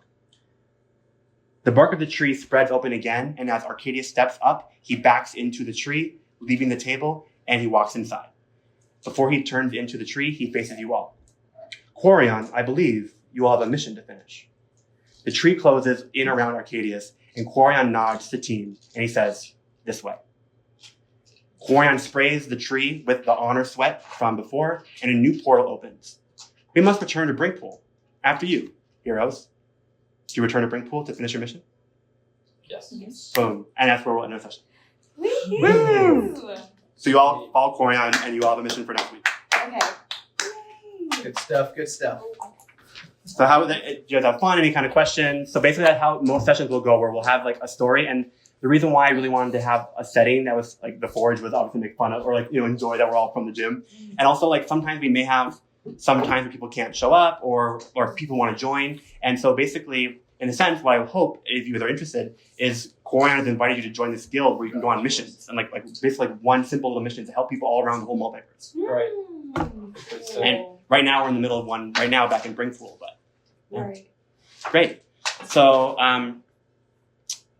The bark of the tree spreads open again, and as Arcadius steps up, he backs into the tree, leaving the table, and he walks inside. Before he turns into the tree, he faces you all. Quarion, I believe you all have a mission to finish. The tree closes in around Arcadius, and Quarion nods to the team, and he says, this way. Quarion sprays the tree with the honor sweat from before, and a new portal opens. We must return to Brinkpool. After you, heroes. Do you return to Brinkpool to finish your mission? Yes. Boom. And that's where we'll end our session. Woo! So you all follow Quarion, and you all have a mission for next week. Okay. Good stuff. Good stuff. So how do you guys have fun? Any kind of questions? So basically that's how most sessions will go, where we'll have like a story. And the reason why I really wanted to have a setting that was like the Forge was obviously make fun of or like, enjoy that we're all from the gym. And also like sometimes we may have sometimes where people can't show up or if people want to join. And so basically, in a sense, what I hope, if you guys are interested, is Quarion has invited you to join this guild where you can go on missions and like basically one simple little mission to help people all around the whole multiverse. Right. And right now we're in the middle of one right now back in Brinkpool, but yeah. Right. Great. So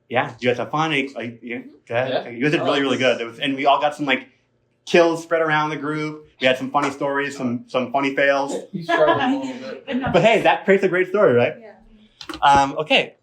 yeah, you guys have fun? Yeah, good. Yeah. You guys did really, really good. And we all got some like kills spread around the group. We had some funny stories, some funny fails. He's struggling a little bit. But hey, that creates a great story, right? Yeah. Okay.